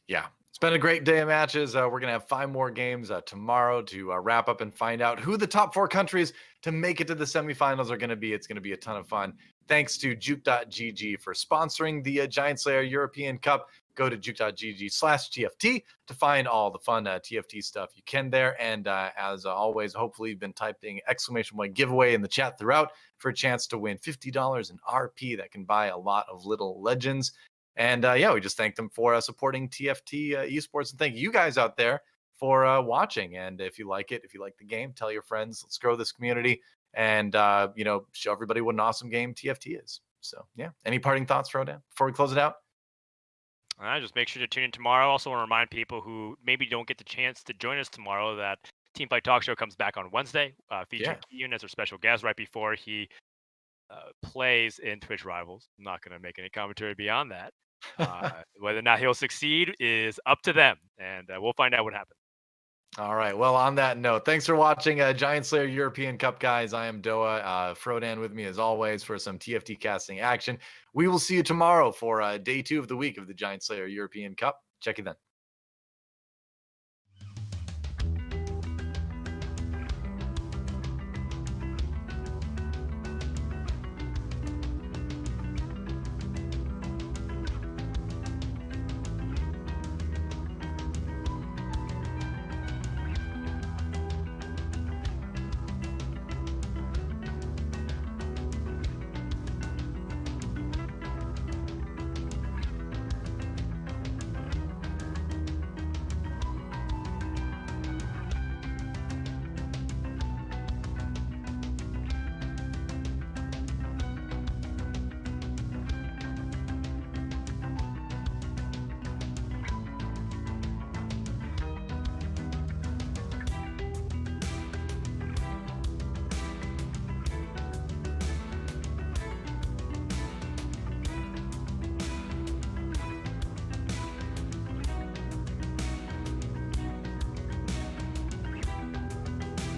Yeah, it's been a great day of matches. We're going to have 5 more games tomorrow to wrap up and find out who the top 4 countries to make it to the semifinals are going to be. It's going to be a ton of fun. Thanks to juke.gg for sponsoring the Giant Slayer European Cup. Go to juke.gg/TFT to find all the fun TFT stuff you can there. And as always, hopefully you've been typing !point giveaway in the chat throughout for a chance to win $50 in RP that can buy a lot of little legends. And yeah, we just thank them for supporting TFT Esports, and thank you guys out there for watching. And if you like it, if you like the game, tell your friends. Let's grow this community and show everybody what an awesome game TFT is. So yeah, any parting thoughts, Frodan, before we close it out? Just make sure to tune in tomorrow. Also want to remind people who maybe don't get the chance to join us tomorrow that Teamfight Talk Show comes back on Wednesday, featuring Kiyun as our special guest right before he plays in Twitch Rivals. I'm not going to make any commentary beyond that. Whether or not he'll succeed is up to them, and we'll find out what happens. All right. Well, on that note, thanks for watching Giant Slayer European Cup, guys. I am DoA. Frodan with me as always for some TFT casting action. We will see you tomorrow for day 2 of the week of the Giant Slayer European Cup. Check you then.